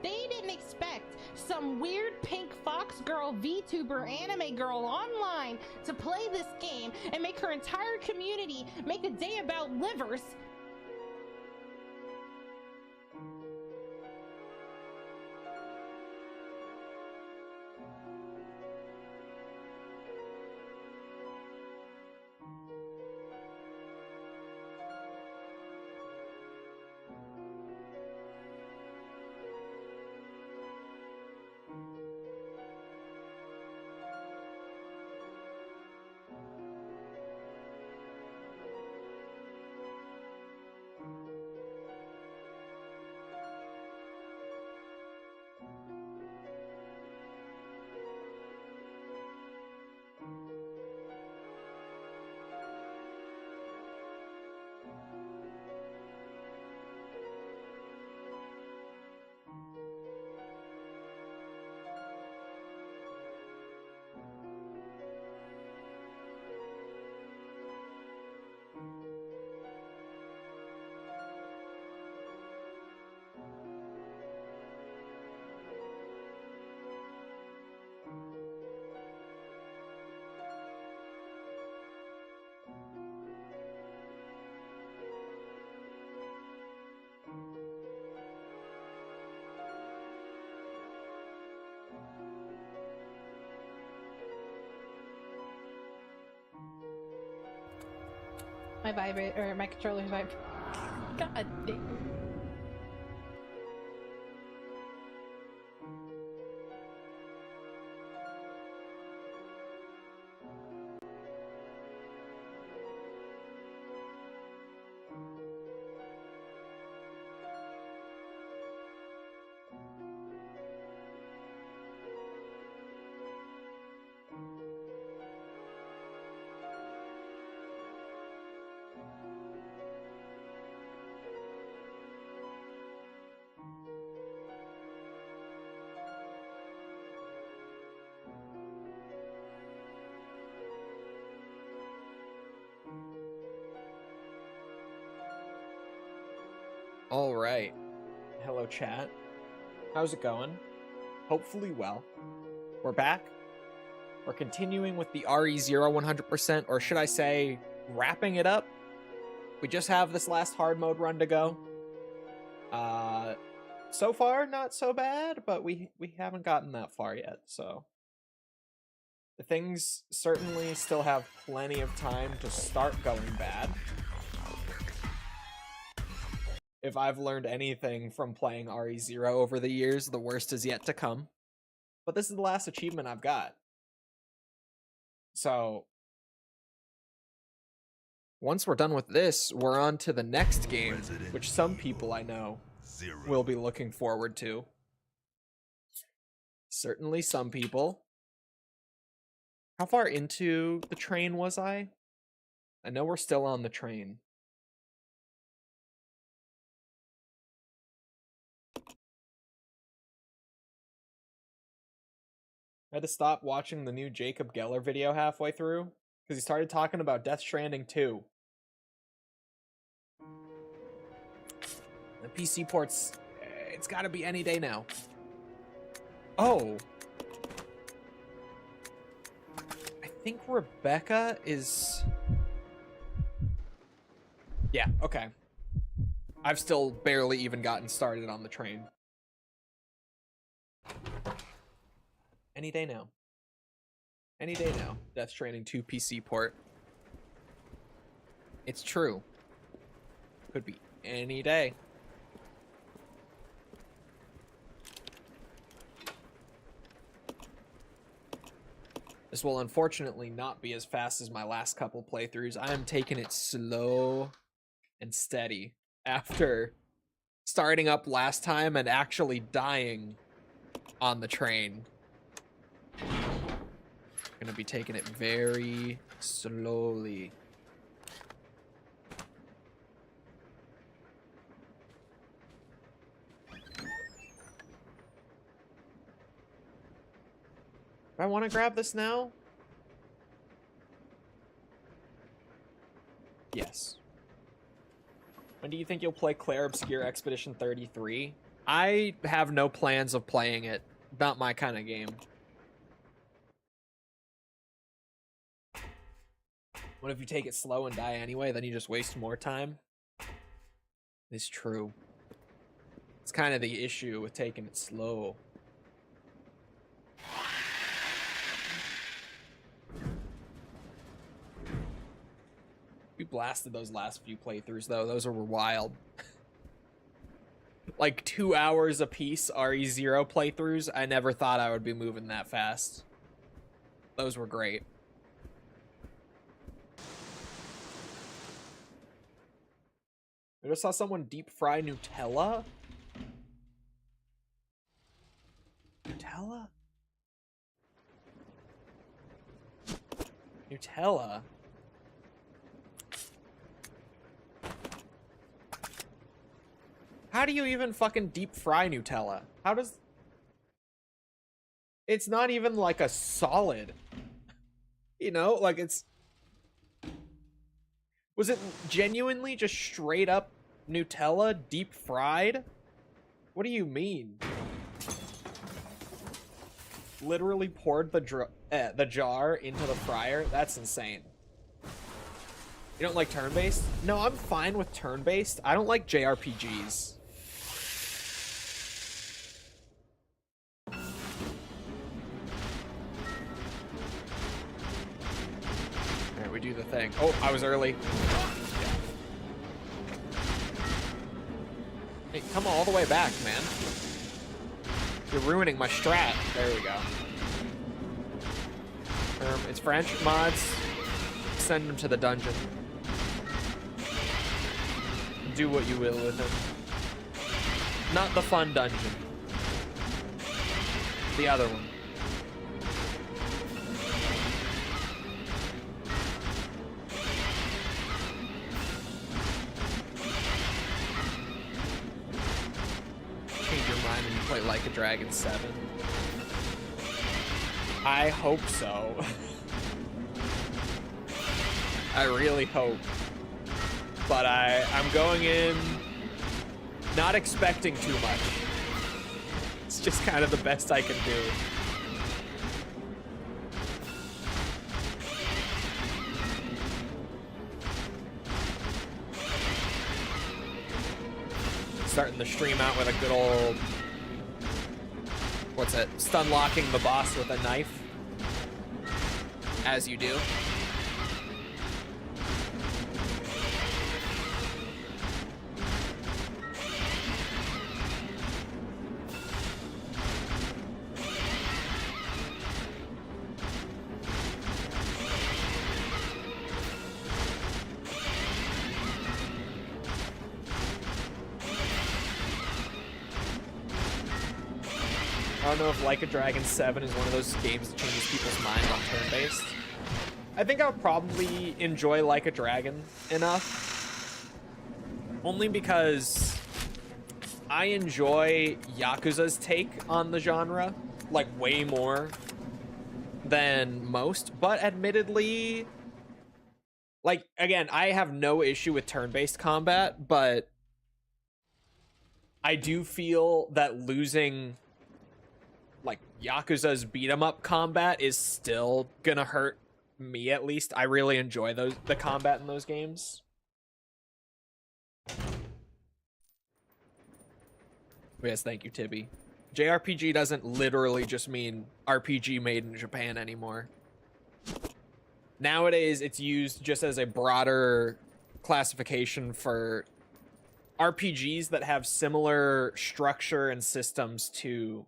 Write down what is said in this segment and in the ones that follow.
They didn't expect some weird pink fox girl VTuber anime girl online to play this game and make her entire community make a day about livers. My vibrate or my controller's vibrate. God damn. All right. Hello, chat. How's it going? Hopefully well. We're back. We're continuing with the RE0 100%, or should I say, wrapping it up. We just have this last hard mode run to go. So far, not so bad, but we haven't gotten that far yet, so. The things certainly still have plenty of time to start going bad. If I've learned anything from playing RE0 over the years, the worst is yet to come. But this is the last achievement I've got. So, once we're done with this, we're on to the next game, which some people I know will be looking forward to. Certainly some people. How far into the train was I? I know we're still on the train. I had to stop watching the new Jacob Geller video halfway through because he started talking about Death Stranding 2. The PC ports, it's gotta be any day now. Oh. I think Rebecca is... Yeah, okay. I've still barely even gotten started on the train. Any day now. Any day now. Death Stranding 2 PC port. It's true. Could be any day. This will unfortunately not be as fast as my last couple playthroughs. I am taking it slow and steady after starting up last time and actually dying on the train. Gonna be taking it very slowly. Do I want to grab this now? Yes. When do you think you'll play Claire Obscure Expedition 33? I have no plans of playing it. Not my kind of game. What if you take it slow and die anyway? Then you just waste more time? It's true. It's kind of the issue with taking it slow. We blasted those last few playthroughs, though. Those were wild. Like 2 hours a piece RE0 playthroughs. I never thought I would be moving that fast. Those were great. I just saw someone deep fry Nutella. Nutella? Nutella? How do you even fucking deep fry Nutella? How does... It's not even like a solid. You know, like it's... Was it genuinely just straight up Nutella deep fried? What do you mean? Literally poured the jar into the fryer? That's insane. You don't like turn-based? No, I'm fine with turn-based. I don't like JRPGs. Alright, we do the thing. Oh, I was early. Yeah. Hey, come all the way back, man. You're ruining my strat. There we go. It's French mods. Send him to the dungeon. Do what you will with him. Not the fun dungeon. The other one. Change your mind when you play Like a Dragon 7. I hope so. I really hope. But I'm going in not expecting too much. It's just kind of the best I can do. Starting the stream out with a good old... What's it? Stun locking the boss with a knife. As you do. I don't know if Like a Dragon 7 is one of those games that changes people's mind on turn-based. I think I would probably enjoy Like a Dragon enough. Only because I enjoy Yakuza's take on the genre, like, way more than most. But admittedly, like, again, I have no issue with turn-based combat, but I do feel that losing... like Yakuza's beat 'em up combat is still gonna hurt me, at least. I really enjoy the combat in those games. Yes, thank you, Tibby. JRPG doesn't literally just mean RPG made in Japan anymore. Nowadays, it's used just as a broader classification for RPGs that have similar structure and systems to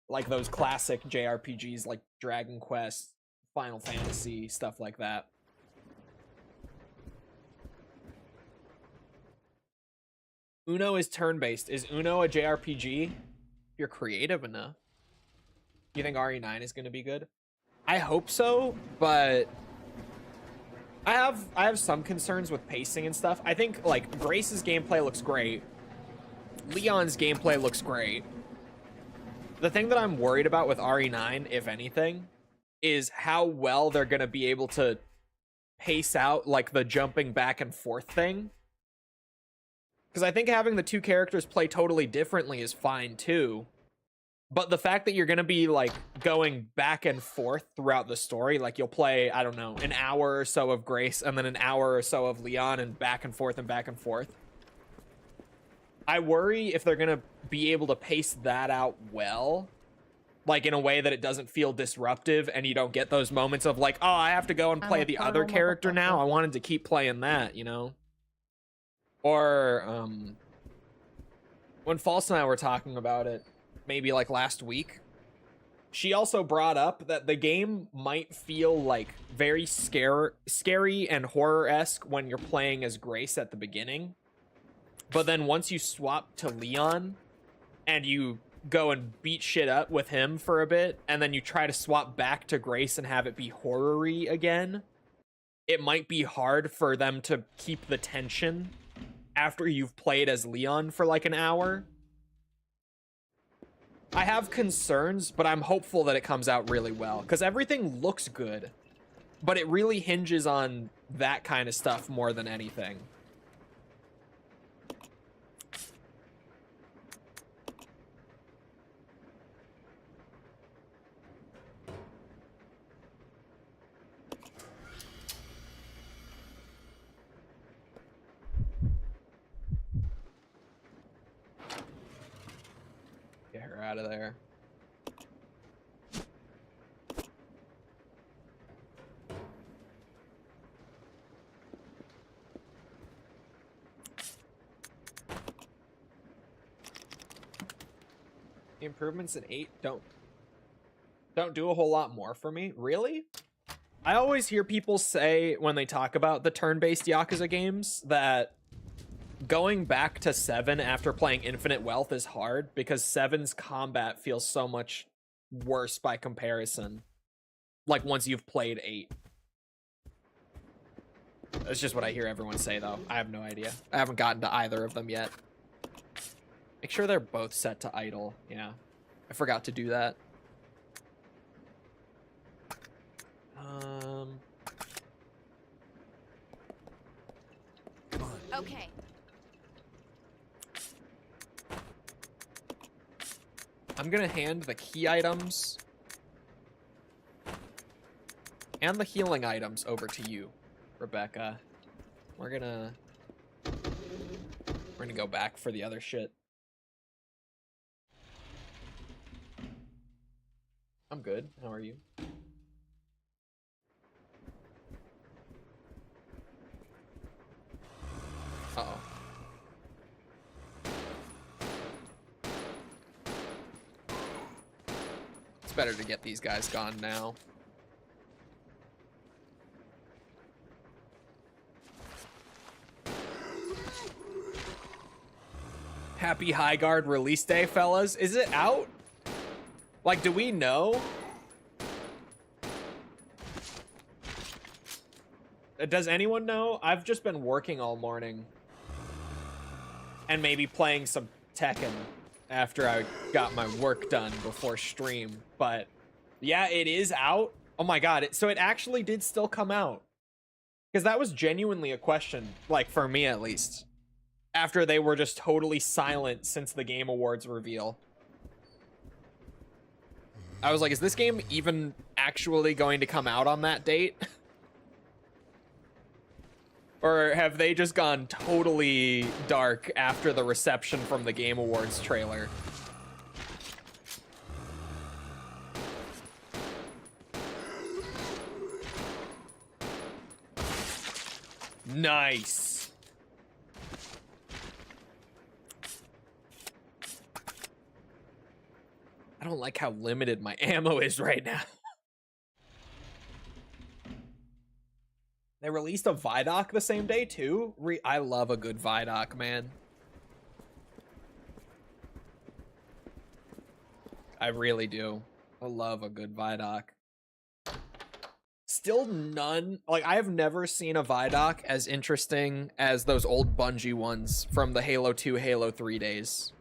like those classic JRPGs like Dragon Quest, Final Fantasy, stuff like that. Uno is turn-based. Is Uno a JRPG? If you're creative enough. You think RE9 is going to be good? I hope so, but I have some concerns with pacing and stuff. I think like Grace's gameplay looks great. Leon's gameplay looks great. The thing that I'm worried about with RE9, if anything, is how well they're going to be able to pace out like the jumping back and forth thing. Because I think having the two characters play totally differently is fine too. But the fact that you're going to be like going back and forth throughout the story, like you'll play, I don't know, an hour or so of Grace and then an hour or so of Leon and back and forth and back and forth. I worry if they're going to be able to pace that out well, like in a way that it doesn't feel disruptive and you don't get those moments of like, oh, I have to go and play the other character now. I wanted to keep playing that, you know? Or when False and I were talking about it, maybe like last week, she also brought up that the game might feel like very scary and horror-esque when you're playing as Grace at the beginning. But then once you swap to Leon and you go and beat shit up with him for a bit, and then you try to swap back to Grace and have it be horror-y again, it might be hard for them to keep the tension after you've played as Leon for like an hour. I have concerns, but I'm hopeful that it comes out really well, because everything looks good, but it really hinges on that kind of stuff more than anything. Get her out of there. The improvements in 8 don't do a whole lot more for me. Really? I always hear people say when they talk about the turn-based Yakuza games that going back to 7 after playing Infinite Wealth is hard because 7's combat feels so much worse by comparison. Like once you've played 8. That's just what I hear everyone say though. I have no idea. I haven't gotten to either of them yet. Make sure they're both set to idle. Yeah. I forgot to do that. Okay. I'm gonna hand the key items and the healing items over to you, Rebecca. We're gonna go back for the other shit. I'm good. How are you? Uh-oh. It's better to get these guys gone now. Happy High Guard release day, fellas. Is it out? Like, do we know? Does anyone know? I've just been working all morning. And maybe playing some Tekken after I got my work done before stream. But yeah, it is out. Oh my god. So it actually did still come out. Because that was genuinely a question, like for me at least. After they were just totally silent since the Game Awards reveal. I was like, is this game even actually going to come out on that date? Or have they just gone totally dark after the reception from the Game Awards trailer? Nice. I don't like how limited my ammo is right now. They released a Vidoc the same day, too? I love a good Vidoc, man. I really do. I love a good Vidoc. Still none... Like, I have never seen a Vidoc as interesting as those old Bungie ones from the Halo 2, Halo 3 days.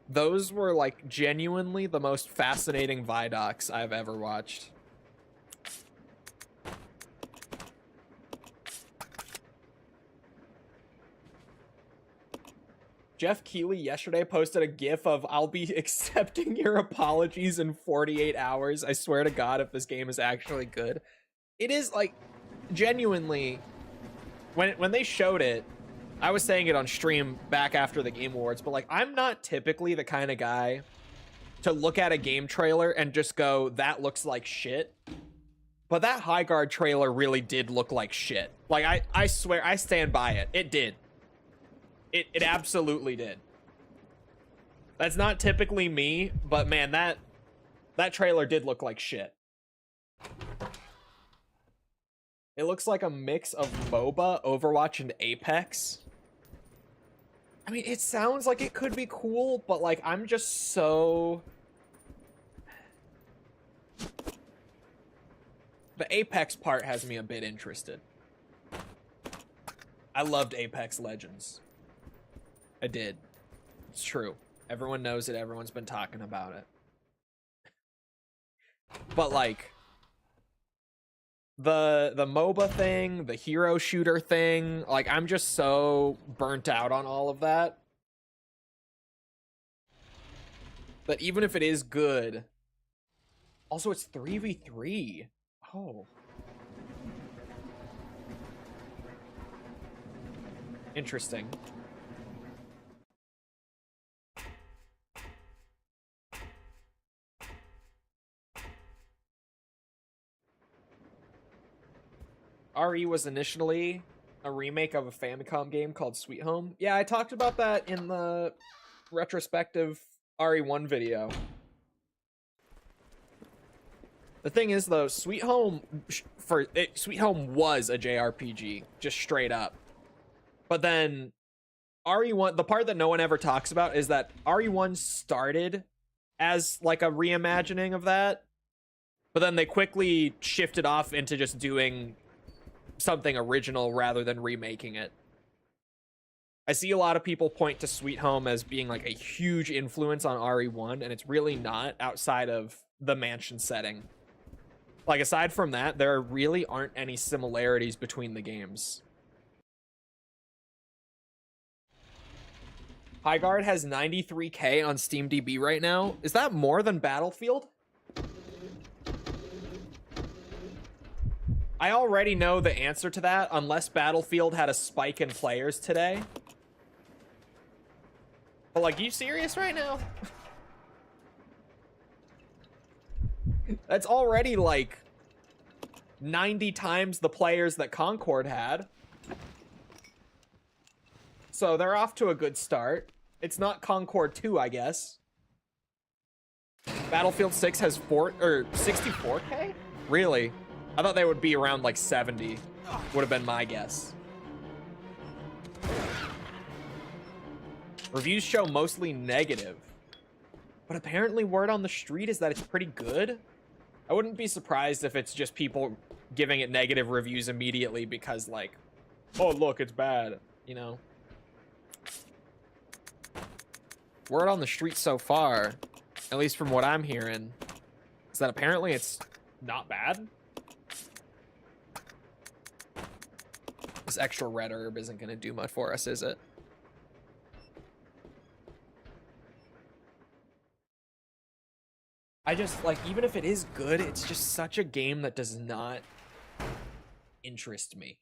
Those were, like, genuinely the most fascinating Vidocs I've ever watched. Jeff Keighley yesterday posted a gif of "I'll be accepting your apologies in 48 hours. I swear to God, if this game is actually good." It is, like, genuinely, when they showed it, I was saying it on stream back after the Game Awards, but like, I'm not typically the kind of guy to look at a game trailer and just go, that looks like shit. But that High Guard trailer really did look like shit. Like, I swear, I stand by it. It did. It absolutely did. That's not typically me, but man, that trailer did look like shit. It looks like a mix of MOBA, Overwatch, and Apex. I mean, it sounds like it could be cool, but like, I'm just so... The Apex part has me a bit interested. I loved Apex Legends. I did. It's true. Everyone knows it. Everyone's been talking about it. But like, the MOBA thing, the hero shooter thing, like, I'm just so burnt out on all of that. But even if it is good... Also, it's 3v3. Oh. Interesting. RE was initially a remake of a Famicom game called Sweet Home. Yeah, I talked about that in the retrospective RE1 video. The thing is, though, Sweet Home was a JRPG, just straight up. But then RE1, the part that no one ever talks about is that RE1 started as like a reimagining of that, but then they quickly shifted off into just doing something original rather than remaking it. I see a lot of people point to Sweet Home as being like a huge influence on RE1, and it's really not, outside of the mansion setting. Like, aside from that, there really aren't any similarities between the games. High Guard has 93K on SteamDB right now. Is that more than Battlefield? I already know the answer to that, unless Battlefield had a spike in players today. But, like, you serious right now? That's already, like, 90 times the players that Concord had. So they're off to a good start. It's not Concord 2, I guess. Battlefield 6 has 64K? Really? I thought they would be around, like, 70. Would have been my guess. Reviews show mostly negative. But apparently word on the street is that it's pretty good. I wouldn't be surprised if it's just people giving it negative reviews immediately because, like, oh, look, it's bad, you know? Word on the street so far, at least from what I'm hearing, is that apparently it's not bad. This extra red herb isn't going to do much for us, is it? I just, like, even if it is good, it's just such a game that does not interest me.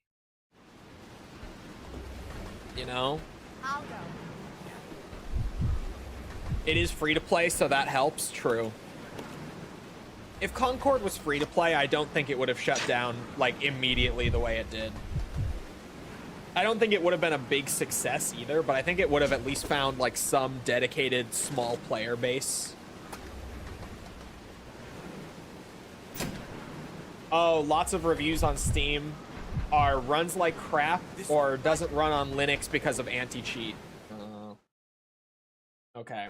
You know? I'll go. It is free to play, so that helps. True. If Concord was free to play, I don't think it would have shut down, like, immediately the way it did. I don't think it would have been a big success either, but I think it would have at least found, like, some dedicated small player base. Oh, lots of reviews on Steam are runs like crap or doesn't run on Linux because of anti-cheat. Okay.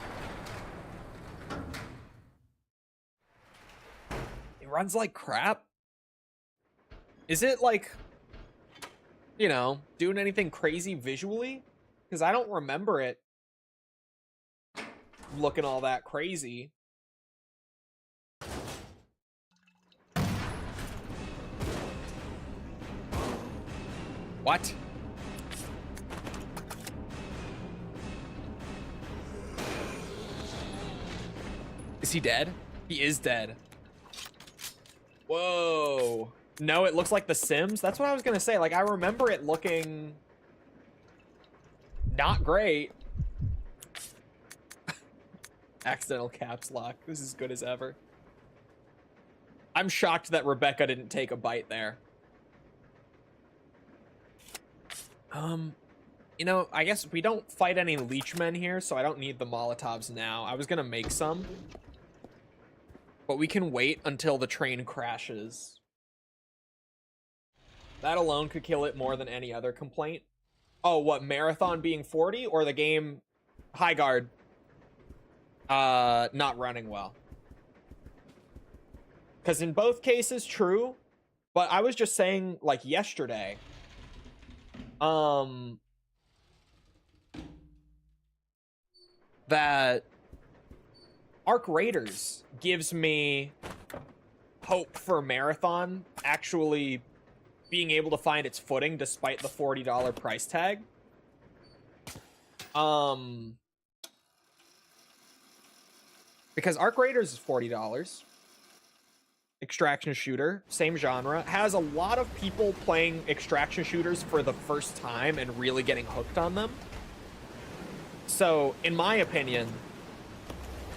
It runs like crap? Is it, like, you know, doing anything crazy visually? Because I don't remember it looking all that crazy. What? he dead? He is dead. Whoa. No, it looks like The Sims. That's what I was gonna say. Like, I remember it looking not great. Accidental caps lock. This is good as ever. I'm shocked that Rebecca didn't take a bite there. You know, I guess we don't fight any leechmen here, so I don't need the Molotovs now. I was gonna make some, but we can wait until the train crashes. That alone could kill it more than any other complaint. Oh, what, Marathon being 40 or the game High Guard not running well? Because in both cases, true, but I was just saying, like, yesterday, that Arc Raiders gives me hope for Marathon actually being able to find its footing despite the $40 price tag. Because Arc Raiders is $40. Extraction shooter, same genre, has a lot of people playing extraction shooters for the first time and really getting hooked on them. So, in my opinion,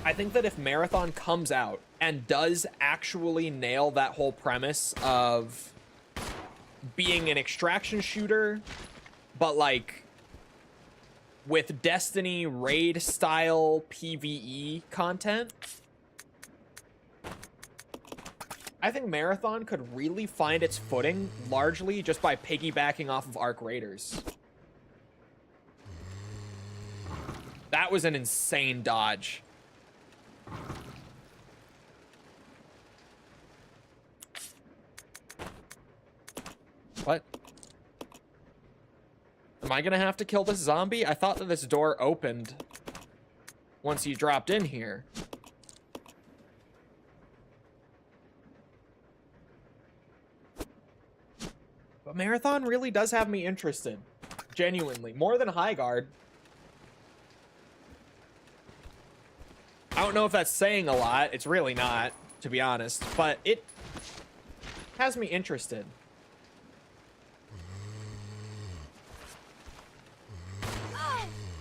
I think that if Marathon comes out and does actually nail that whole premise of being an extraction shooter, but like with Destiny raid style PvE content, I think Marathon could really find its footing largely just by piggybacking off of Arc Raiders. That was an insane dodge. What? Am I gonna have to kill this zombie? I thought that this door opened once you dropped in here. But Marathon really does have me interested. Genuinely. More than High Guard. I don't know if that's saying a lot. It's really not, to be honest. But it has me interested.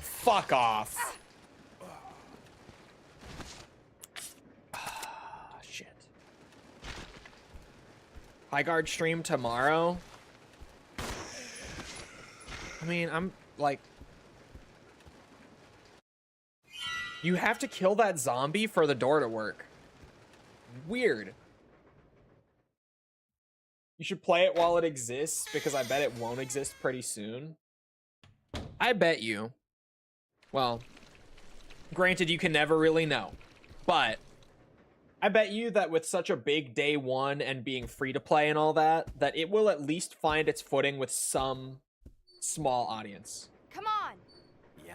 Fuck off. Shit. High Guard stream tomorrow. I mean, I'm like, you have to kill that zombie for the door to work. Weird. You should play it while it exists, because I bet it won't exist pretty soon. I bet you. Well, granted, you can never really know, but I bet you that with such a big day one and being free to play and all that, that it will at least find its footing with some small audience. Come on. Yeah.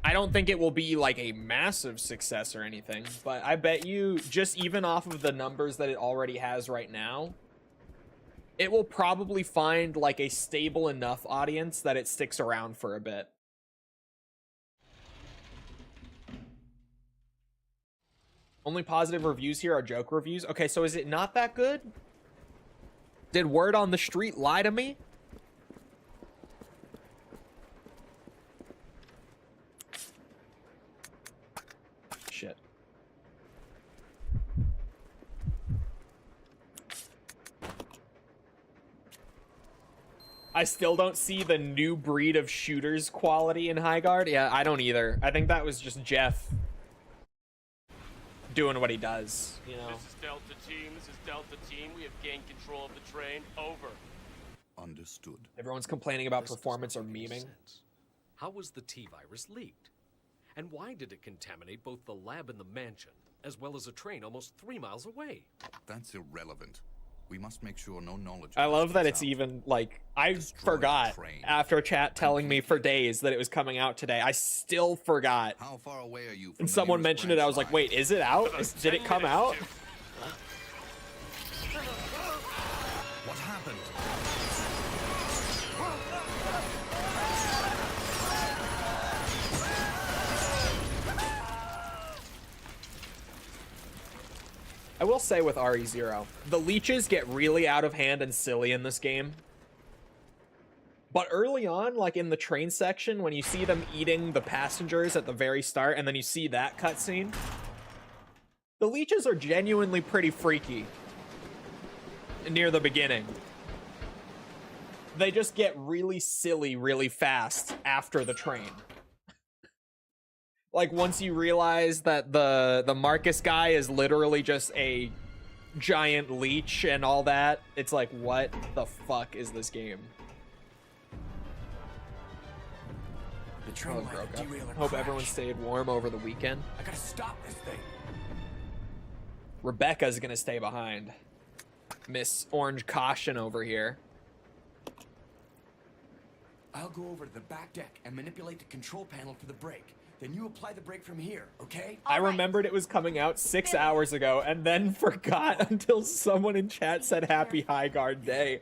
I don't think it will be like a massive success or anything, but I bet you just even off of the numbers that it already has right now, it will probably find like a stable enough audience that it sticks around for a bit. Only positive reviews here are joke reviews. Okay, so is it not that good? Did word on the street lie to me? Shit. I still don't see the new breed of shooters quality in High Guard. Yeah, I don't either. I think that was just Jeff doing what he does, you know. This is Delta Team. This is Delta Team. We have gained control of the train. Over. Understood. Everyone's complaining about This does performance or not make any memeing. sense. How was the T-virus leaked? And why did it contaminate both the lab and the mansion, as well as a train almost 3 miles away? That's irrelevant. We must make sure no knowledge. I of love this that gets it's out. even, like, I Destroy the forgot train. after chat telling me for days that it was coming out today. I still forgot. How far away are you from And the someone nearest mentioned it, I was like, branch wait, is it out? Did it come out? line? What happened? I will say with RE0, the leeches get really out of hand and silly in this game. But early on, like in the train section, when you see them eating the passengers at the very start, and then you see that cutscene, the leeches are genuinely pretty freaky near the beginning. They just get really silly really fast after the train. Like, once you realize that the Marcus guy is literally just a giant leech and all that, it's like, what the fuck is this game? The train line broke up. derailed. Hope everyone stayed warm over the weekend. I gotta stop this thing. Rebecca's gonna stay behind. Miss Orange Caution over here. I'll go over to the back deck and manipulate the control panel for the brake. Then you apply the brake from here, okay? I remembered it was coming out 6 hours ago and then forgot until someone in chat said Happy High Guard Day.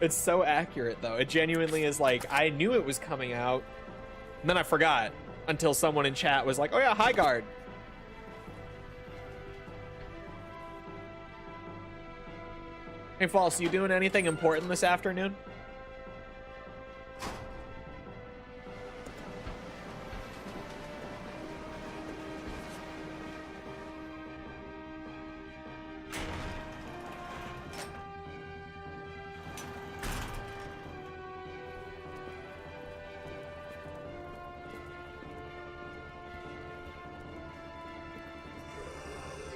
It's so accurate, though. It genuinely is like, I knew it was coming out, and then I forgot until someone in chat was like, oh yeah, High Guard. Hey, False, you doing anything important this afternoon?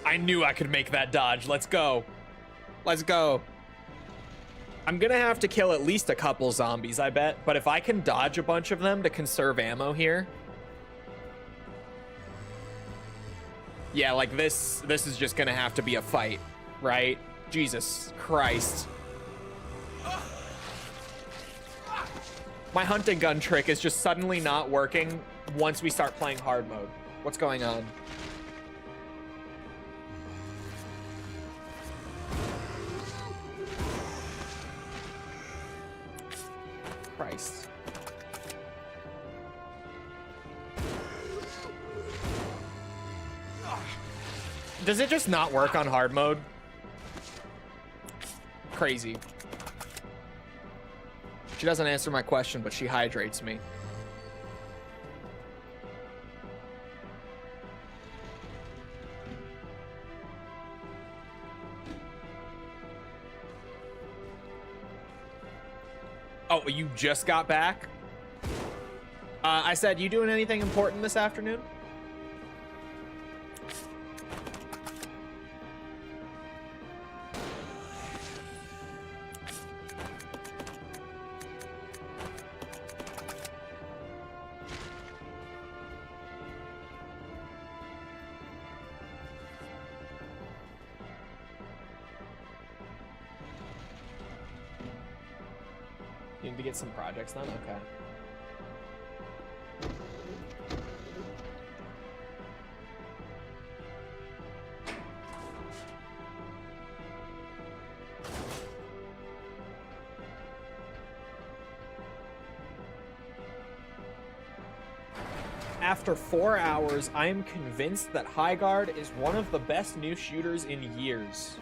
I knew I could make that dodge. Let's go. Let's go. I'm gonna have to kill at least a couple zombies, I bet. But if I can dodge a bunch of them to conserve ammo here. Yeah, like this is just gonna have to be a fight, right? Jesus Christ. My hunting gun trick is just suddenly not working once we start playing hard mode. What's going on? Christ. Does it just not work on hard mode? Crazy. She doesn't answer my question, but she hydrates me. Oh, you just got back? I said, you doing anything important this afternoon? You need to get some projects done? Okay. After 4 hours, I am convinced that High Guard is one of the best new shooters in years.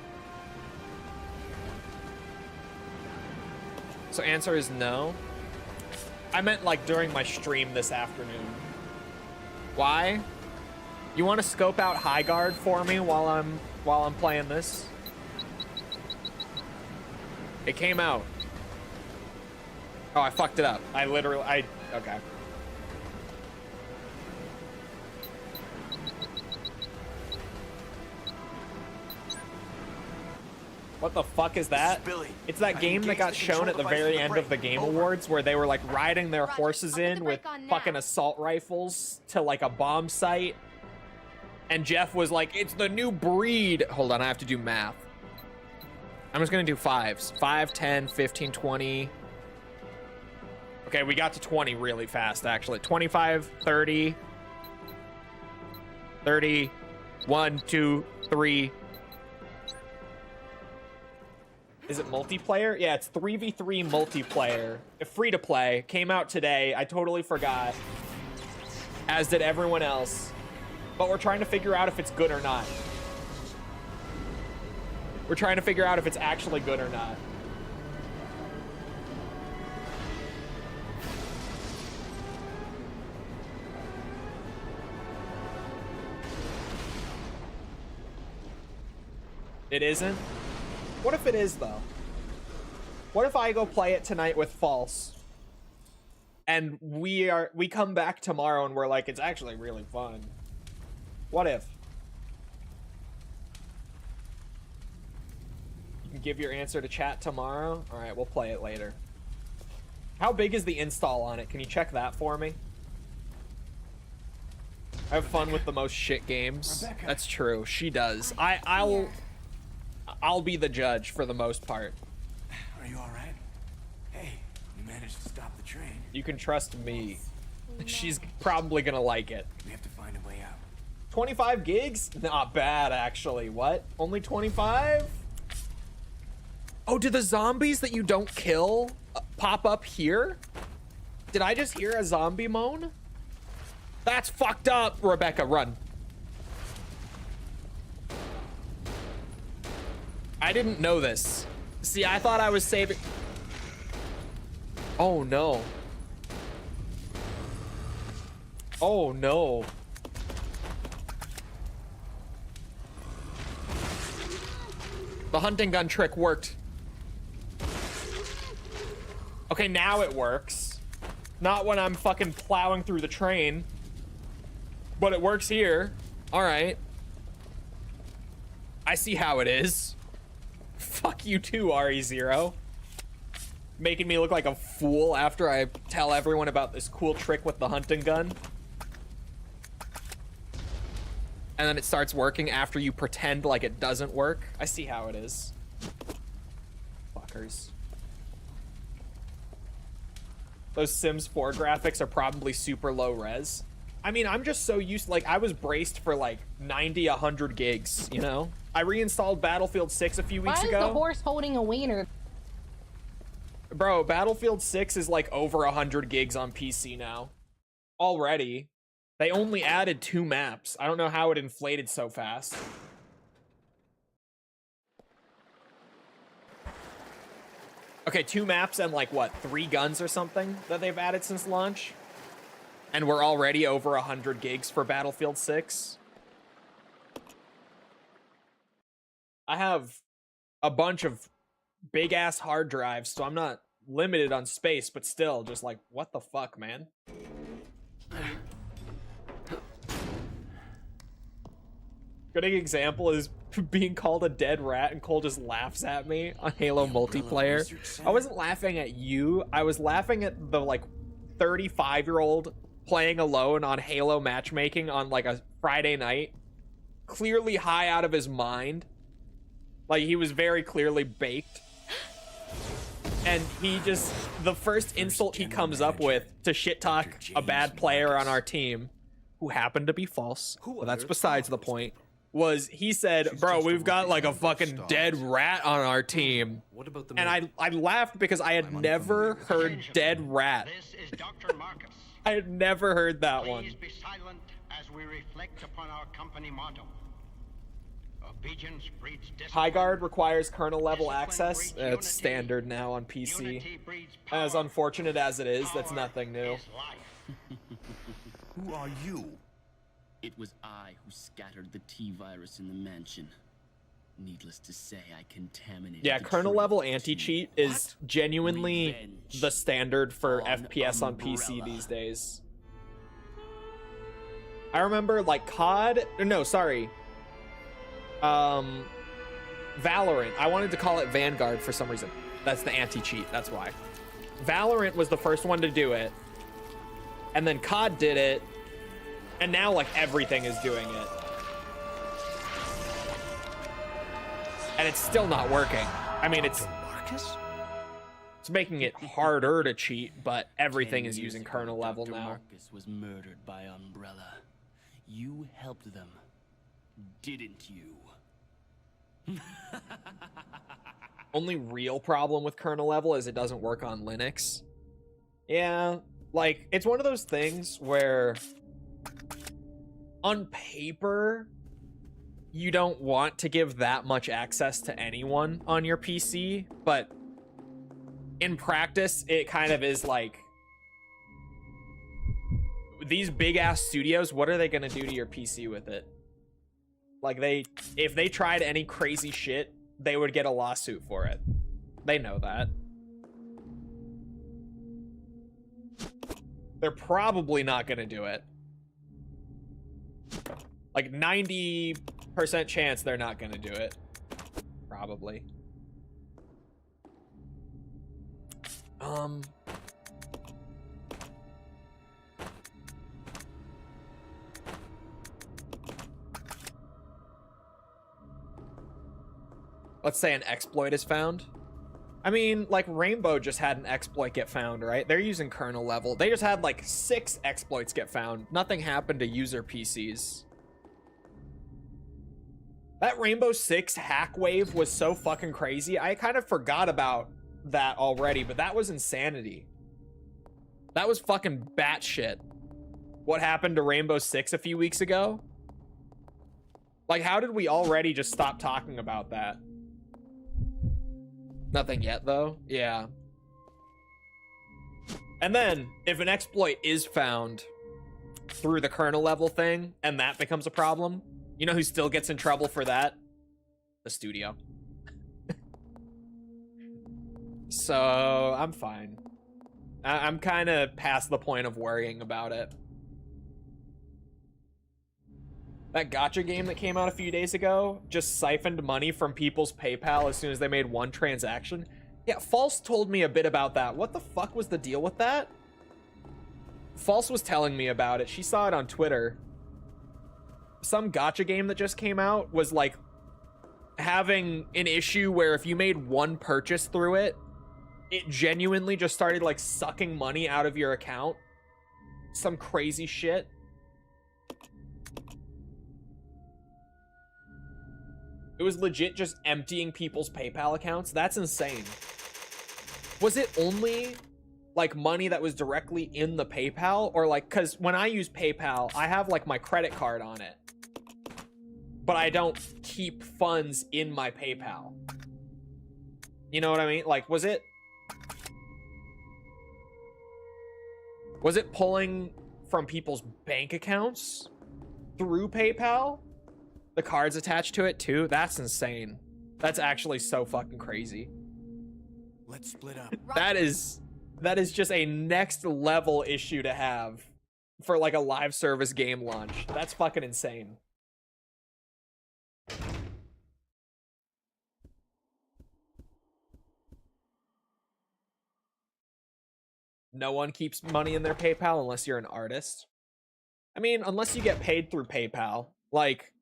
So answer is no. I meant like during my stream this afternoon. Why? You want to scope out High Guard for me while I'm playing this? It came out. Oh, I fucked it up. Okay. What the fuck is that? It's that game that got shown at the very end of the Game Awards where they were like riding their horses in with fucking assault rifles to like a bomb site. And Jeff was like, it's the new breed. Hold on, I have to do math. I'm just gonna do fives. 5, 10, 15, 20. Okay, we got to 20 really fast, actually. 25, 30. 30. 1, 2, 3. Is it multiplayer? Yeah, it's 3v3 multiplayer. Free to play. Came out today. I totally forgot. as did everyone else. But we're trying to figure out if it's good or not. We're trying to figure out if it's actually good or not. It isn't? What if it is, though? What if I go play it tonight with False? And we come back tomorrow and we're like, it's actually really fun. What if? You can give your answer to chat tomorrow? Alright, we'll play it later. How big is the install on it? Can you check that for me? I have fun with the most shit games. Rebecca. That's true. She does. I'll be the judge for the most part. Are you alright? Hey, you managed to stop the train. You can trust me. She's probably gonna like it. We have to find a way out. 25 gigs? Not bad, actually. What? Only 25? Oh, do the zombies that you don't kill pop up here? Did I just hear a zombie moan? That's fucked up, Rebecca. Run. I didn't know this. See, I thought I was saving... Oh, no. Oh, no. The hunting gun trick worked. Okay, now it works. Not when I'm fucking plowing through the train. But it works here. All right. I see how it is. Fuck you too, RE0. Making me look like a fool after I tell everyone about this cool trick with the hunting gun. And then it starts working after you pretend like it doesn't work. I see how it is. Fuckers. Those Sims 4 graphics are probably super low res. I mean, I'm just so used, like, I was braced for like 90, 100 gigs, you know? I reinstalled Battlefield 6 a few weeks Why is ago. the horse holding a wiener? Bro, Battlefield 6 is like over 100 gigs on PC now. Already. They only added 2 maps. I don't know how it inflated so fast. Okay, 2 maps and like what, 3 guns or something that they've added since launch? And we're already over 100 gigs for Battlefield 6. I have a bunch of big ass hard drives, so I'm not limited on space, but still just like, what the fuck, man? Good example is being called a dead rat and Cole just laughs at me on Halo multiplayer. I wasn't laughing at you. I was laughing at the like 35-year-old playing alone on Halo matchmaking on like a Friday night, clearly high out of his mind. Like he was very clearly baked. And he just, the first insult he comes up with to shit talk a bad player on our team, who happened to be false, but that's besides the point, was he said, bro, we've got like a fucking dead rat on our team. What about the And I laughed because I had never heard dead rat. This is Dr. Marcus. I had never heard that one. Please be silent as we reflect upon our company motto. Obedience breeds discipline. High Guard requires kernel level Discipline access. breeds It's unity. standard now on PC. Unity breeds power. As unfortunate as it is, that's Power nothing new. is life. Who are you? It was I who scattered the T-virus in the mansion. Needless to say, I contaminated Yeah, the kernel train level too. anti-cheat is genuinely Revenge the standard for on FPS on PC Umbrella. these days. I remember like COD, no, sorry. Valorant. I wanted to call it Vanguard for some reason. That's the anti-cheat, that's why. Valorant was the first one to do it. And then COD did it. And now like everything is doing it. And it's still not working. I mean, it's making it harder to cheat, but everything 10 is years using ago, kernel level Dr. now. Marcus was murdered by Umbrella. You helped them, didn't you? Only real problem with kernel level is it doesn't work on Linux. Yeah, like, it's one of those things where on paper, you don't want to give that much access to anyone on your PC, but in practice, it kind of is like, these big ass studios, what are they gonna do to your PC with it? Like, if they tried any crazy shit, they would get a lawsuit for it. They know that. They're probably not gonna do it. Like 90% chance they're not gonna do it. Probably. Let's say an exploit is found. I mean, like Rainbow just had an exploit get found, right? They're using kernel level. They just had like 6 exploits get found. Nothing happened to user PCs. That Rainbow Six hack wave was so fucking crazy. I kind of forgot about that already, but that was insanity. That was fucking batshit. What happened to Rainbow Six a few weeks ago? Like, how did we already just stop talking about that? Nothing yet, though. Yeah. And then, if an exploit is found through the kernel level thing, and that becomes a problem, you know who still gets in trouble for that? The studio. So, I'm fine. I'm kind of past the point of worrying about it. That gacha game that came out a few days ago just siphoned money from people's PayPal as soon as they made one transaction. Yeah, False told me a bit about that. What the fuck was the deal with that? False was telling me about it. She saw it on Twitter. Some gacha game that just came out was like having an issue where if you made one purchase through it, it genuinely just started like sucking money out of your account. Some crazy shit. It was legit just emptying people's PayPal accounts. That's insane. Was it only like money that was directly in the PayPal, or like, cause when I use PayPal, I have like my credit card on it, but I don't keep funds in my PayPal. You know what I mean? Like, was it pulling from people's bank accounts through PayPal? The cards attached to it too? That's insane. That's actually so fucking crazy. Let's split up. That is just a next level issue to have for like a live service game launch. That's fucking insane. No one keeps money in their PayPal unless you're an artist. I mean, unless you get paid through PayPal. Like,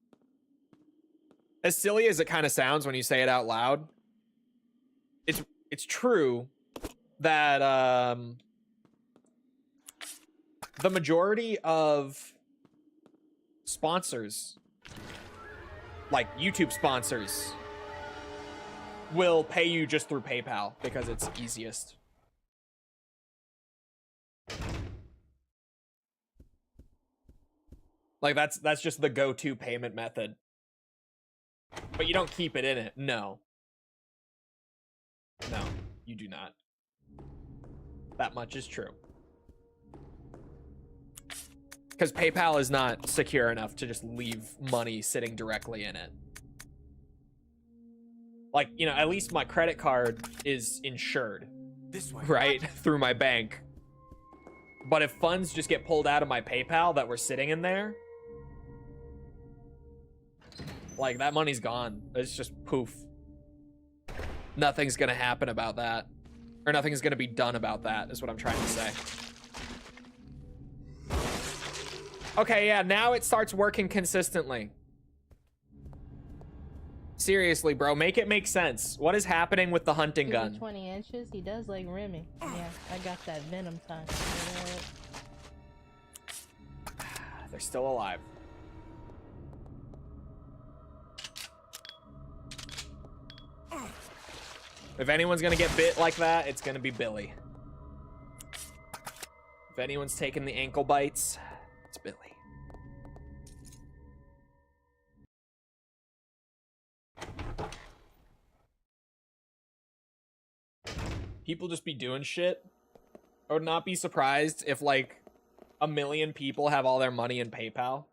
as silly as it kind of sounds when you say it out loud, it's true that the majority of sponsors, like YouTube sponsors, will pay you just through PayPal because it's easiest. Like that's just the go-to payment method. But you don't keep it in it. No. No, you do not. That much is true. Because PayPal is not secure enough to just leave money sitting directly in it. Like, you know, at least my credit card is insured. This way. Right? Through my bank. But if funds just get pulled out of my PayPal that were sitting in there, like, that money's gone. It's just poof. Nothing's gonna happen about that. Or nothing's gonna be done about that, is what I'm trying to say. Okay, yeah, now it starts working consistently. Seriously, bro, make it make sense. What is happening with the hunting gun? 20 inches, he does like Remy. Yeah, I got that venom time. They're still alive. If anyone's gonna get bit like that, it's gonna be Billy. If anyone's taking the ankle bites, it's Billy. people just be doing shit. I would not be surprised if, like, 1 million people have all their money in PayPal.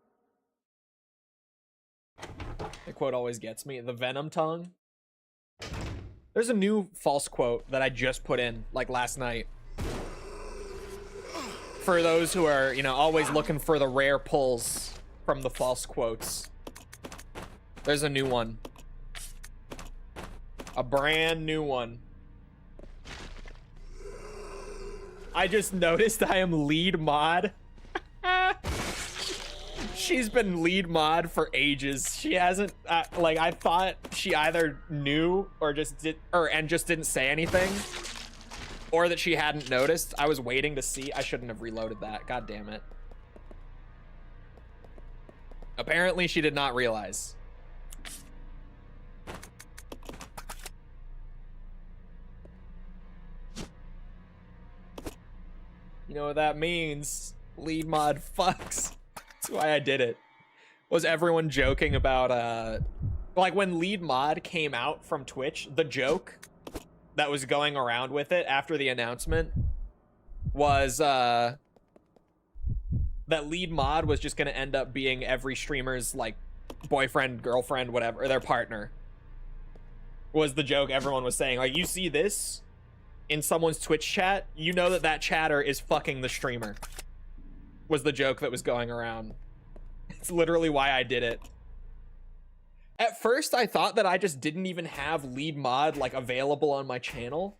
The quote always gets me. The Venom tongue. There's a new false quote that I just put in, like, last night. For those who are, you know, always looking for the rare pulls from the false quotes. There's a new one. A brand new one. I just noticed I am lead mod. She's been lead mod for ages. She hasn't, like, I thought she either knew or just didn't say anything, or that she hadn't noticed. I was waiting to see. I shouldn't have reloaded that. God damn it. Apparently she did not realize. You know what that means? Lead mod fucks. That's why I did it. Was everyone joking about, like, when lead mod came out from Twitch, the joke that was going around with it after the announcement was, that lead mod was just gonna end up being every streamer's, like, boyfriend, girlfriend, whatever, or their partner. Was the joke everyone was saying. Like, you see this in someone's Twitch chat, you know that that chatter is fucking the streamer. Was the joke that was going around. It's literally why I did it. At first, I thought that I just didn't even have lead mod, like, available on my channel,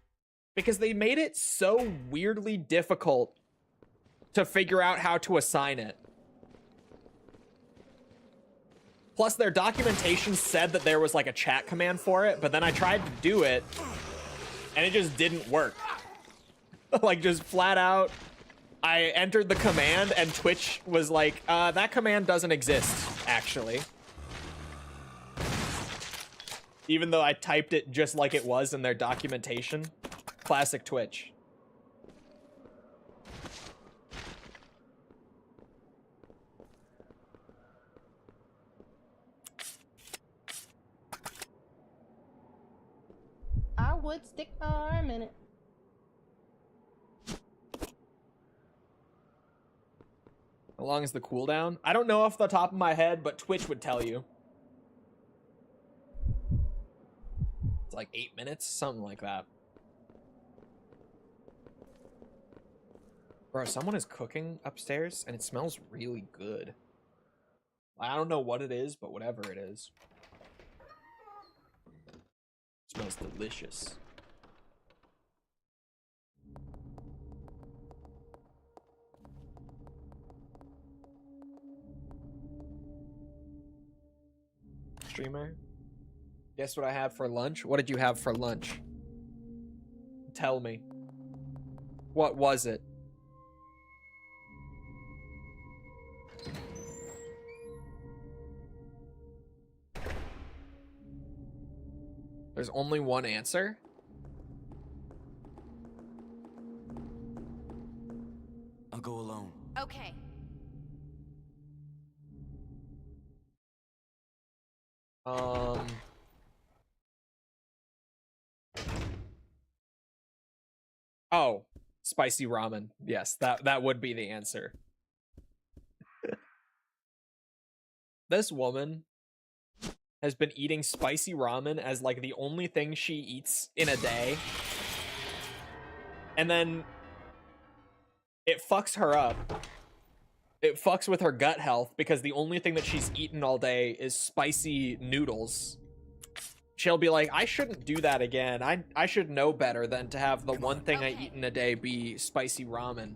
because they made it so weirdly difficult to figure out how to assign it. Plus, their documentation said that there was, like, a chat command for it, but then I tried to do it, and it just didn't work. Like, just flat out, I entered the command, and Twitch was like, that command doesn't exist, actually. Even though I typed it just like it was in their documentation. Classic Twitch. I would stick my arm in it. How long is the cooldown? I don't know off the top of my head, but Twitch would tell you. It's like 8 minutes, something like that. Bro, someone is cooking upstairs and it smells really good. I don't know what it is, but whatever it is. It smells delicious. Streamer, guess what I had for lunch? What did you have for lunch? Tell me. What was it? There's only one answer? I'll go alone. Okay. Oh, spicy ramen. Yes, that would be the answer. This woman has been eating spicy ramen as, like, the only thing she eats in a day. And then it fucks her up. It fucks with her gut health because the only thing that she's eaten all day is spicy noodles. She'll be like, I shouldn't do that again. I should know better than to have the one thing I eat in a day be spicy ramen.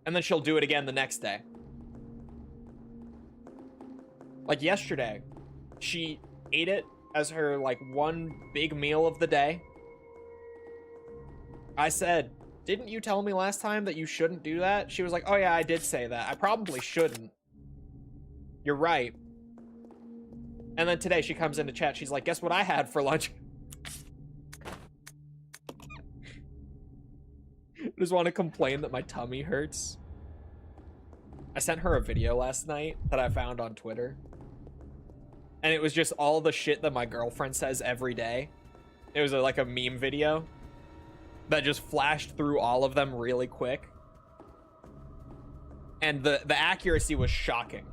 And then she'll do it again the next day. Like yesterday, she ate it as her, like, one big meal of the day. I said, didn't you tell me last time that you shouldn't do that? She was like, oh yeah, I did say that. I probably shouldn't. You're right. And then today she comes into chat. She's like, guess what I had for lunch? I just want to complain that my tummy hurts. I sent her a video last night that I found on Twitter. And it was just all the shit that my girlfriend says every day. It was like a meme video. that just flashed through all of them really quick. And the accuracy was shocking.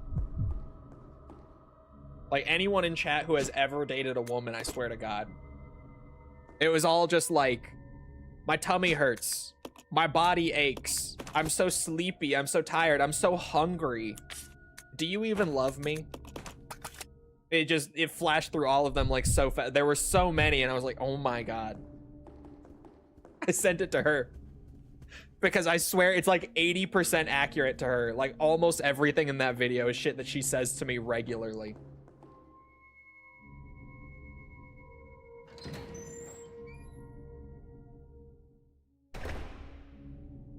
Like, anyone in chat who has ever dated a woman, I swear to God. It was all just like, my tummy hurts. My body aches. I'm so sleepy. I'm so tired. I'm so hungry. Do you even love me? It flashed through all of them like so fast. There were so many and I was like, oh my God. I sent it to her. Because I swear it's like 80% accurate to her. Like almost everything in that video is shit that she says to me regularly.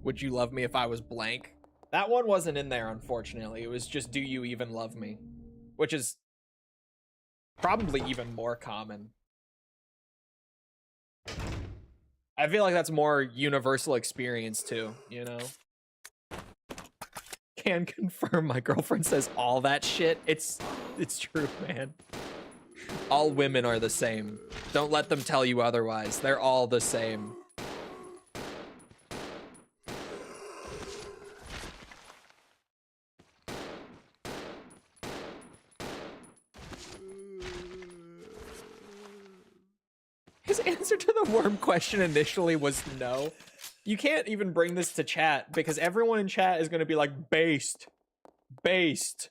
Would you love me if I was blank? That one wasn't in there, unfortunately. It was just, do you even love me? Which is probably even more common. I feel like that's more universal experience too, you know? Can confirm my girlfriend says all that shit. It's true, man. All women are the same. Don't let them tell you otherwise. They're all the same. His answer to the worm question initially was no. You can't even bring this to chat because everyone in chat is going to be like, based. Based.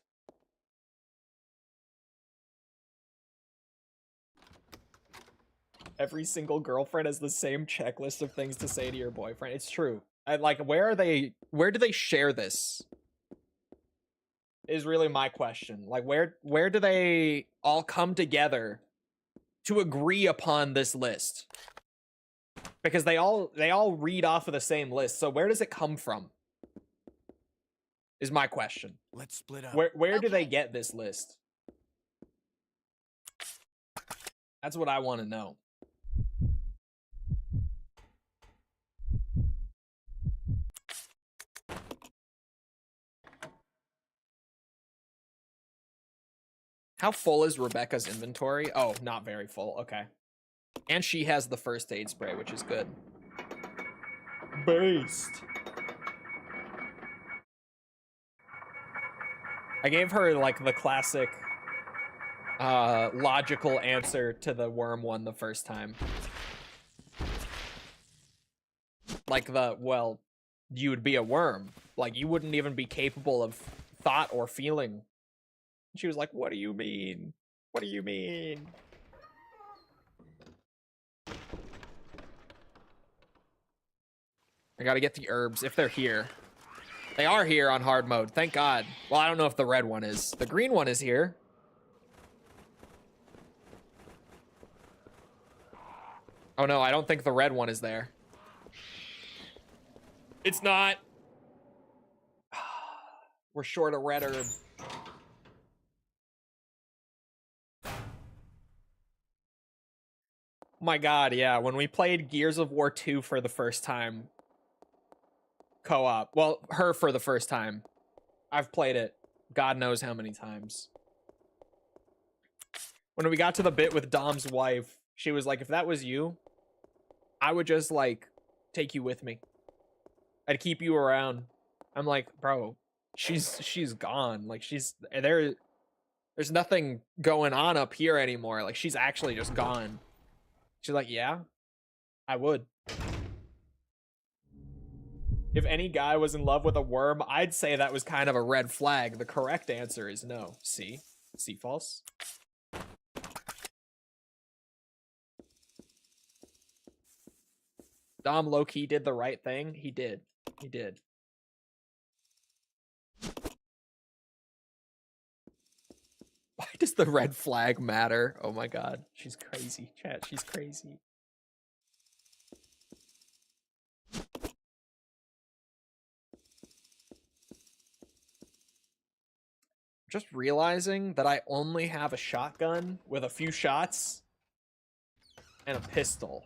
Every single girlfriend has the same checklist of things to say to your boyfriend. It's true. Like, where do they share this? Is really my question. Like, where do they all come together to agree upon this list? Because they all read off of the same list. So where does it come from? Is my question. Let's split up. Where do they get this list? That's what I want to know. How full is Rebecca's inventory? Oh, not very full. Okay. And she has the first aid spray, which is good. Based. I gave her, like, the classic, logical answer to the worm one the first time. Like well, you would be a worm. Like, you wouldn't even be capable of thought or feeling. She was like, what do you mean? What do you mean? I gotta get the herbs if they're here. They are here on hard mode, thank God. Well, I don't know if the red one is. The green one is here. Oh no, I don't think the red one is there. It's not. We're short a red herb. My God, yeah, when we played Gears of War 2 for the first time, co-op, well, her for the first time. I've played it God knows how many times. When we got to the bit with Dom's wife, she was like, if that was you, I would just, like, take you with me. I'd keep you around. I'm like, bro, she's gone. Like, there's nothing going on up here anymore. Like, she's actually just gone. She's like, yeah, I would. If any guy was in love with a worm, I'd say that was kind of a red flag. The correct answer is no. See? See false? Dom low-key did the right thing. He did. He did. Why does the red flag matter? Oh my God. She's crazy. Chat, she's crazy. Just realizing that I only have a shotgun with a few shots and a pistol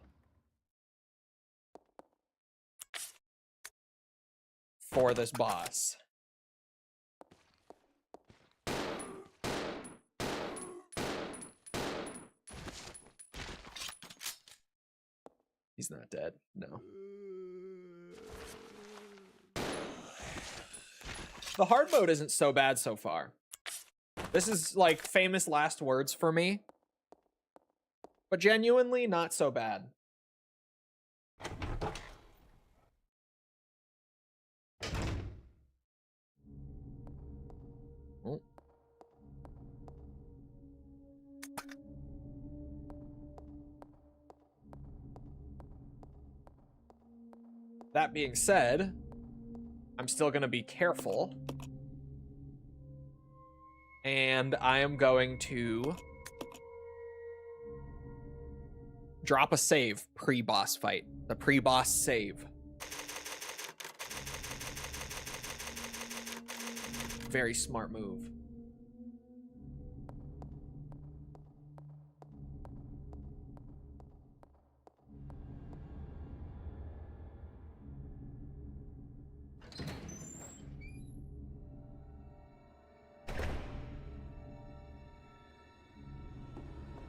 for this boss. He's not dead. No. The hard mode isn't so bad so far. This is like famous last words for me. But genuinely not so bad. Oh. That being said, I'm still going to be careful. And I am going to drop a save pre-boss fight. The pre-boss save. Very smart move.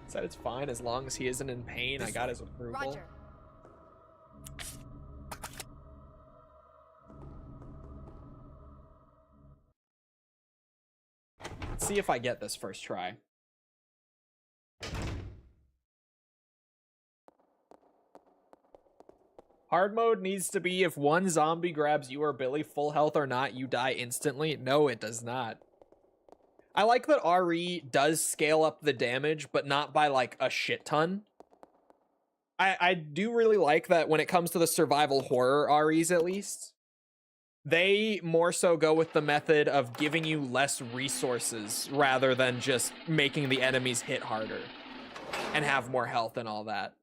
Said it's fine as long as he isn't in pain. I got his approval. Roger. Let's see if I get this first try. Hard mode needs to be if one zombie grabs you or Billy, full health or not, you die instantly. No, it does not. I like that RE does scale up the damage, but not by like a shit ton. I do really like that when it comes to the survival horror REs at least. They more so go with the method of giving you less resources rather than just making the enemies hit harder and have more health and all that.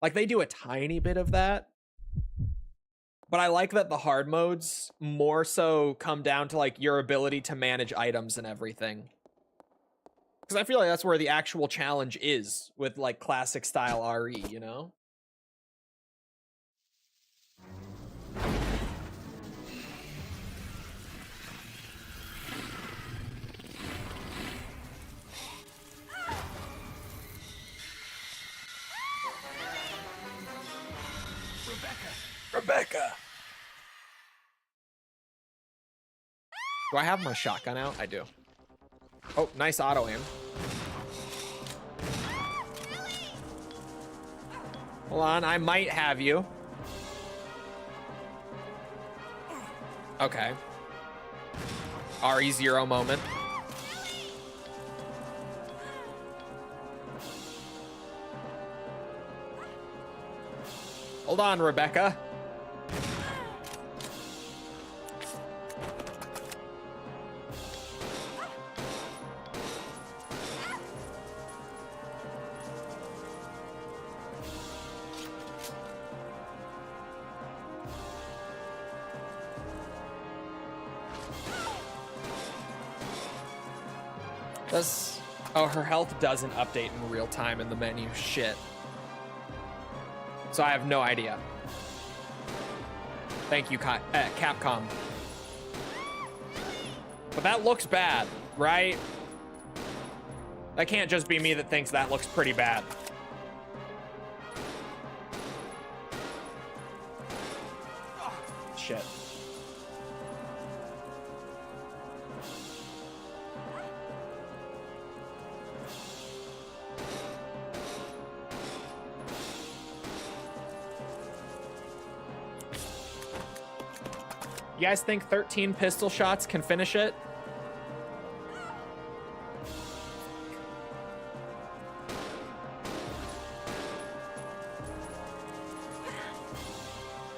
Like they do a tiny bit of that. But I like that the hard modes more so come down to like your ability to manage items and everything. Because I feel like that's where the actual challenge is with like classic style RE, you know? Rebecca! Do I have my shotgun out? I do. Oh, nice auto aim. Hold on, I might have you. Okay. RE0 moment. Hold on, Rebecca. Oh, her health doesn't update in real time in the menu. Shit. So I have no idea. Thank you, Capcom. But that looks bad, right? That can't just be me that thinks that looks pretty bad. Shit. You guys think 13 pistol shots can finish it?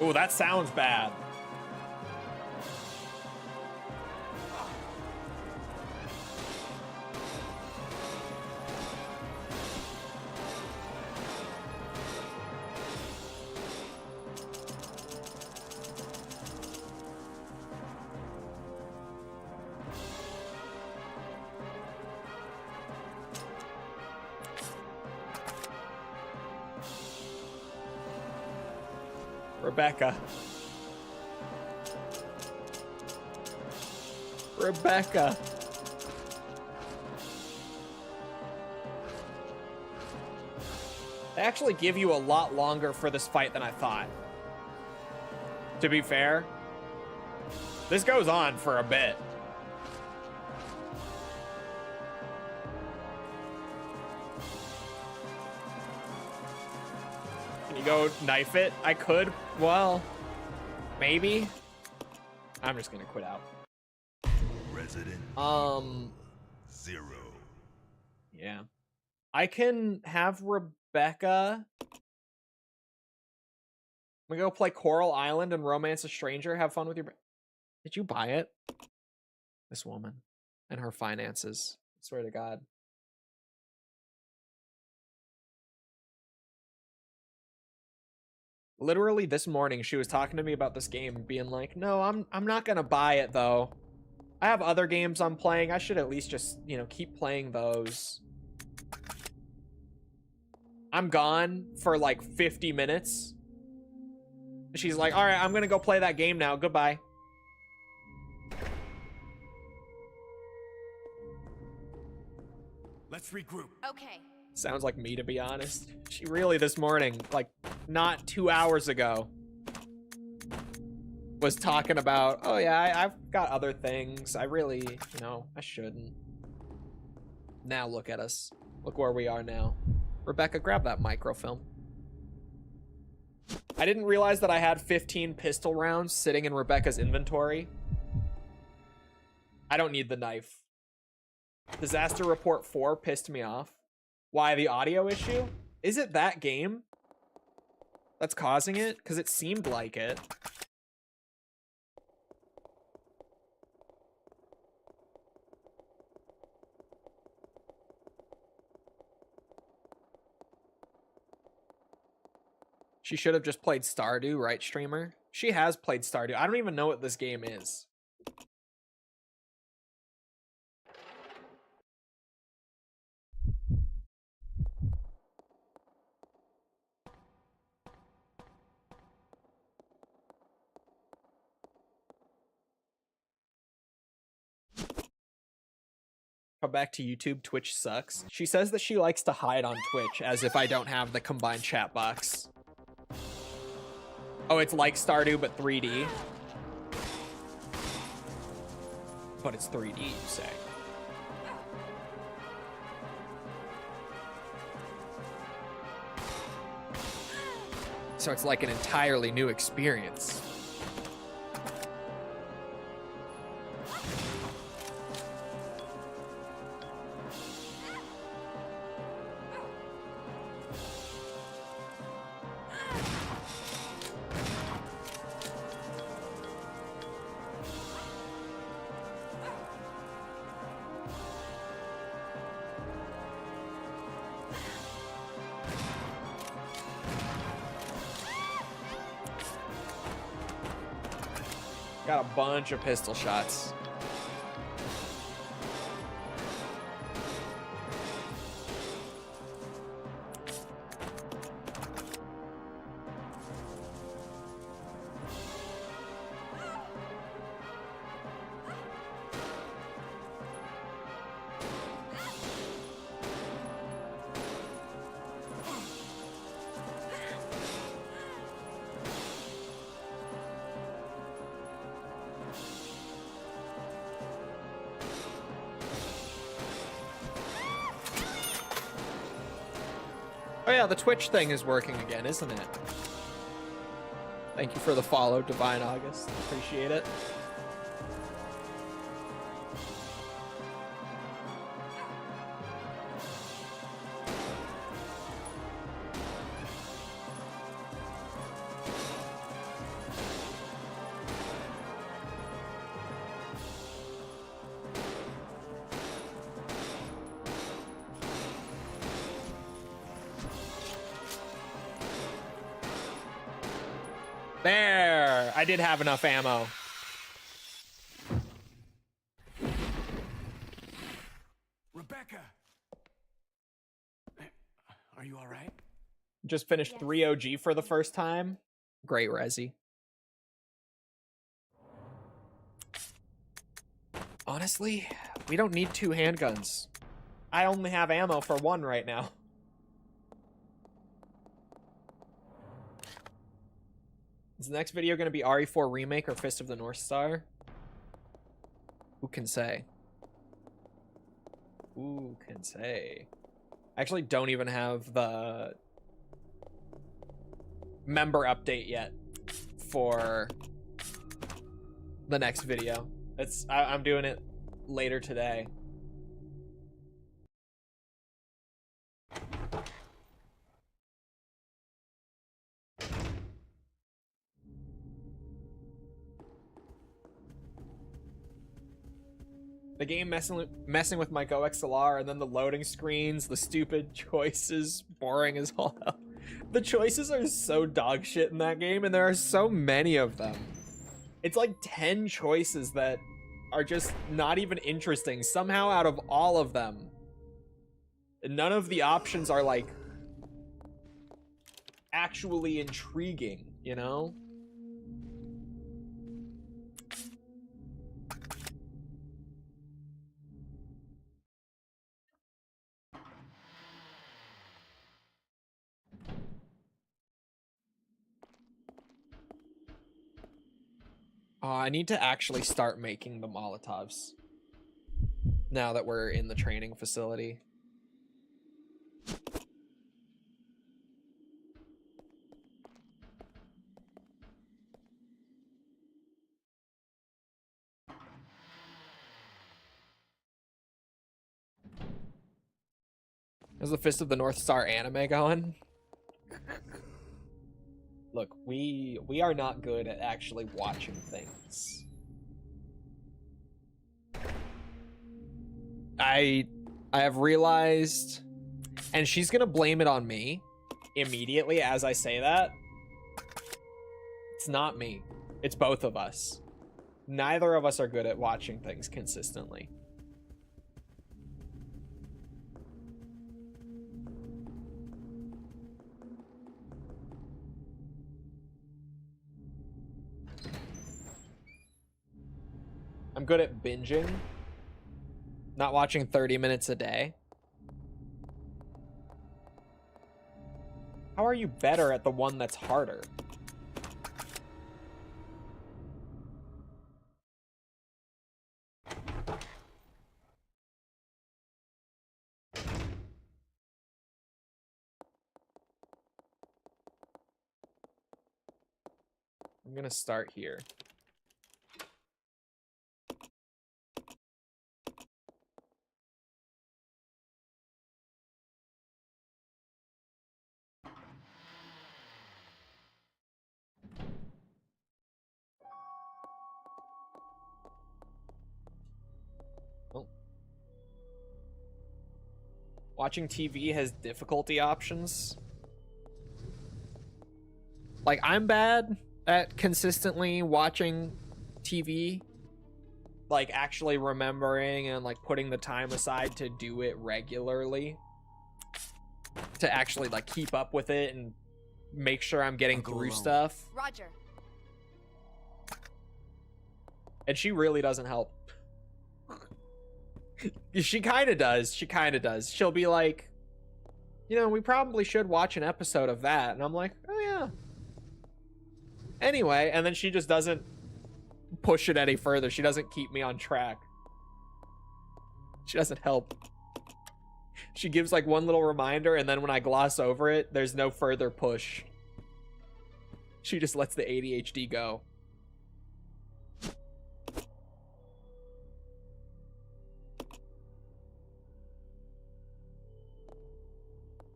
Ooh, that sounds bad. Rebecca. Rebecca. They actually give you a lot longer for this fight than I thought. To be fair, this goes on for a bit. Can you go knife it? I could. Well, maybe. I'm just gonna quit out. Resident 0. Yeah. I can have Rebecca. We go play Coral Island and Romance a Stranger. Have fun with your. Did you buy it? This woman and her finances. I swear to God. Literally this morning, she was talking to me about this game and being like, "No, I'm not gonna buy it though. I have other games I'm playing. I should at least just, you know, keep playing those." I'm gone for like 50 minutes. She's like, "All right, I'm gonna go play that game now. Goodbye." Let's regroup. Okay. Sounds like me, to be honest. She really this morning, like not 2 hours ago, was talking about, "Oh yeah, I've got other things. I really, you know, I shouldn't." Now look at us. Look where we are now. Rebecca, grab that microfilm. I didn't realize that I had 15 pistol rounds sitting in Rebecca's inventory. I don't need the knife. Disaster Report 4 pissed me off. Why, the audio issue? Is it that game that's causing it? Because it seemed like it. She should have just played Stardew, right, streamer? She has played Stardew. I don't even know what this game is. Come back to YouTube. Twitch sucks. She says that she likes to hide on Twitch as if I don't have the combined chat box. Oh, it's like Stardew, but 3D. But it's 3D, you say. So it's like an entirely new experience. Got a bunch of pistol shots. Oh yeah, the Twitch thing is working again, isn't it? Thank you for the follow, Divine August. Appreciate it. There! I did have enough ammo. Rebecca! Are you alright? Just finished 3 OG for the first time. Great, Resi. Honestly, we don't need 2 handguns. I only have ammo for 1 right now. Is the next video going to be RE4 Remake or Fist of the North Star? Who can say? Who can say? I actually don't even have the member update yet for the next video. I'm doing it later today. The game messing with my GoXLR, and then the loading screens, the stupid choices, boring as all hell. The choices are so dog shit in that game, and there are so many of them. It's like 10 choices that are just not even interesting. Somehow out of all of them, none of the options are like actually intriguing, you know? I need to actually start making the Molotovs now that we're in the training facility. How's the Fist of the North Star anime going? Look, we are not good at actually watching things. I have realized, and she's gonna blame it on me immediately as I say that. It's not me. It's both of us. Neither of us are good at watching things consistently. I'm good at binging, not watching 30 minutes a day. How are you better at the one that's harder? I'm gonna start here. Watching TV has difficulty options. Like, I'm bad at consistently watching TV. Like, actually remembering and, like, putting the time aside to do it regularly. To actually, like, keep up with it and make sure I'm getting through stuff. Roger. And she really doesn't help. She kind of does. She kind of does. She'll be like, you know, we probably should watch an episode of that. And I'm like, oh, yeah. Anyway, and then she just doesn't push it any further. She doesn't keep me on track. She doesn't help. She gives like one little reminder, and then when I gloss over it, there's no further push. She just lets the ADHD go.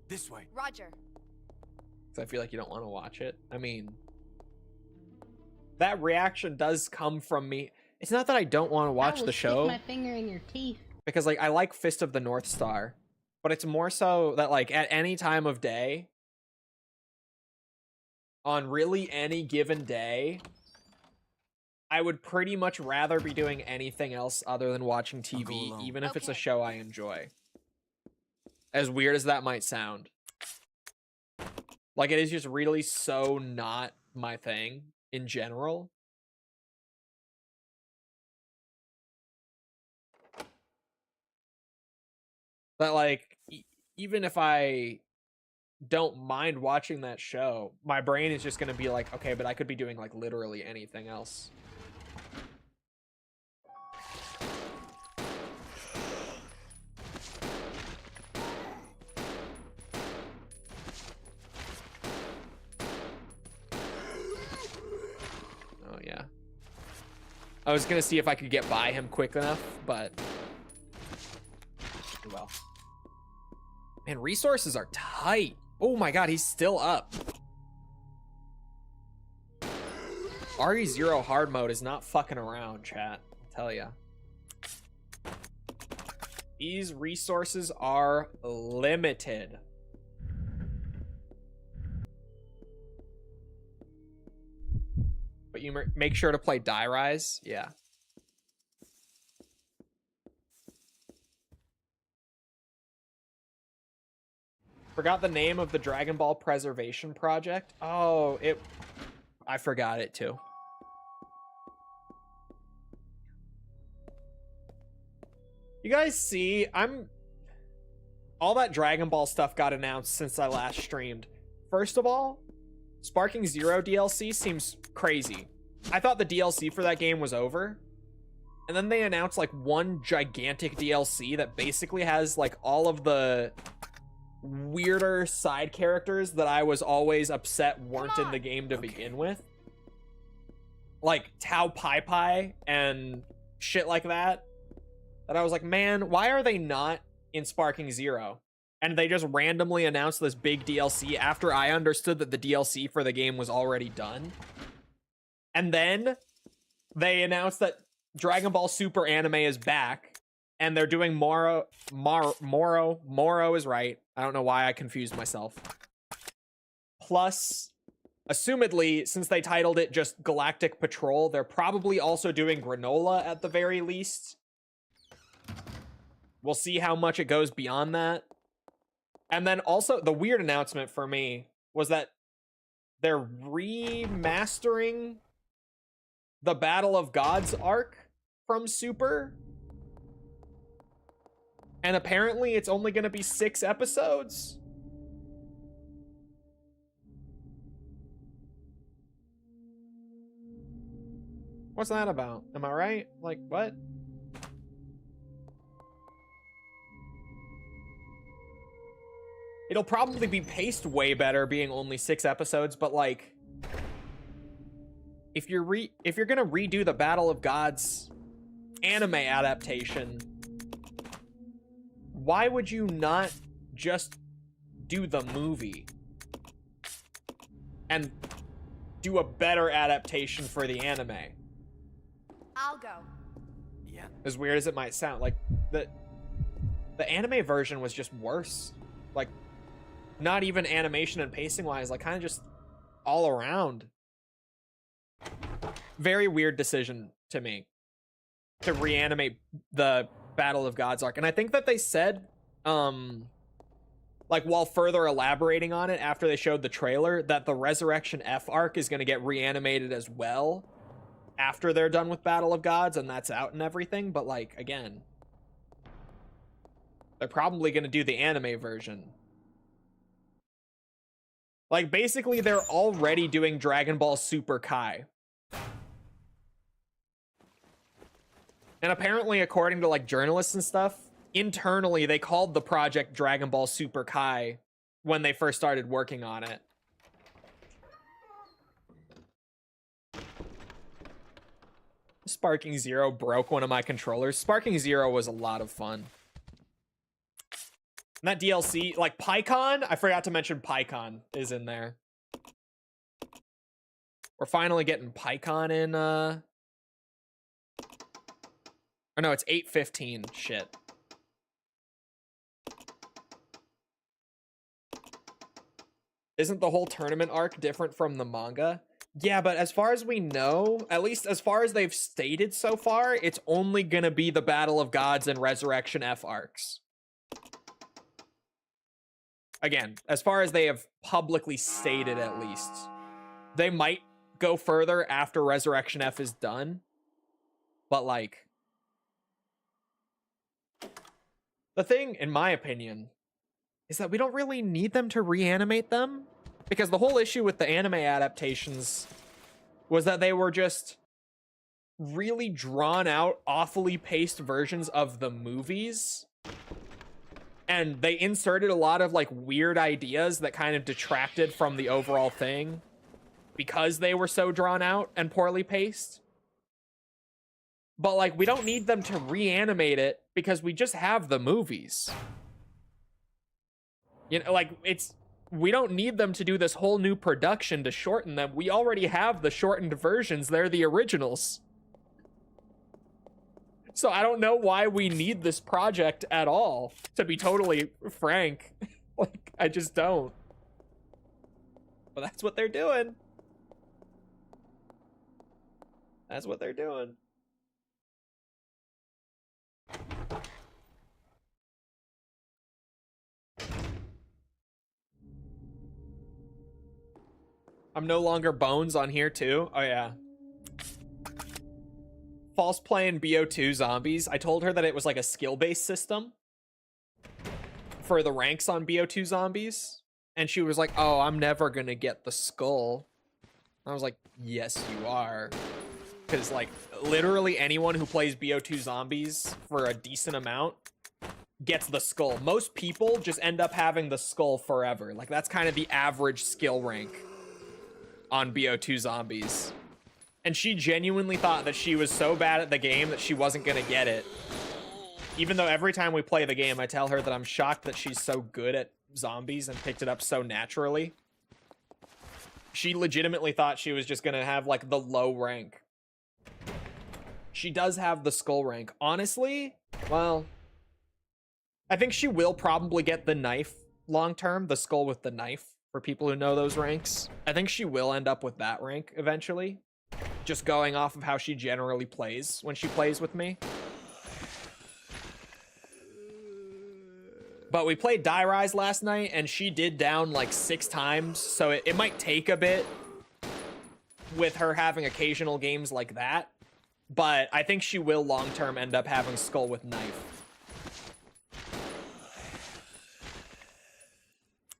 This way. Roger. So I feel like you don't want to watch it. I mean, that reaction does come from me. It's not that I don't want to watch the show. Stick my finger in your teeth. Because like I like Fist of the North Star, but it's more so that like at any time of day, on really any given day, I would pretty much rather be doing anything else other than watching TV, even if it's a show I enjoy. As weird as that might sound. Like, it is just really so not my thing in general. That, like, even if I don't mind watching that show, my brain is just going to be like, okay, but I could be doing like literally anything else. Oh yeah. I was going to see if I could get by him quick enough, but well. Man, resources are tight. Oh my god, he's still up. RE0 hard mode is not fucking around, chat. I'll tell ya. These resources are limited. But you make sure to play Die Rise. Yeah. Forgot the name of the Dragon Ball Preservation Project. Oh, I forgot it too. You guys see, all that Dragon Ball stuff got announced since I last streamed. First of all, Sparking Zero DLC seems crazy. I thought the DLC for that game was over. And then they announced like one gigantic DLC that basically has like all of the weirder side characters that I was always upset weren't in the game to begin with. Like Tao Pai Pai and shit like that. That I was like, man, why are they not in Sparking Zero? And they just randomly announced this big DLC after I understood that the DLC for the game was already done. And then they announced that Dragon Ball Super Anime is back. And they're doing Moro is right. I don't know why I confused myself. Plus, assumedly, since they titled it just Galactic Patrol, they're probably also doing Granola at the very least. We'll see how much it goes beyond that. And then also, the weird announcement for me was that they're remastering the Battle of Gods arc from Super. And apparently it's only going to be 6 episodes. What's that about? Am I right? Like, what? It'll probably be paced way better being only 6 episodes, but like, if you're gonna redo the Battle of Gods anime adaptation, why would you not just do the movie and do a better adaptation for the anime? I'll go. Yeah. As weird as it might sound, like the anime version was just worse. Like, not even animation and pacing wise, like kind of just all around. Very weird decision to me to reanimate the Battle of Gods arc. And I think that they said, like while further elaborating on it after they showed the trailer, that the Resurrection F arc is going to get reanimated as well after they're done with Battle of Gods and that's out and everything. But like, again, they're probably going to do the anime version. Like, basically, they're already doing Dragon Ball Super Kai. And apparently, according to, like, journalists and stuff, internally, they called the project Dragon Ball Super Kai when they first started working on it. Sparking Zero broke one of my controllers. Sparking Zero was a lot of fun. And that DLC, like PyCon, I forgot to mention PyCon is in there. We're finally getting PyCon in, or no, it's 8/15, shit. Isn't the whole tournament arc different from the manga? Yeah, but as far as we know, at least as far as they've stated so far, it's only gonna be the Battle of Gods and Resurrection F arcs. Again, as far as they have publicly stated, at least. They might go further after Resurrection F is done. But, like, the thing, in my opinion, is that we don't really need them to reanimate them, because the whole issue with the anime adaptations was that they were just really drawn out, awfully paced versions of the movies. And they inserted a lot of like weird ideas that kind of detracted from the overall thing because they were so drawn out and poorly paced. But like, we don't need them to reanimate it because we just have the movies. You know, like, we don't need them to do this whole new production to shorten them. We already have the shortened versions. They're the originals. So I don't know why we need this project at all, to be totally frank. Like, I just don't. But that's what they're doing. That's what they're doing. I'm no longer Bones on here too. Oh yeah. False playing BO2 zombies. I told her that it was like a skill-based system for the ranks on BO2 zombies. And she was like, oh, I'm never gonna get the skull. I was like, yes, you are. Because like literally anyone who plays BO2 zombies for a decent amount gets the skull. Most people just end up having the skull forever. Like that's kind of the average skill rank on BO2 zombies. And she genuinely thought that she was so bad at the game that she wasn't gonna get it. Even though every time we play the game, I tell her that I'm shocked that she's so good at zombies and picked it up so naturally. She legitimately thought she was just gonna have like the low rank. She does have the skull rank. Honestly, well, I think she will probably get the knife long term, the skull with the knife, for people who know those ranks. I think she will end up with that rank eventually. Just going off of how she generally plays when she plays with me. But we played Die Rise last night, and she did down like 6 times, so it might take a bit with her having occasional games like that. But I think she will long-term end up having skull with knife.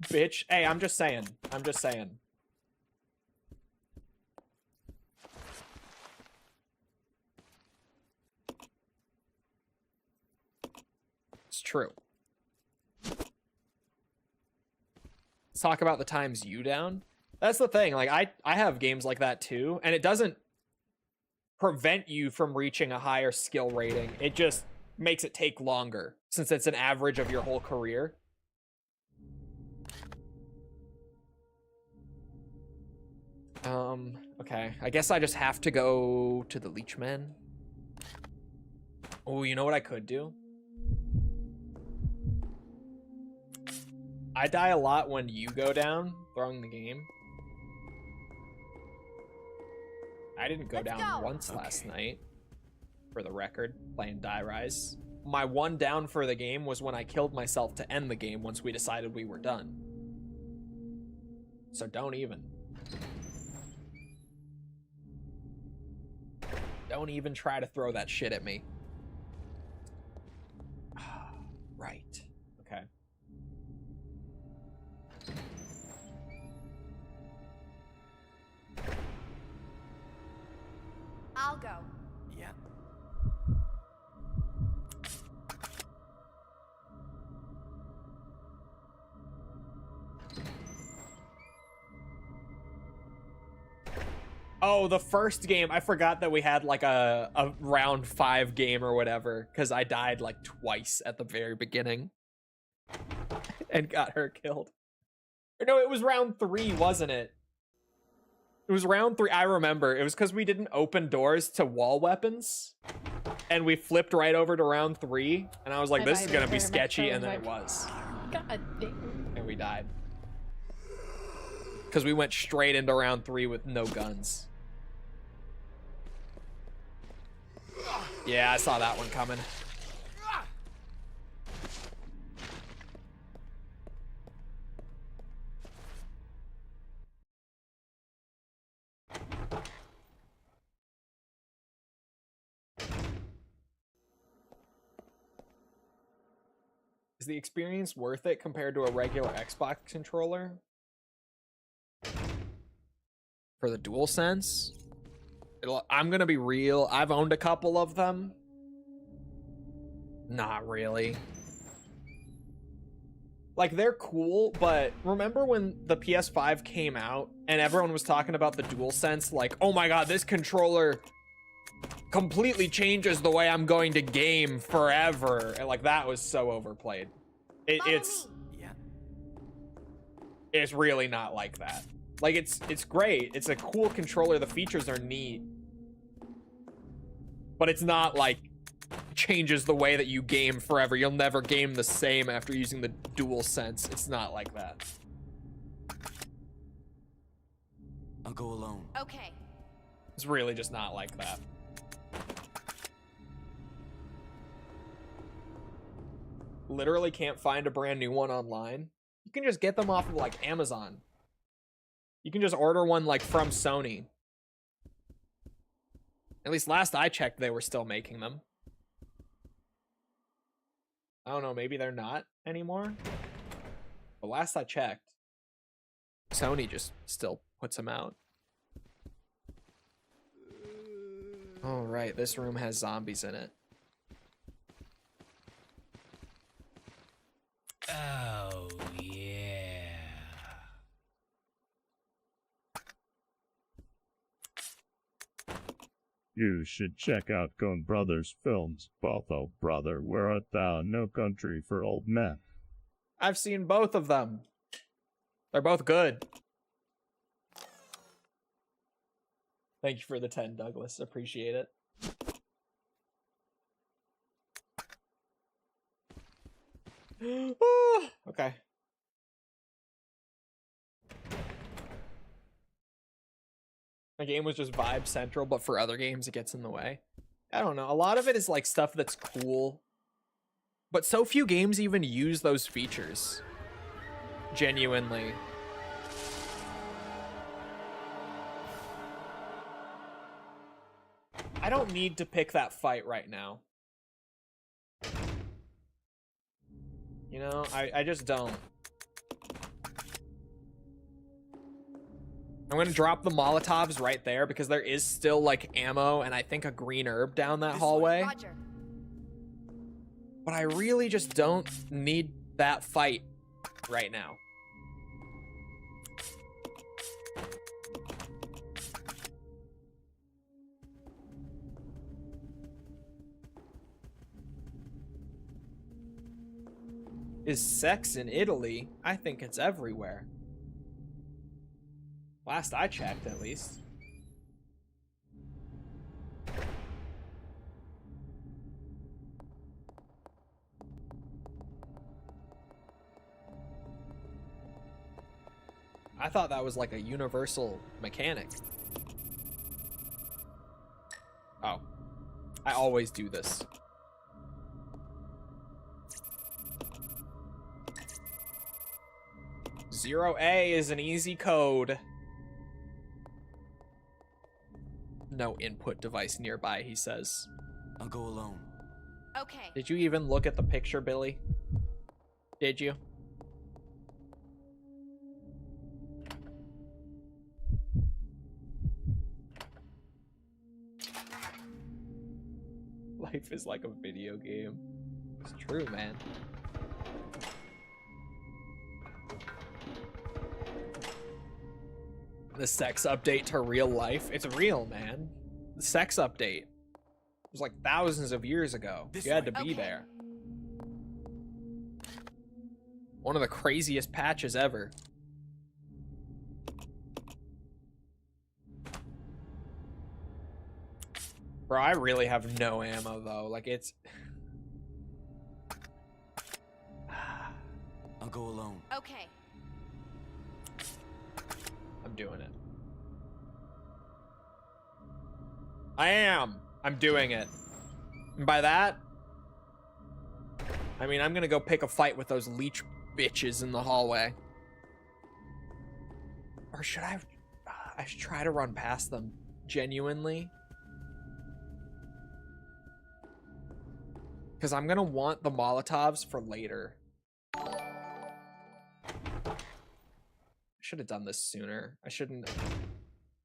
Bitch. Hey, I'm just saying. I'm just saying. It's true. Let's talk about the times you down. That's the thing. Like, I have games like that too, and it doesn't prevent you from reaching a higher skill rating. It just makes it take longer, since it's an average of your whole career. Okay. I guess I just have to go to the Leechman. Oh, you know what I could do? I die a lot when you go down throwing the game. I didn't go down once last night, for the record, playing Die Rise. My one down for the game was when I killed myself to end the game once we decided we were done. So don't even. Don't even try to throw that shit at me. Right. Okay. I'll go. Yeah. Oh, the first game, I forgot that we had like a round 5 game or whatever, because I died like twice at the very beginning and got her killed. Or no, it was round 3, wasn't it? It was round 3. I remember. It was because we didn't open doors to wall weapons, and we flipped right over to round 3, and I was like, this is gonna be sketchy, and then it was. God damn. And we died. Because we went straight into round 3 with no guns. Yeah, I saw that one coming. Is the experience worth it compared to a regular Xbox controller? For the DualSense? I'm gonna be real. I've owned a couple of them. Not really. Like, they're cool, but remember when the PS5 came out and everyone was talking about the DualSense? Like, oh my god, this controller completely changes the way I'm going to game forever. And like, that was so overplayed. It's really not like that. Like, it's great. It's a cool controller. The features are neat. But it's not like changes the way that you game forever. You'll never game the same after using the DualSense. It's not like that. I'll go alone. Okay. It's really just not like that. Literally can't find a brand new one online. You can just get them off of like Amazon. You can just order one like from Sony. At least last I checked, they were still making them. I don't know, maybe they're not anymore. But last I checked, Sony just still puts them out. All right, this room has zombies in it. Oh, yeah. You should check out Coen Brothers films. Botho, brother, where art thou? No country for old men. I've seen both of them. They're both good. Thank you for the 10, Douglas. Appreciate it. Okay. My game was just vibe central, but for other games it gets in the way. I don't know. A lot of it is like stuff that's cool, but so few games even use those features. Genuinely. I don't need to pick that fight right now. You know, I just don't. I'm gonna drop the Molotovs right there because there is still like ammo and I think a green herb down that hallway. Roger. But I really just don't need that fight right now. Is sex in Italy? I think it's everywhere. Last I checked, at least. I thought that was like a universal mechanic. Oh. I always do this. "0A is an easy code. No input device nearby," he says. I'll go alone. Okay. Did you even look at the picture, Billy? Did you? Life is like a video game. It's true, man. The sex update to real life. It's real, man. The sex update. It was like thousands of years ago. You had to be there. One of the craziest patches ever. Bro, I really have no ammo though. Like, it's... I'll go alone. Okay. I'm doing it. I'm doing it. And by that, I mean, I'm gonna go pick a fight with those leech bitches in the hallway. Or should I should try to run past them, genuinely. Because I'm gonna want the Molotovs for later. Should have done this sooner. I shouldn't.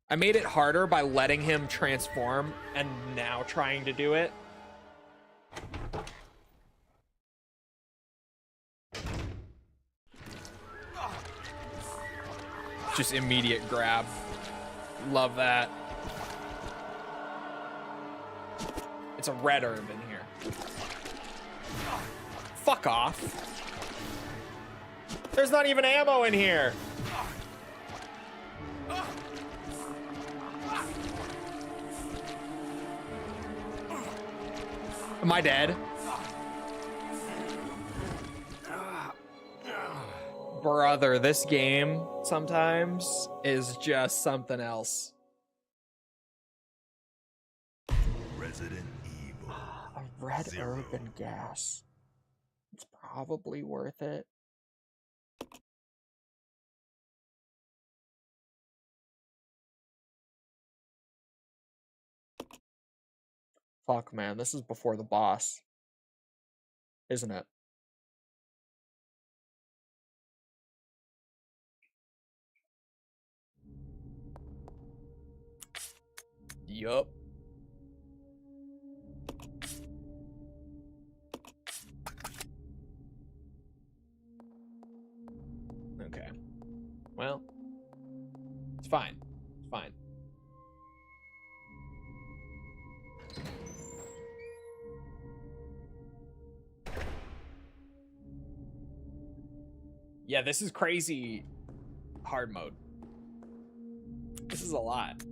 I made it harder by letting him transform and now trying to do it. Just immediate grab. Love that. It's a red herb in here. Fuck off. There's not even ammo in here. Am I dead? Brother, this game sometimes is just something else. Resident Evil. A red 0. herb and gas. It's probably worth it. Fuck, man, this is before the boss, isn't it? Yup. Okay. Well, it's fine. It's fine. Yeah, this is crazy hard mode. This is a lot.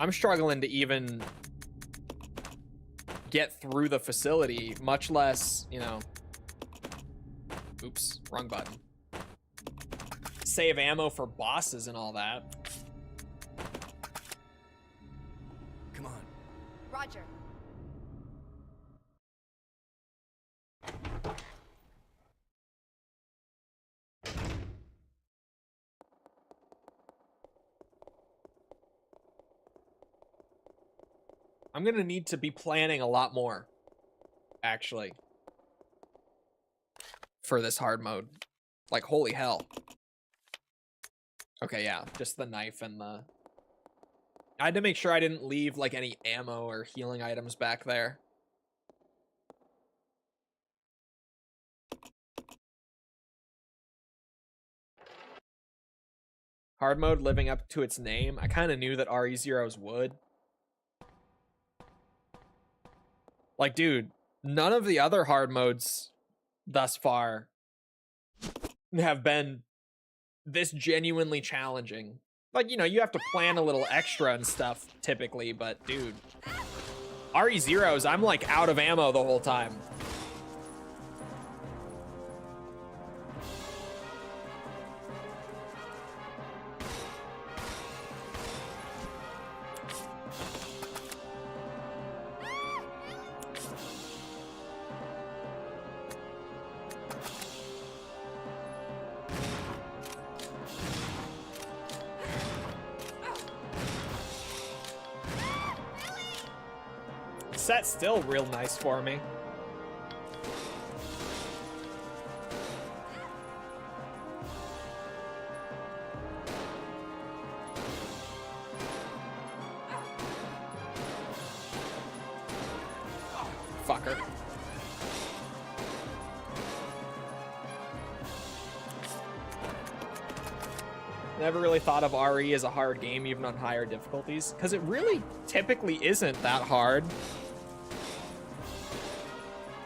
I'm struggling to even get through the facility, much less, you know. Oops, wrong button. Save ammo for bosses and all that. Come on. Roger. I'm gonna need to be planning a lot more, actually, for this hard mode. Like, holy hell. Okay, yeah, just the knife and the... I had to make sure I didn't leave, like, any ammo or healing items back there. Hard mode living up to its name. I kind of knew that RE0s would. Like, dude, none of the other hard modes thus far have been this genuinely challenging. Like, you know, you have to plan a little extra and stuff typically, but dude, RE0s, I'm like out of ammo the whole time. Set's still real nice for me. Fucker. Never really thought of RE as a hard game, even on higher difficulties, because it really typically isn't that hard.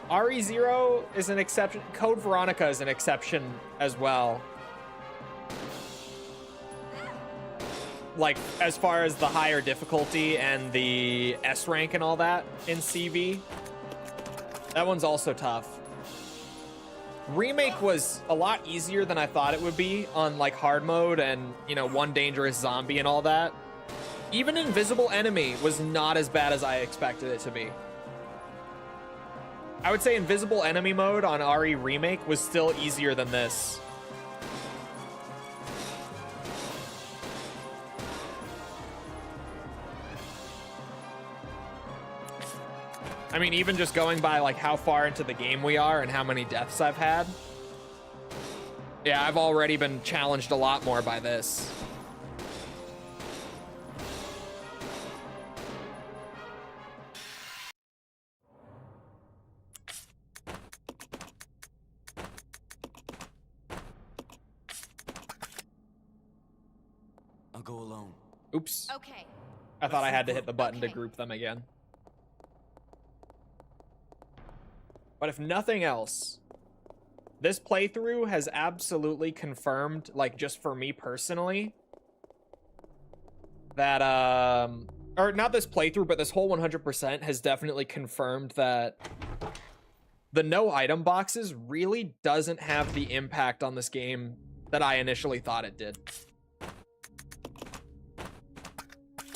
RE0 is an exception. Code Veronica is an exception as well. Like, as far as the higher difficulty and the S rank and all that in CV. That one's also tough. Remake was a lot easier than I thought it would be on, like, hard mode and, you know, one dangerous zombie and all that. Even Invisible Enemy was not as bad as I expected it to be. I would say Invisible Enemy mode on RE Remake was still easier than this. I mean, even just going by like how far into the game we are and how many deaths I've had. Yeah, I've already been challenged a lot more by this. I'll go alone. Oops. Okay. I thought I had to hit the button to group them again. But if nothing else, this playthrough has absolutely confirmed, like, just for me personally, that, or not this playthrough, but this whole 100% has definitely confirmed that the no item boxes really doesn't have the impact on this game that I initially thought it did.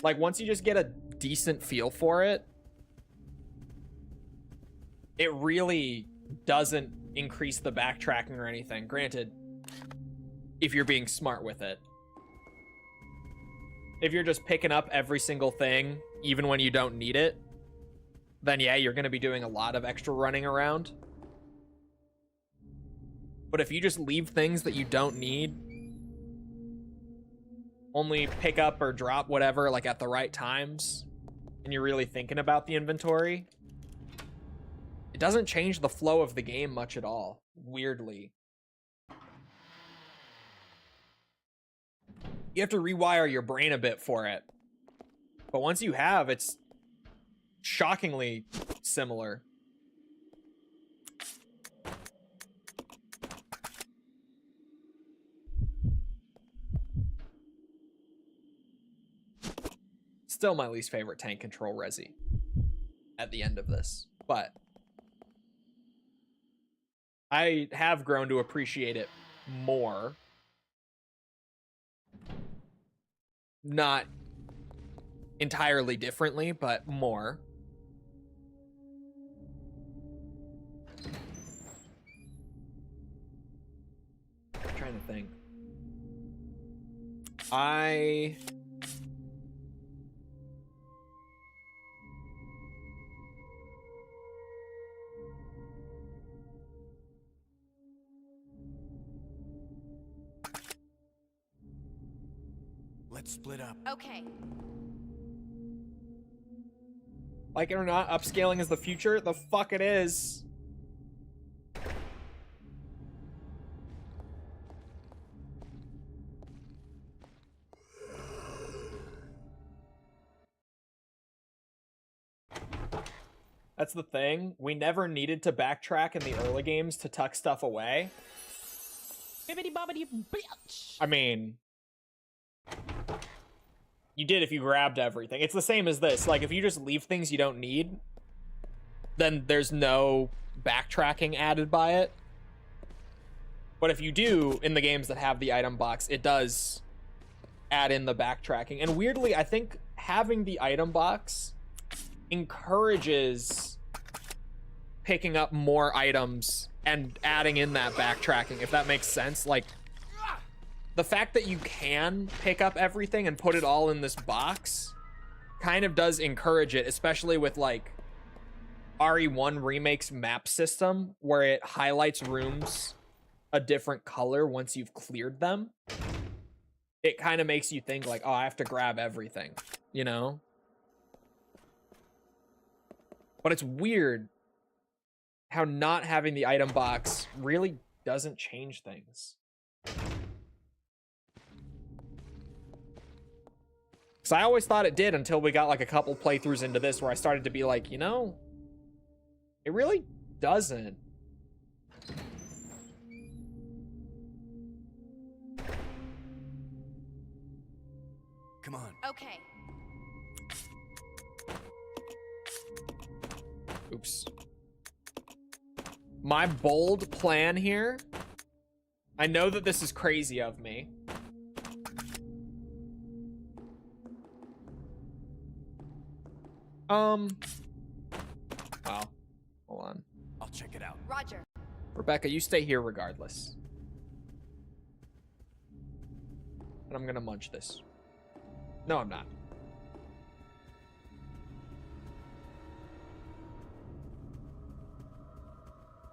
Like, once you just get a decent feel for it, it really doesn't increase the backtracking or anything. Granted, if you're being smart with it. If you're just picking up every single thing, even when you don't need it, then yeah, you're going to be doing a lot of extra running around. But if you just leave things that you don't need, only pick up or drop whatever like at the right times, and you're really thinking about the inventory, it doesn't change the flow of the game much at all, weirdly. You have to rewire your brain a bit for it. But once you have, it's shockingly similar. Still my least favorite tank control resi at the end of this, but I have grown to appreciate it more. Not entirely differently, but more. I'm trying to think. Let's split up. Okay. Like it or not, upscaling is the future. The fuck it is. That's the thing. We never needed to backtrack in the early games to tuck stuff away. Bibbidi bobbidi bitch. I mean, you did if you grabbed everything. It's the same as this. Like, if you just leave things you don't need, then there's no backtracking added by it. But if you do, in the games that have the item box, it does add in the backtracking. And weirdly, I think having the item box encourages picking up more items and adding in that backtracking, if that makes sense. Like, the fact that you can pick up everything and put it all in this box kind of does encourage it, especially with like RE1 Remake's map system, where it highlights rooms a different color once you've cleared them. It kind of makes you think like, oh, I have to grab everything, you know? But it's weird how not having the item box really doesn't change things. Because I always thought it did until we got like a couple playthroughs into this where I started to be like, you know, it really doesn't. Come on. Okay. Oops. My bold plan here. I know that this is crazy of me. Wow. Hold on. I'll check it out. Roger. Rebecca, you stay here regardless. And I'm gonna munch this. No, I'm not.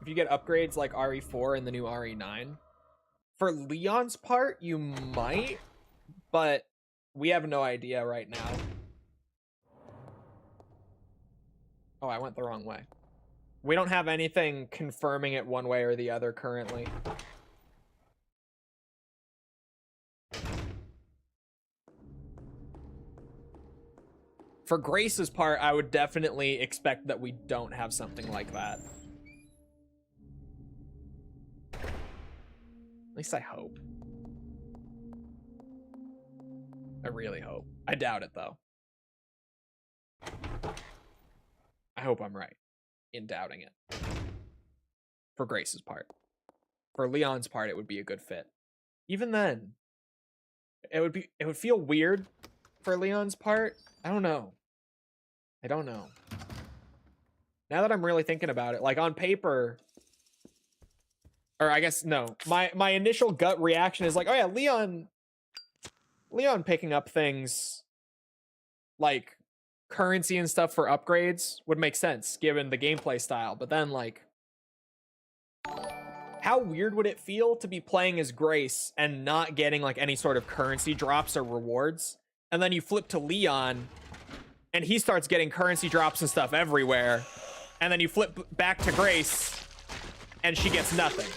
if you get upgrades like RE4 and the new RE9. For Leon's part, you might, but we have no idea right now. Oh, I went the wrong way. We don't have anything confirming it one way or the other currently. For Grace's part, I would definitely expect that we don't have something like that. At least I hope. I really hope. I doubt it, though. I hope I'm right in doubting it. For Grace's part. For Leon's part, it would be a good fit. Even then, it would feel weird for Leon's part. I don't know. I don't know. Now that I'm really thinking about it, like on paper, or I guess no, my initial gut reaction is like, oh yeah, Leon picking up things like currency and stuff for upgrades would make sense given the gameplay style. But then like, how weird would it feel to be playing as Grace and not getting like any sort of currency drops or rewards? And then you flip to Leon and he starts getting currency drops and stuff everywhere. And then you flip back to Grace and she gets nothing.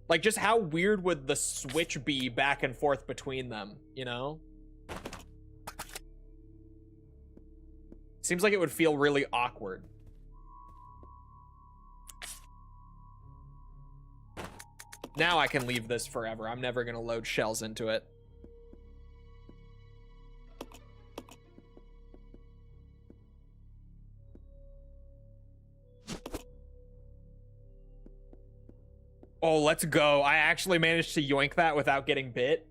Like, just how weird would the switch be back and forth between them, you know? Seems like it would feel really awkward. Now I can leave this forever. I'm never gonna load shells into it. Oh, let's go. I actually managed to yoink that without getting bit.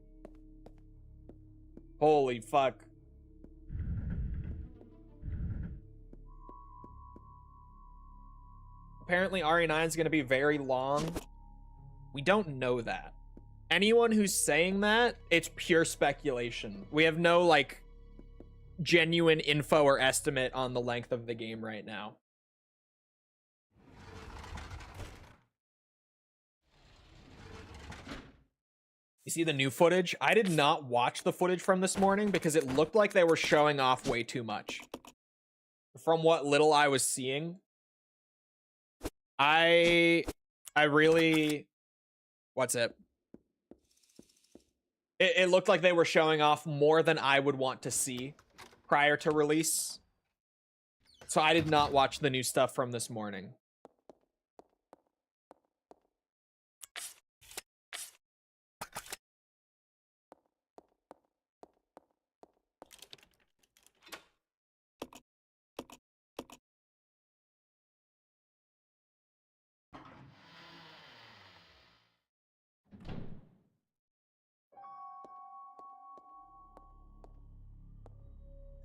Holy fuck. Apparently RE9 is going to be very long. We don't know that. Anyone who's saying that, it's pure speculation. We have no, like, genuine info or estimate on the length of the game right now. You see the new footage? I did not watch the footage from this morning because it looked like they were showing off way too much. From what little I was seeing, I really... What's it? It looked like they were showing off more than I would want to see prior to release. So I did not watch the new stuff from this morning.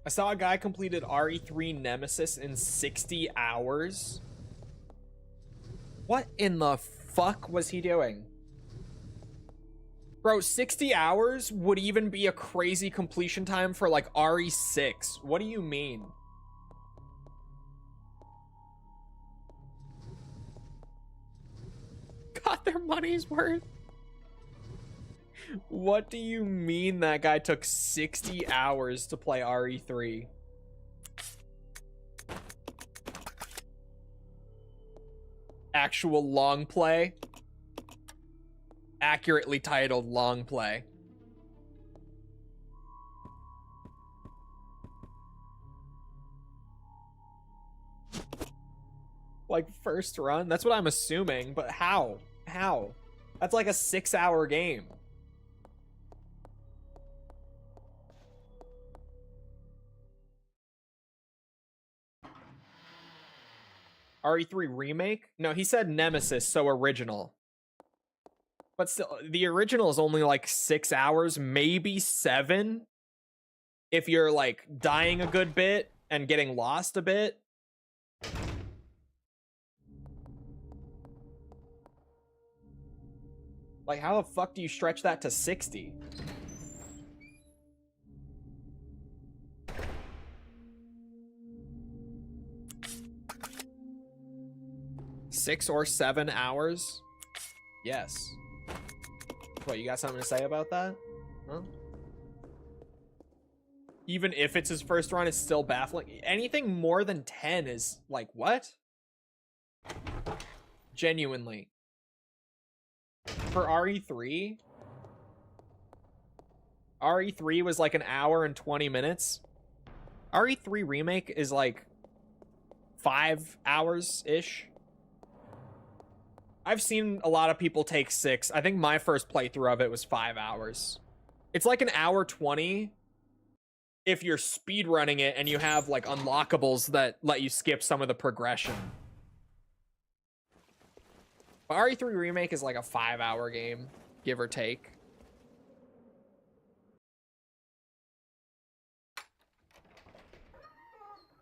I saw a guy completed RE3 Nemesis in 60 hours. What in the fuck was he doing? Bro, 60 hours would even be a crazy completion time for like RE6. What do you mean? Got their money's worth. What do you mean that guy took 60 hours to play RE3? Actual long play? Accurately titled long play. Like first run? That's what I'm assuming, but how? How? That's like a 6-hour game. RE3 remake? No, he said Nemesis, so original. But still, the original is only like 6 hours, maybe 7. If you're like dying a good bit and getting lost a bit. Like, how the fuck do you stretch that to 60? 6 or 7 hours? Yes. What, you got something to say about that? Huh? Even if it's his first run, it's still baffling. Anything more than 10 is like, what? Genuinely. For RE3? RE3 was like an hour and 20 minutes. RE3 Remake is like 5 hours-ish. I've seen a lot of people take 6. I think my first playthrough of it was 5 hours. It's like an hour 20 if you're speedrunning it and you have like unlockables that let you skip some of the progression. But RE3 Remake is like a 5-hour game, give or take.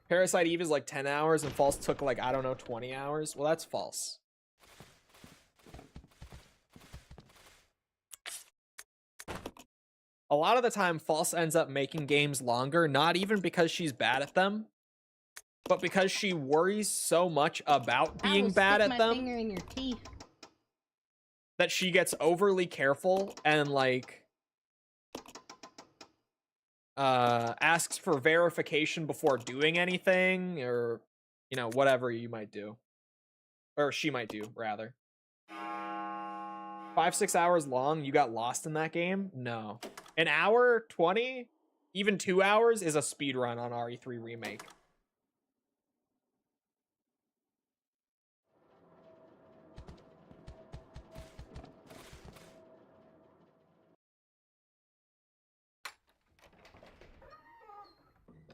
Parasite Eve is like 10 hours and False took like, I don't know, 20 hours. Well, that's false. A lot of the time, False ends up making games longer, not even because she's bad at them, but because she worries so much about being bad at them finger in your teeth. That she gets overly careful and like asks for verification before doing anything, or you know, whatever you might do, or she might do rather. 5-6 hours long, you got lost in that game? No. An hour 20, even 2 hours is a speed run on RE3 Remake.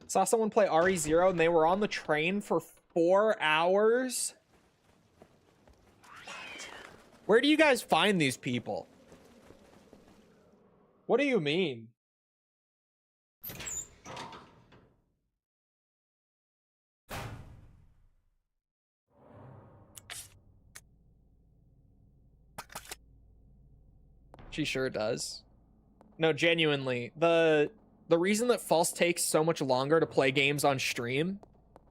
Saw someone play RE0 and they were on the train for 4 hours. Where do you guys find these people? What do you mean? She sure does. No, genuinely. The reason that False takes so much longer to play games on stream, and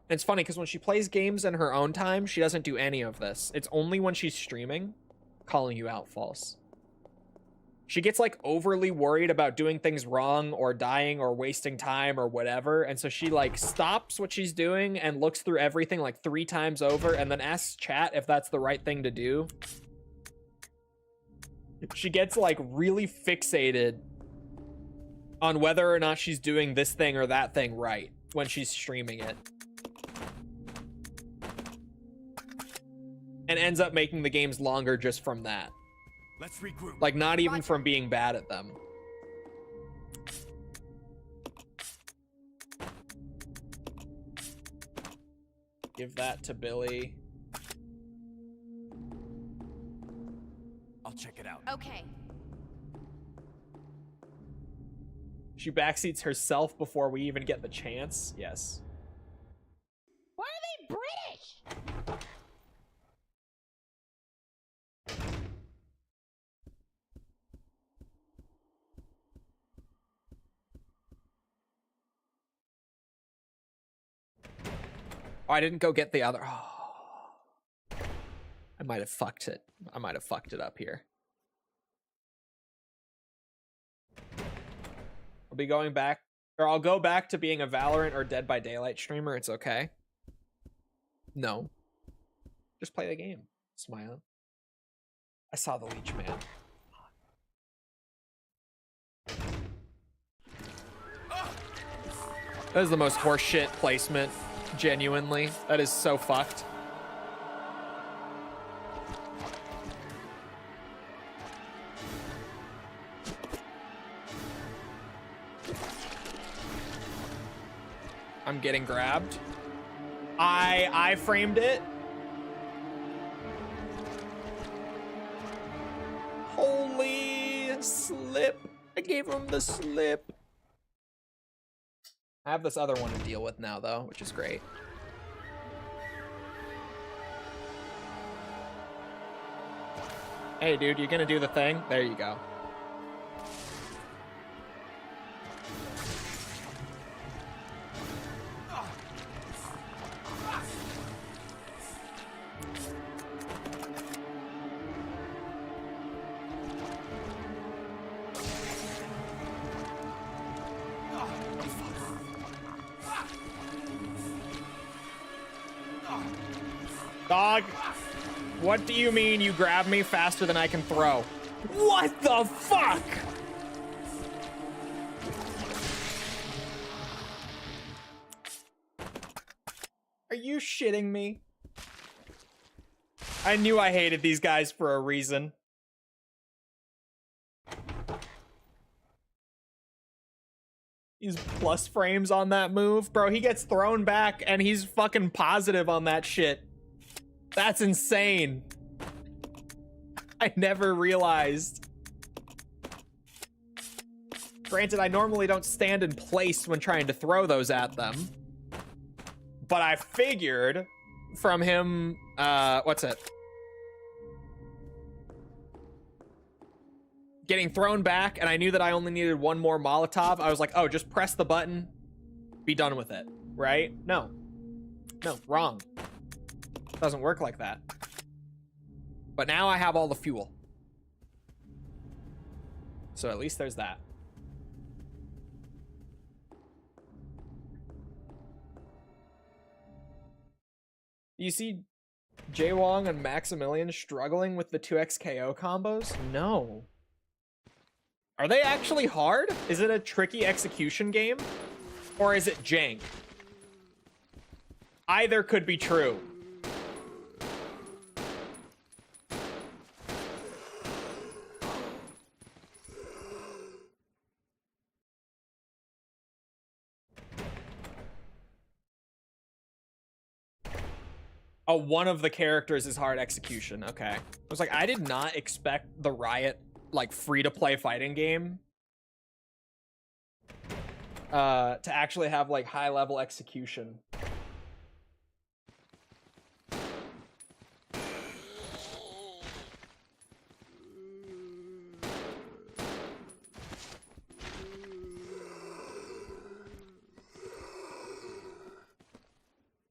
it's funny because when she plays games in her own time, she doesn't do any of this. It's only when she's streaming. Calling you out, False. She gets like overly worried about doing things wrong or dying or wasting time or whatever, and so she like stops what she's doing and looks through everything like 3 times over and then asks chat if that's the right thing to do. She gets like really fixated on whether or not she's doing this thing or that thing right when she's streaming it. And ends up making the games longer just from that. Let's regroup. Like, not even from being bad at them. Give that to Billy. I'll check it out. Okay. She backseats herself before we even get the chance. Yes. Why are they British? Oh, I didn't go get the other. Oh. I might have fucked it. I might have fucked it up here. I'll be going back, or I'll go back to being a Valorant or Dead by Daylight streamer. It's okay. No. Just play the game. Smile. I saw the leech, man. That is the most horseshit placement. Genuinely. That is so fucked. I'm getting grabbed. I framed it. Holy slip. I gave him the slip. I have this other one to deal with now, though, which is great. Hey, dude, you gonna do the thing? There you go. Dog, what do you mean you grab me faster than I can throw? What the fuck? Are you shitting me? I knew I hated these guys for a reason. He's plus frames on that move. Bro, he gets thrown back and he's fucking positive on that shit. That's insane. I never realized. Granted, I normally don't stand in place when trying to throw those at them. But I figured from him, what's it? Getting thrown back, and I knew that I only needed one more Molotov. I was like, oh, just press the button, be done with it, right? No, wrong. Doesn't work like that. But now I have all the fuel. So at least there's that. You see Jay Wong and Maximilian struggling with the 2x KO combos? No. Are they actually hard? Is it a tricky execution game? Or is it jank? Either could be true. Oh, one of the characters is hard execution. Okay. I was like, I did not expect the Riot, like, free-to-play fighting game to actually have, like, high-level execution.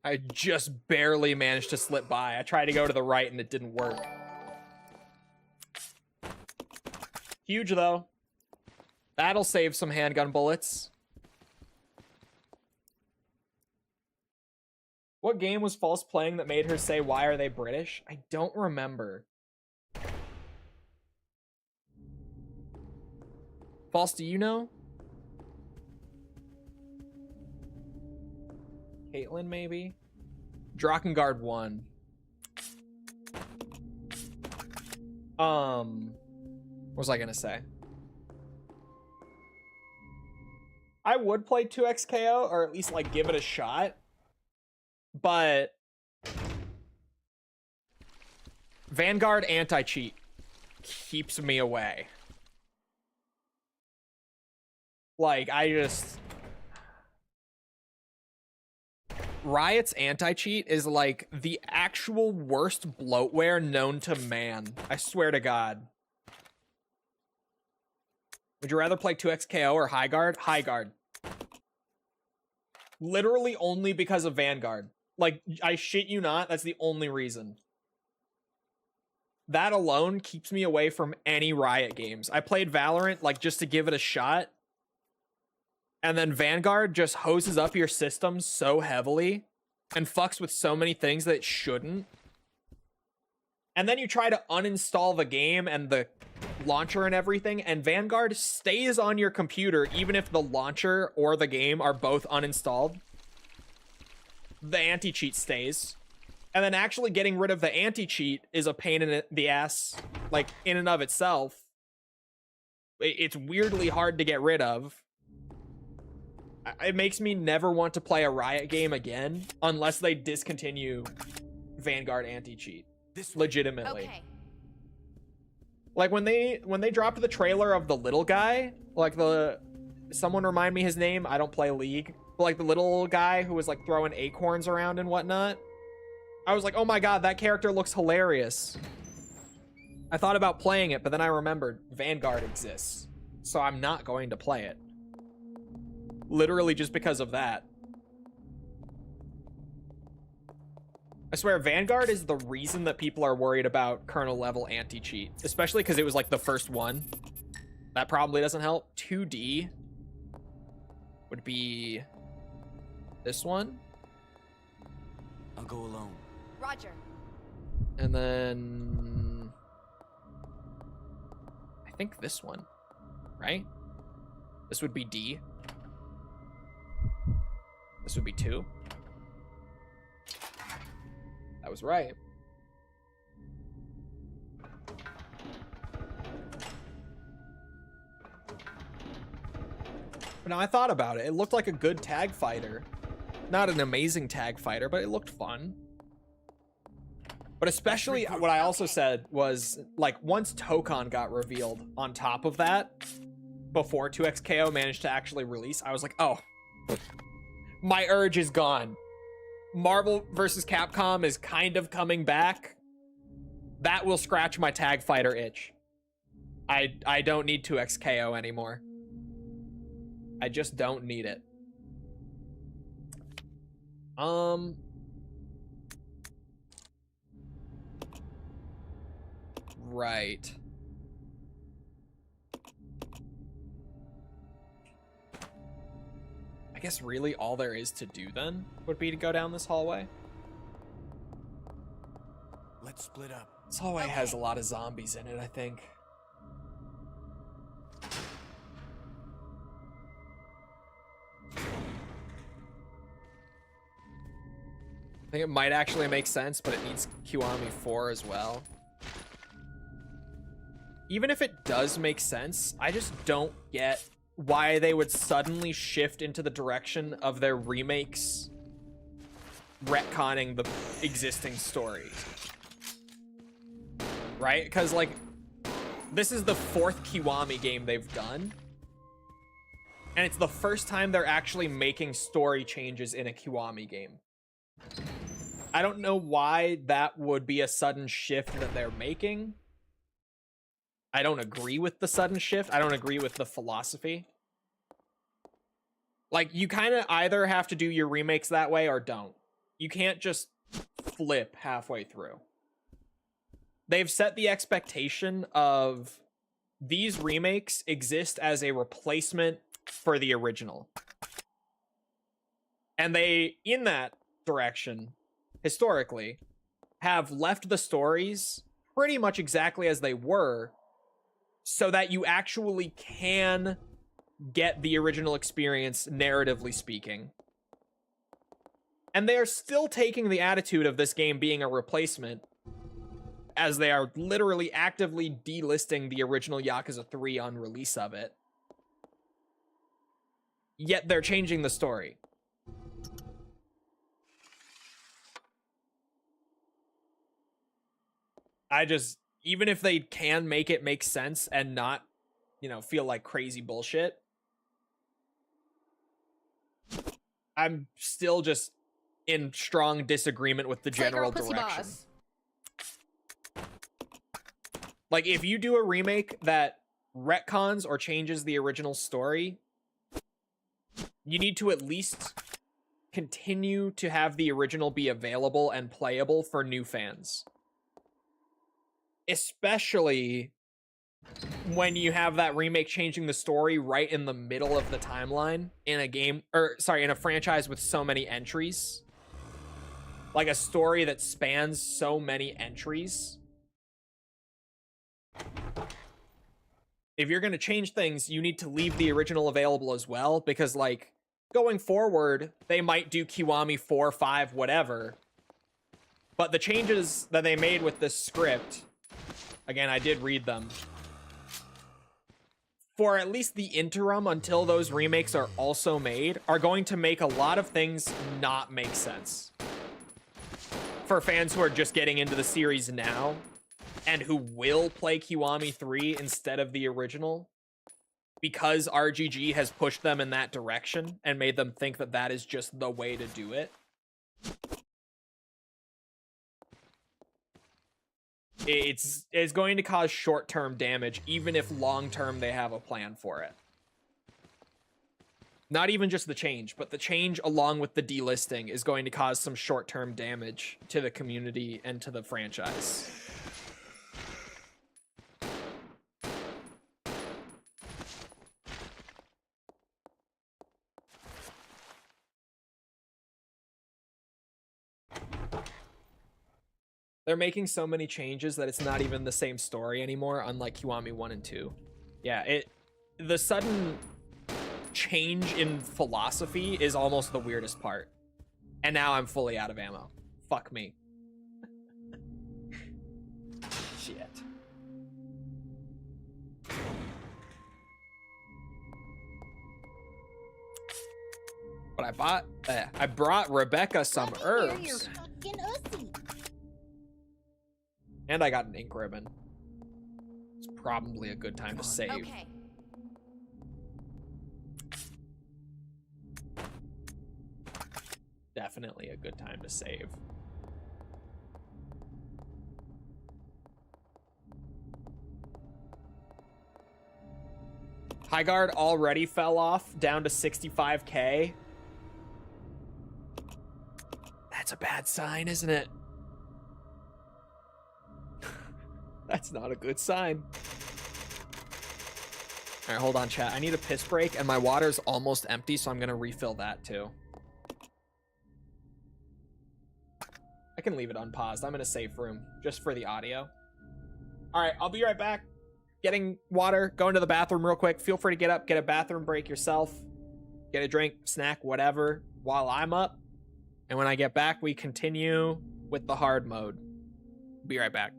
I just barely managed to slip by. I tried to go to the right and it didn't work. Huge, though. That'll save some handgun bullets. What game was False playing that made her say, why are they British? I don't remember. False, do you know? Caitlyn, maybe? Drakengard 1. What was I gonna say? I would play 2x KO, or at least, like, give it a shot. But Vanguard anti-cheat keeps me away. Like, I just... Riot's anti-cheat is like the actual worst bloatware known to man. I swear to God. Would you rather play 2x KO or High Guard? High Guard. Literally only because of Vanguard. Like, I shit you not, that's the only reason. That alone keeps me away from any Riot games. I played Valorant, like, just to give it a shot. And then Vanguard just hoses up your system so heavily and fucks with so many things that it shouldn't. And then you try to uninstall the game and the launcher and everything, and Vanguard stays on your computer even if the launcher or the game are both uninstalled. The anti-cheat stays. And then actually getting rid of the anti-cheat is a pain in the ass, like, in and of itself. It's weirdly hard to get rid of. It makes me never want to play a Riot game again unless they discontinue Vanguard anti-cheat. Legitimately. Okay. Like when they dropped the trailer of the little guy, like someone remind me his name, I don't play League, but like the little guy who was like throwing acorns around and whatnot. I was like, oh my God, that character looks hilarious. I thought about playing it, but then I remembered Vanguard exists, so I'm not going to play it. Literally just because of that. I swear, Vanguard is the reason that people are worried about kernel level anti-cheat, especially because it was like the first one. That probably doesn't help. 2D would be this one. I'll go alone. Roger. And then I think this one, right? This would be D. This would be 2. That was right. But now I thought about it. It looked like a good tag fighter. Not an amazing tag fighter, but it looked fun. But especially what I also said was, like, once Tokon got revealed on top of that, before 2XKO managed to actually release, I was like, oh, my urge is gone. Marvel vs. Capcom is kind of coming back. That will scratch my tag fighter itch. I don't need 2XKO anymore. I just don't need it. Right. I guess really all there is to do then would be to go down this hallway. Let's split up. This hallway has a lot of zombies in it, I think. I think it might actually make sense, but it needs Kiwami 4 as well. Even if it does make sense, I just don't get why they would suddenly shift into the direction of their remakes retconning the existing story. Right? Because, like, this is the 4th Kiwami game they've done. And it's the first time they're actually making story changes in a Kiwami game. I don't know why that would be a sudden shift that they're making. I don't agree with the sudden shift. I don't agree with the philosophy. Like, you kind of either have to do your remakes that way or don't. You can't just flip halfway through. They've set the expectation of these remakes exist as a replacement for the original. And they, in that direction, historically, have left the stories pretty much exactly as they were so that you actually can get the original experience, narratively speaking. And they are still taking the attitude of this game being a replacement, as they are literally actively delisting the original Yakuza 3 on release of it. Yet they're changing the story. Even if they can make it make sense and not, feel like crazy bullshit, I'm still just in strong disagreement with the general direction. Like, if you do a remake that retcons or changes the original story, you need to at least continue to have the original be available and playable for new fans. Especially when you have that remake changing the story right in the middle of the timeline in a game, in a franchise with so many entries. Like a story that spans so many entries. If you're going to change things, you need to leave the original available as well, because, like, going forward, they might do Kiwami 4, 5, whatever. But the changes that they made with this script, again, I did read them, for at least the interim until those remakes are also made, are going to make a lot of things not make sense. For fans who are just getting into the series now, and who will play Kiwami 3 instead of the original, because RGG has pushed them in that direction and made them think that that is just the way to do it. It's going to cause short-term damage, even if long-term they have a plan for it. Not even just the change, but the change along with the delisting is going to cause some short-term damage to the community and to the franchise. They're making so many changes that it's not even the same story anymore, unlike Kiwami 1 and 2. Yeah, the sudden change in philosophy is almost the weirdest part. And now I'm fully out of ammo. Fuck me. Shit. But I brought Rebecca some herbs. And I got an ink ribbon. It's probably a good time to save. Okay. Definitely a good time to save. High guard already fell off down to 65k. That's a bad sign, isn't it? That's not a good sign. All right, hold on, chat. I need a piss break, and my water's almost empty, so I'm gonna refill that too. I can leave it unpaused. I'm in a safe room just for the audio. All right, I'll be right back. Getting water, going to the bathroom real quick. Feel free to get up, get a bathroom break yourself. Get a drink, snack, whatever, while I'm up. And when I get back, we continue with the hard mode. Be right back.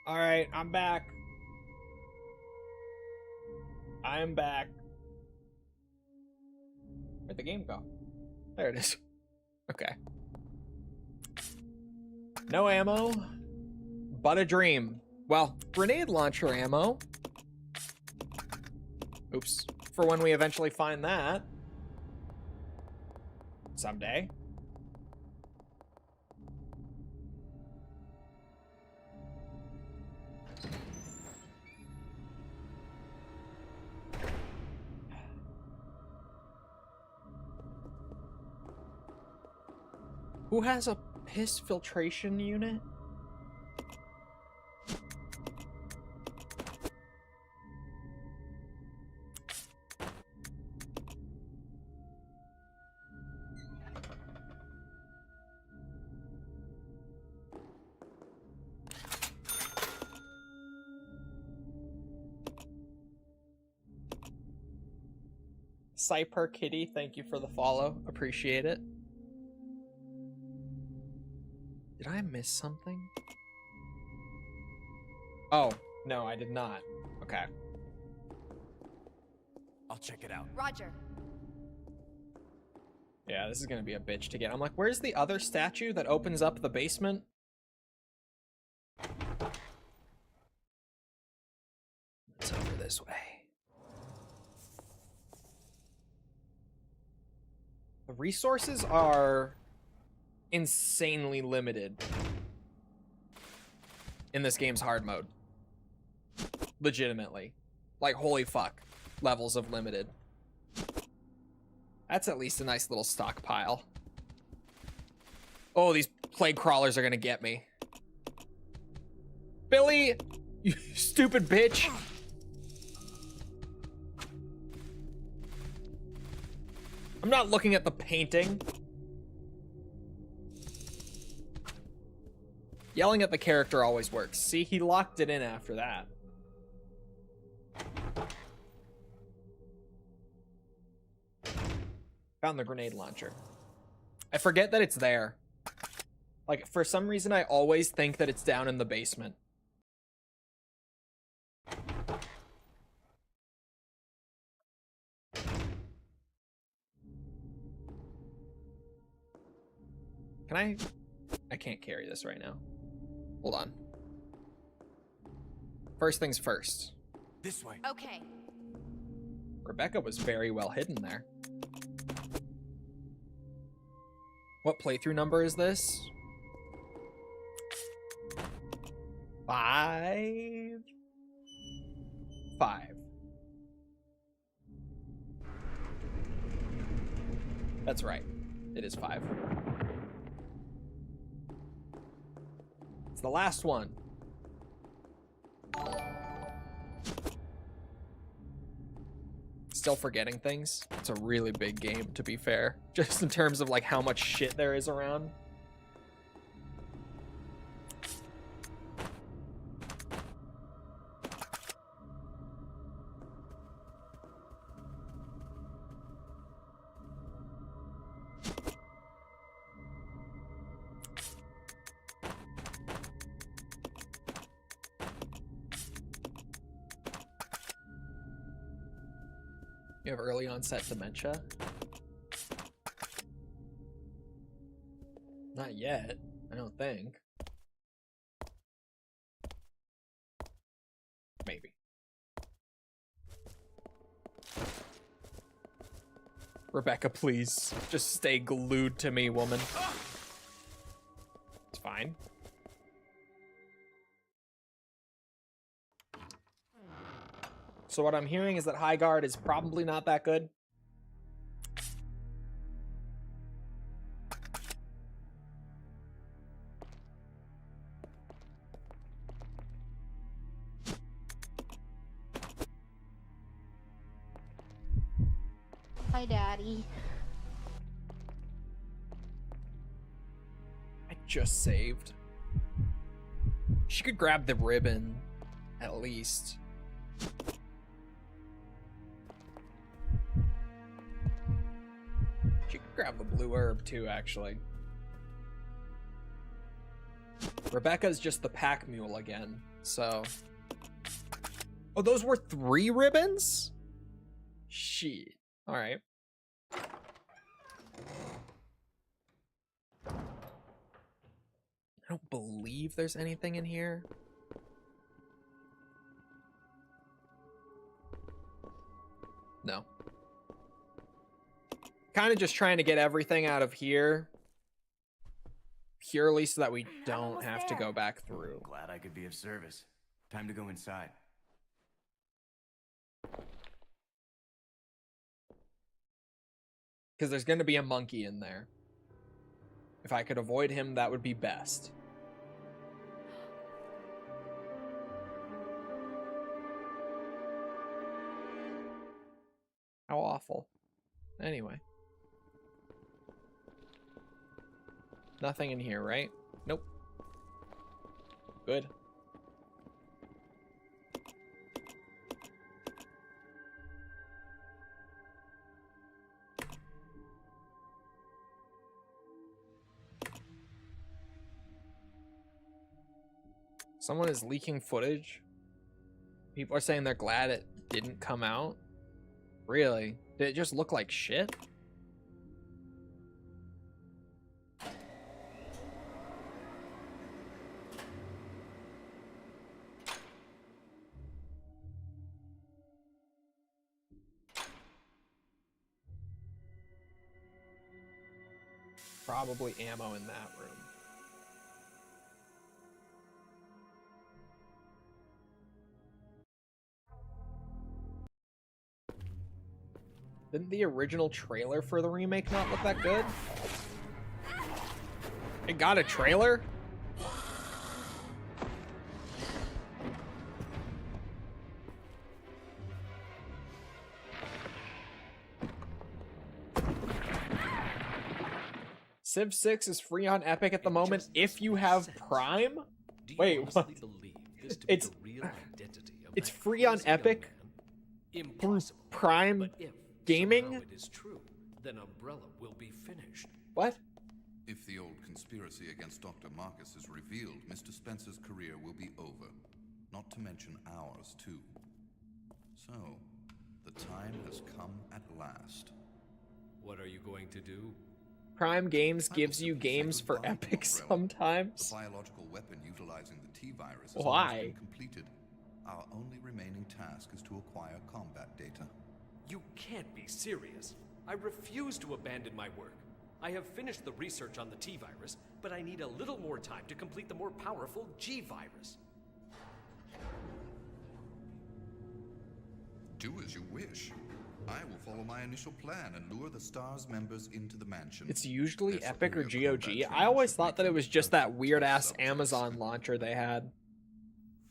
All right, I'm back. I'm back. Where'd the game go? There it is. Okay. No ammo, but a dream. Well, grenade launcher ammo. Oops. For when we eventually find that. Someday. Who has a piss filtration unit? Cyper Kitty, thank you for the follow. Appreciate it. Did I miss something? Oh, no, I did not. Okay. I'll check it out. Roger. Yeah, this is gonna be a bitch to get. I'm like, where's the other statue that opens up the basement? It's over this way. The resources are insanely limited in this game's hard mode. Legitimately. Like, holy fuck. Levels of limited. That's at least a nice little stockpile. Oh, these plague crawlers are gonna get me. Billy! You stupid bitch! I'm not looking at the painting. Yelling at the character always works. See, he locked it in after that. Found the grenade launcher. I forget that it's there. Like, for some reason, I always think that it's down in the basement. Can I can't carry this right now. Hold on. First things first. This way. Okay. Rebecca was very well hidden there. What playthrough number is this? 5. That's right. It is 5. It's the last one. Still forgetting things. It's a really big game, to be fair. Just in terms of like how much shit there is around. You have early onset dementia? Not yet, I don't think. Maybe. Rebecca, please. Just stay glued to me, woman. It's fine. So what I'm hearing is that High Guard is probably not that good. Hi, Daddy. I just saved. She could grab the ribbon, at least. She could grab the blue herb too, actually. Rebecca's just the pack mule again, so. Oh, those were 3 ribbons? Shit. All right. I don't believe there's anything in here. No. Kind of just trying to get everything out of here purely so that we don't have to go back through. Glad I could be of service. Time to go inside. Because there's going to be a monkey in there. If I could avoid him, that would be best. How awful. Anyway. Nothing in here, right? Nope. Good. Someone is leaking footage. People are saying they're glad it didn't come out. Really? Did it just look like shit? Probably ammo in that room. Didn't the original trailer for the remake not look that good? It got a trailer? Civ 6 is free on Epic at the moment if you have Prime? Wait, what? It's free on Epic through Prime Gaming? It is true, then Umbrella will be finished. What? If the old conspiracy against Dr. Marcus is revealed, Mr. Spencer's career will be over. Not to mention ours, too. So, the time has come at last. What are you going to do? Prime Games gives you games for Epic sometimes. The biological weapon utilizing the T-virus has Why? almost been completed. Our only remaining task is to acquire combat data. You can't be serious. I refuse to abandon my work. I have finished the research on the T-virus, but I need a little more time to complete the more powerful G-virus. Do as you wish. I will follow my initial plan and lure the S.T.A.R.S members into the mansion. It's usually Epic or GOG. I always thought that it was just that weird-ass Amazon launcher they had.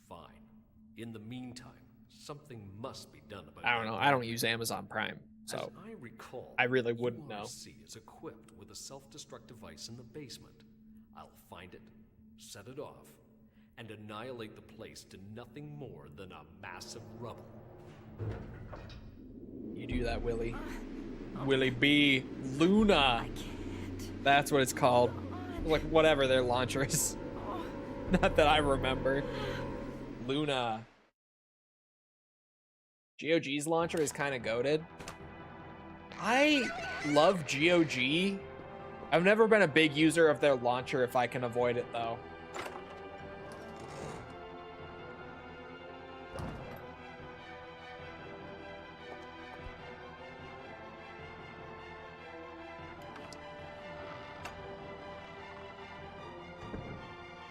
Fine. In the meantime, something must be done about it. I don't know. I don't use Amazon Prime, so As I recall, I really wouldn't know. URC is equipped with a self-destruct device in the basement. I'll find it, set it off, and annihilate the place to nothing more than a mass of rubble. You do that, Willie. Willie B. Luna. That's what it's called. Like, whatever their launcher is. Not that I remember. Luna. GOG's launcher is kind of goated. I love GOG. I've never been a big user of their launcher if I can avoid it, though.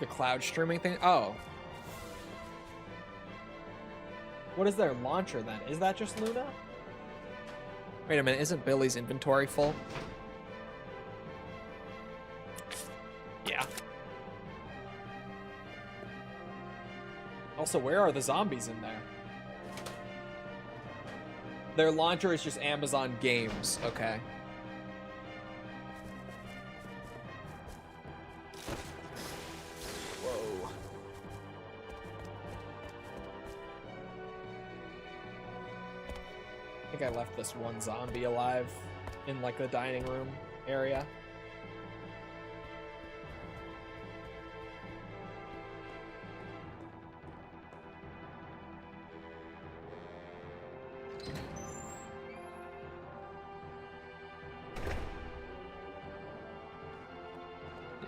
The cloud streaming thing? Oh. What is their launcher then? Is that just Luna? Wait a minute, isn't Billy's inventory full? Yeah. Also, where are the zombies in there? Their launcher is just Amazon Games. Okay. Whoa. I think I left this one zombie alive in like the dining room area.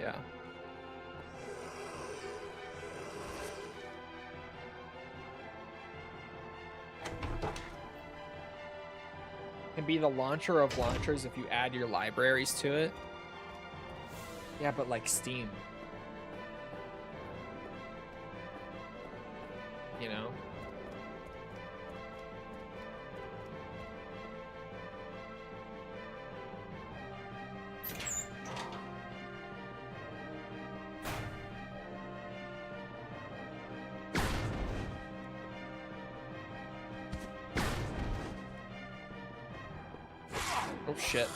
Yeah. Can be the launcher of launchers if you add your libraries to it. Yeah, but like Steam. You know? Oh shit.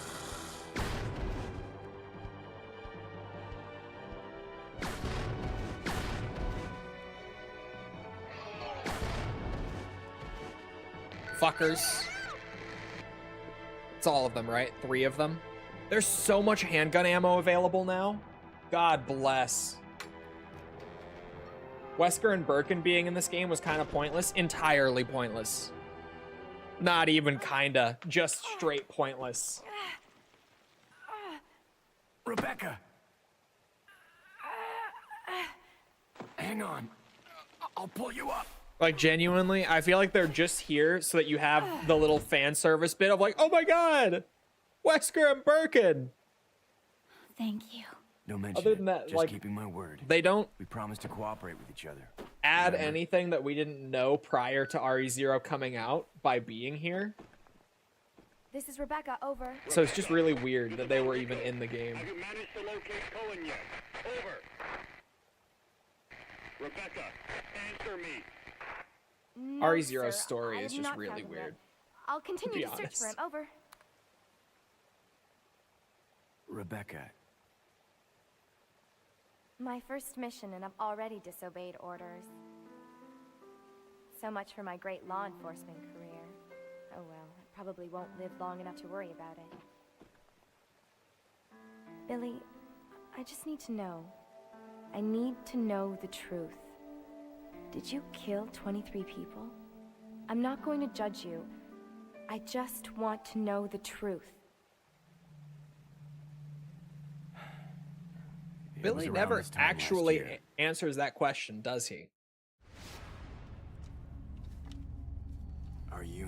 Fuckers. It's all of them, right? 3 of them. There's so much handgun ammo available now. God bless. Wesker and Birkin being in this game was kind of pointless. Entirely pointless. Not even kinda. Just straight pointless. Rebecca! Hang on. I'll pull you up. Like, genuinely, I feel like they're just here so that you have the little fan service bit of like, oh my god! Wesker and Birkin! Thank you. No mention. Other than that, just like, keeping my word. They don't We promised to cooperate with each other. add Remember? anything that we didn't know prior to RE0 coming out by being here. This is Rebecca, over. So it's just really weird that they were even in the game. Have you managed to locate Cullen yet? Over. Rebecca, answer me. No, RE0's sir, story I is have just not really found him yet. weird. I'll continue be to search for him, honest. over. Rebecca, My first mission, and I've already disobeyed orders. So much for my great law enforcement career. Oh well, I probably won't live long enough to worry about it. Billy, I just need to know. I need to know the truth. Did you kill 23 people? I'm not going to judge you. I just want to know the truth. Billy never actually answers that question, does he?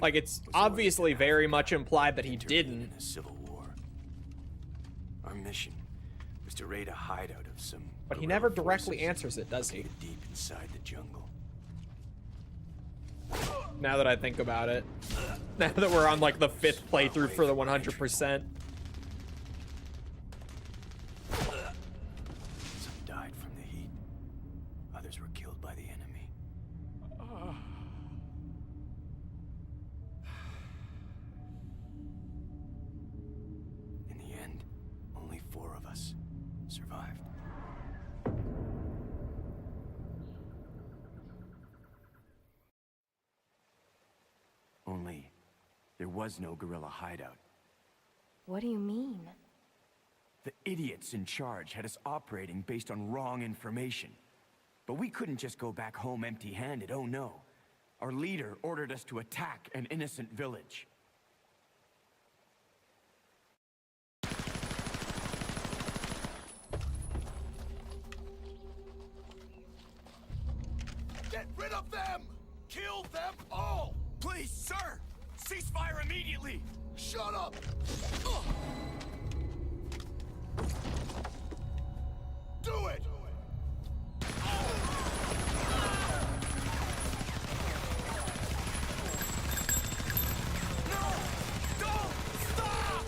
Like, it's obviously very much implied that he didn't. a civil war. Our mission was to raid a hideout of some. But he never directly answers it, does he? Deep inside the jungle. Now that I think about it. Now that we're on, like, the 5th playthrough for the 100%. Some died from the heat. Others were killed by the enemy. In the end, only 4 of us survived. Only, there was no guerrilla hideout. What do you mean? The idiots in charge had us operating based on wrong information. But we couldn't just go back home empty-handed, oh no. Our leader ordered us to attack an innocent village. Get rid of them! Kill them all! Please, sir! Ceasefire immediately! Shut up! Do it! No! Don't! Stop!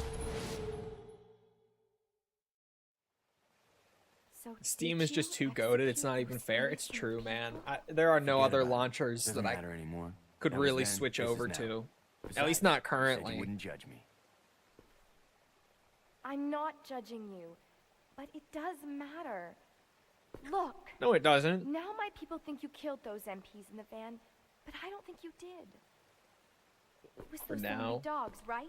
So Steam did is just you too goated, it's execute not even those fair. It's innocent true, people? man. There are no Forget other about it. launchers Doesn't that I matter anymore. could That was really then, switch this is over now. to. At Besides, least not you said currently. you wouldn't judge me. I'm not judging you, but it does matter. Look, No, it doesn't. now my people think you killed those MPs in the van, but I don't think you did. It was For those now. enemy dogs, right?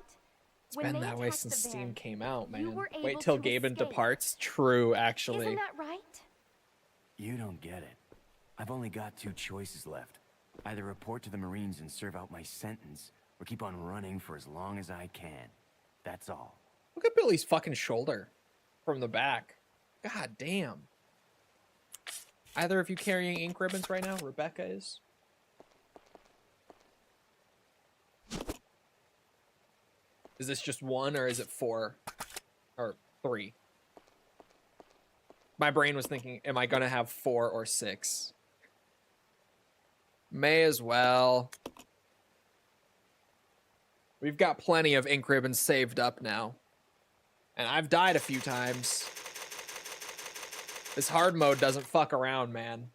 It's When been they that way attacked since the Steam van, came out, man. were Wait able till to Gaben escape. departs. True, actually. Isn't that right? You don't get it. I've only got 2 choices left. Either report to the Marines and serve out my sentence, or keep on running for as long as I can. That's all. Look at Billy's fucking shoulder from the back. God damn. Either of you carrying ink ribbons right now? Rebecca is. Is this just 1 or is it 4? Or 3? My brain was thinking, am I gonna have 4 or 6? May as well. We've got plenty of ink ribbons saved up now. And I've died a few times. This hard mode doesn't fuck around, man.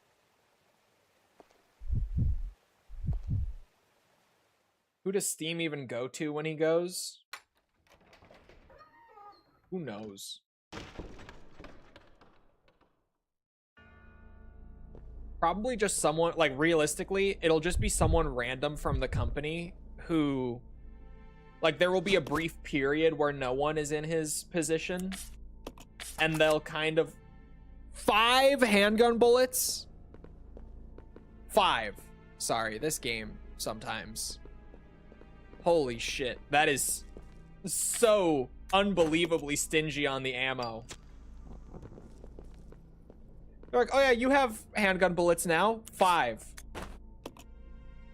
Who does Steam even go to when he goes? Who knows? Probably just someone, like, realistically, it'll just be someone random from the company who, like, there will be a brief period where no one is in his position, and they'll kind of 5 handgun bullets. 5. Sorry, this game sometimes. Holy shit. That is so unbelievably stingy on the ammo. They're like, oh yeah, you have handgun bullets now? 5.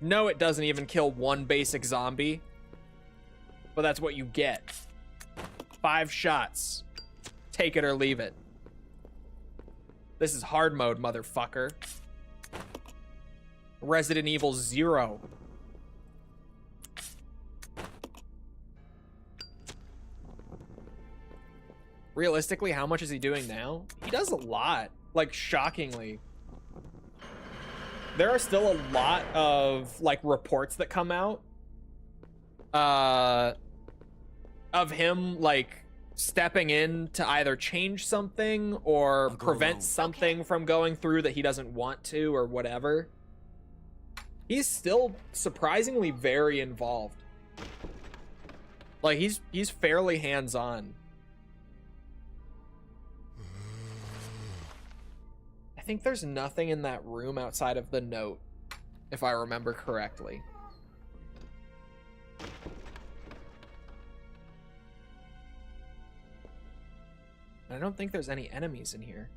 No, it doesn't even kill one basic zombie. But that's what you get. 5 shots. Take it or leave it. This is hard mode, motherfucker. Resident Evil 0. Realistically, how much is he doing now? He does a lot. Like, shockingly. There are still a lot of, like, reports that come out. Of him, like, stepping in to either change something or prevent something from going through that he doesn't want to or whatever. He's still surprisingly very involved. Like, he's fairly hands-on. I think there's nothing in that room outside of the note, if I remember correctly. I don't think there's any enemies in here.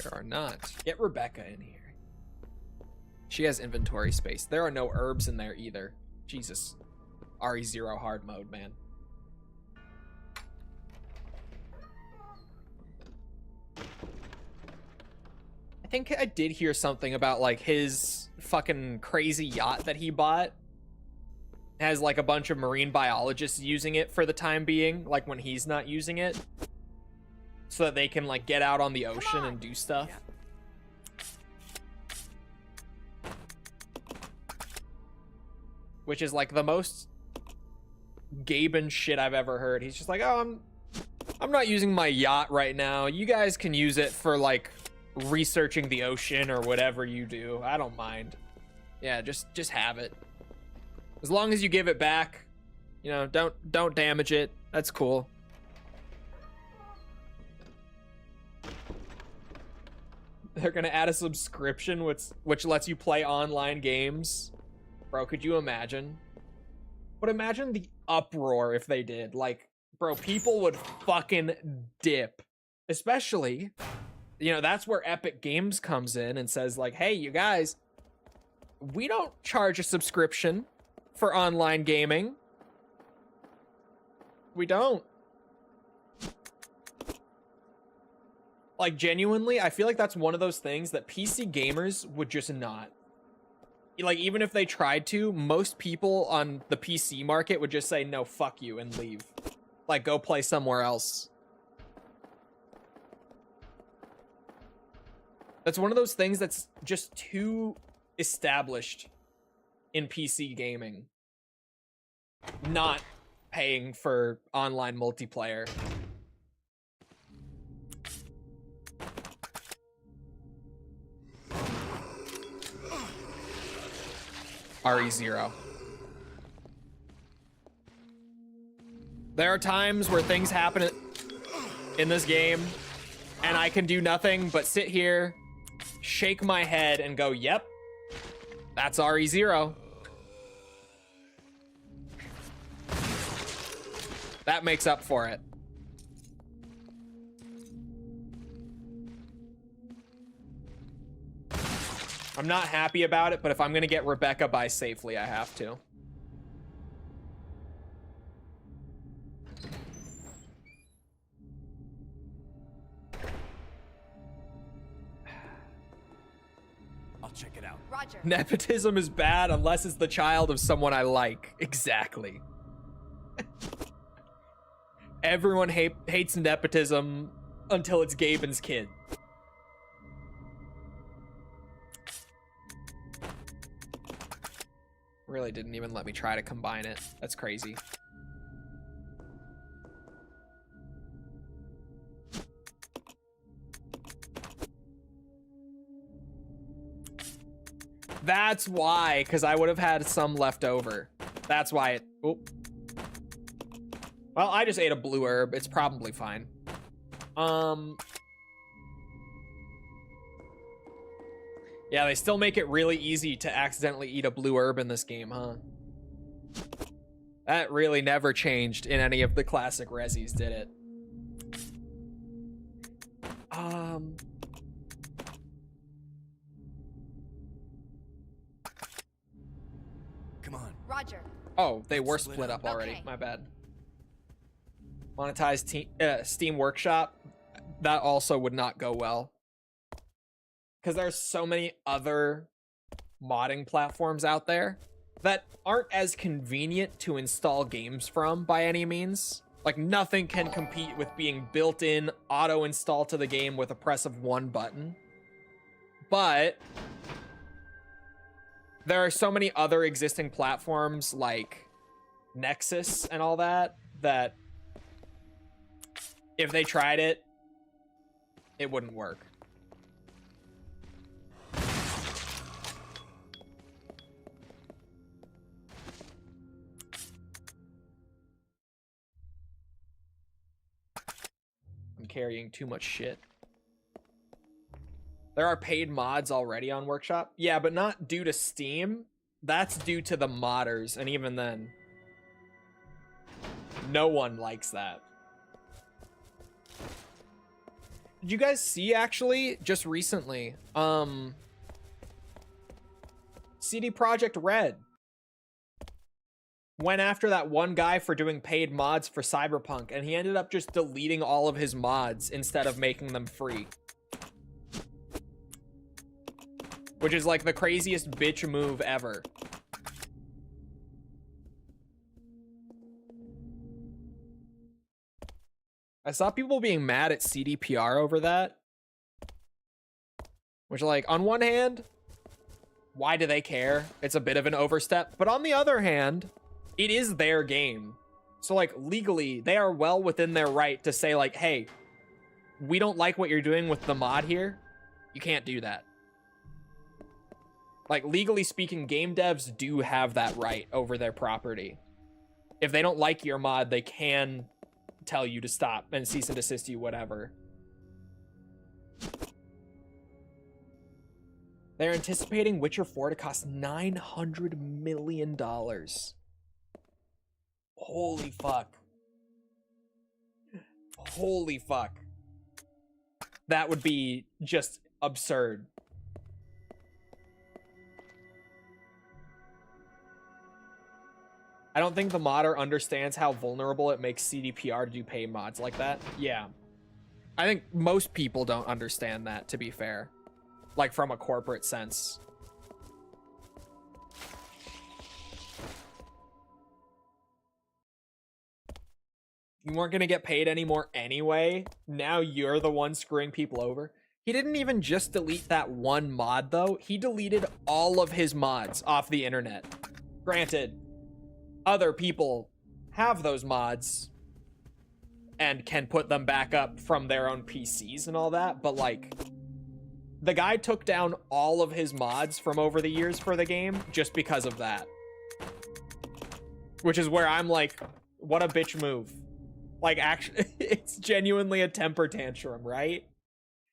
There are not. Get Rebecca in here. She has inventory space. There are no herbs in there either. Jesus. RE0 hard mode, man. I think I did hear something about, like, his fucking crazy yacht that he bought. Has, like, a bunch of marine biologists using it for the time being, like, when he's not using it. So that they can, like, get out on the ocean and do stuff. Yeah. Which is, like, the most Gaben shit I've ever heard. He's just like, oh, I'm not using my yacht right now. You guys can use it for, like, researching the ocean or whatever you do. I don't mind. Yeah, just have it. As long as you give it back, you know, don't damage it. That's cool. They're gonna add a subscription which lets you play online games. Bro, could you imagine? But imagine the uproar if they did. Like, bro, people would fucking dip. Especially, you know, that's where Epic Games comes in and says, like, hey, you guys, we don't charge a subscription for online gaming. We don't. Like, genuinely, I feel like that's one of those things that PC gamers would just not. Like, even if they tried to, most people on the PC market would just say, no, fuck you, and leave. Like, go play somewhere else. That's one of those things that's just too established in PC gaming. Not paying for online multiplayer. RE0. There are times where things happen in this game and I can do nothing but sit here, shake my head and go, yep, that's RE0. That makes up for it. I'm not happy about it, but if I'm gonna get Rebecca by safely, I have to. I'll check it out. Roger. Nepotism is bad unless it's the child of someone I like. Exactly. Everyone hates nepotism until it's Gaben's kid. Really didn't even let me try to combine it. That's crazy. That's why, because I would have had some left over. That's why it... Oop. Well, I just ate a blue herb. It's probably fine. Yeah, they still make it really easy to accidentally eat a blue herb in this game, huh? That really never changed in any of the classic Resis, did it? Come on. Roger. Oh, they were split up already. Okay. My bad. Monetize Steam Workshop. That also would not go well. Because there's so many other modding platforms out there that aren't as convenient to install games from by any means. Like, nothing can compete with being built-in auto-install to the game with a press of one button. But there are so many other existing platforms like Nexus and all that, that if they tried it, it wouldn't work. I'm carrying too much shit. There are paid mods already on Workshop. Yeah, but not due to Steam. That's due to the modders, and even then, no one likes that. Did you guys see, actually, just recently, CD Projekt Red went after that one guy for doing paid mods for Cyberpunk, and he ended up just deleting all of his mods instead of making them free. Which is like the craziest bitch move ever. I saw people being mad at CDPR over that. Which, like, on one hand, why do they care? It's a bit of an overstep. But on the other hand, it is their game. So, like, legally, they are well within their right to say, like, hey, we don't like what you're doing with the mod here. You can't do that. Like, legally speaking, game devs do have that right over their property. If they don't like your mod, they can tell you to stop and cease and desist you, whatever. They're anticipating Witcher 4 to cost $900 million. Holy fuck. Holy fuck. That would be just absurd. I don't think the modder understands how vulnerable it makes CDPR to do paid mods like that. Yeah. I think most people don't understand that, to be fair. Like, from a corporate sense. You weren't going to get paid anymore anyway. Now you're the one screwing people over. He didn't even just delete that one mod, though. He deleted all of his mods off the internet. Granted, other people have those mods and can put them back up from their own PCs and all that, but, like, the guy took down all of his mods from over the years for the game just because of that. Which is where I'm like, what a bitch move. Like, actually, it's genuinely a temper tantrum, right?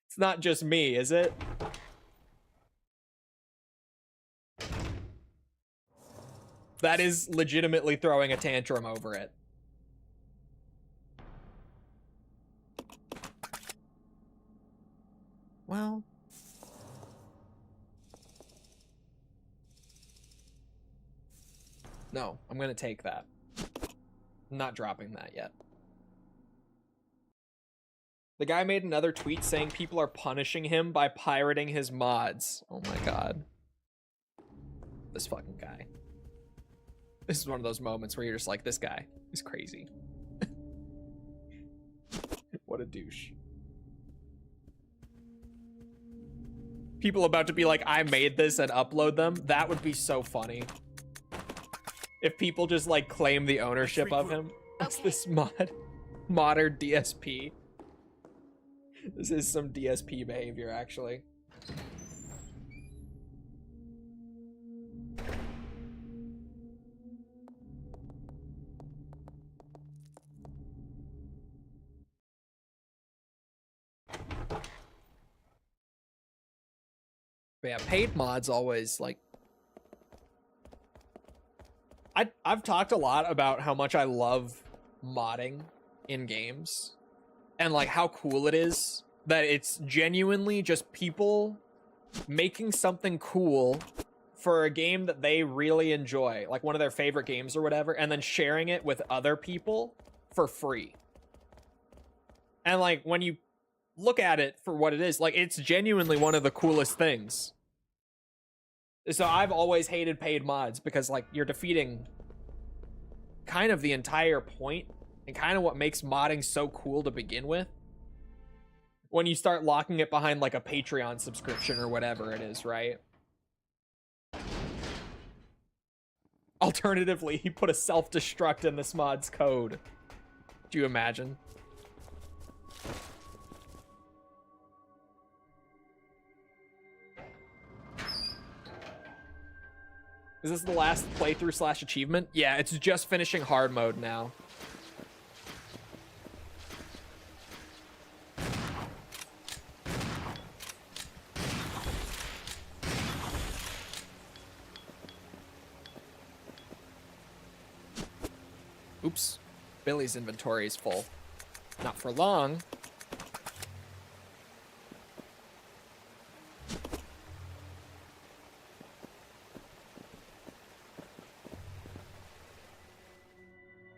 It's not just me, is it? That is legitimately throwing a tantrum over it. Well. No, I'm gonna take that. I'm not dropping that yet. The guy made another tweet saying people are punishing him by pirating his mods. Oh my god. This fucking guy. This is one of those moments where you're just like, this guy is crazy. What a douche. People about to be like, I made this and upload them. That would be so funny. If people just like claim the ownership of him. What's this modern DSP? This is some DSP behavior, actually. But yeah, paid mods always, like... I've talked a lot about how much I love modding in games. And, like, how cool it is that it's genuinely just people making something cool for a game that they really enjoy, like one of their favorite games or whatever, and then sharing it with other people for free. And, like, when you look at it for what it is, like, it's genuinely one of the coolest things. So I've always hated paid mods because, like, you're defeating kind of the entire point and kind of what makes modding so cool to begin with. When you start locking it behind, like, a Patreon subscription or whatever it is, right? Alternatively, he put a self-destruct in this mod's code. Do you imagine? Is this the last playthrough / achievement? Yeah, it's just finishing hard mode now. Oops. Billy's inventory is full. Not for long.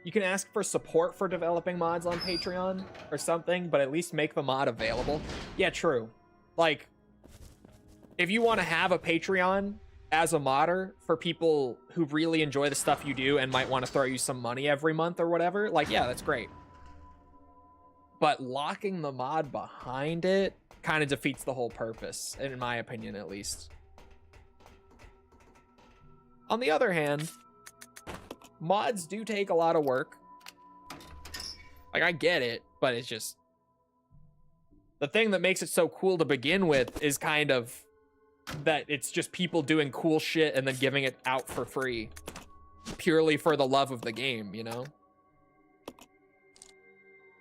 You can ask for support for developing mods on Patreon or something, but at least make the mod available. Yeah, true. Like, if you want to have a Patreon as a modder for people who really enjoy the stuff you do and might want to throw you some money every month or whatever, like, yeah, that's great. But locking the mod behind it kind of defeats the whole purpose, in my opinion, at least. On the other hand, mods do take a lot of work. Like, I get it, but it's just... the thing that makes it so cool to begin with is kind of that it's just people doing cool shit and then giving it out for free. Purely for the love of the game, you know?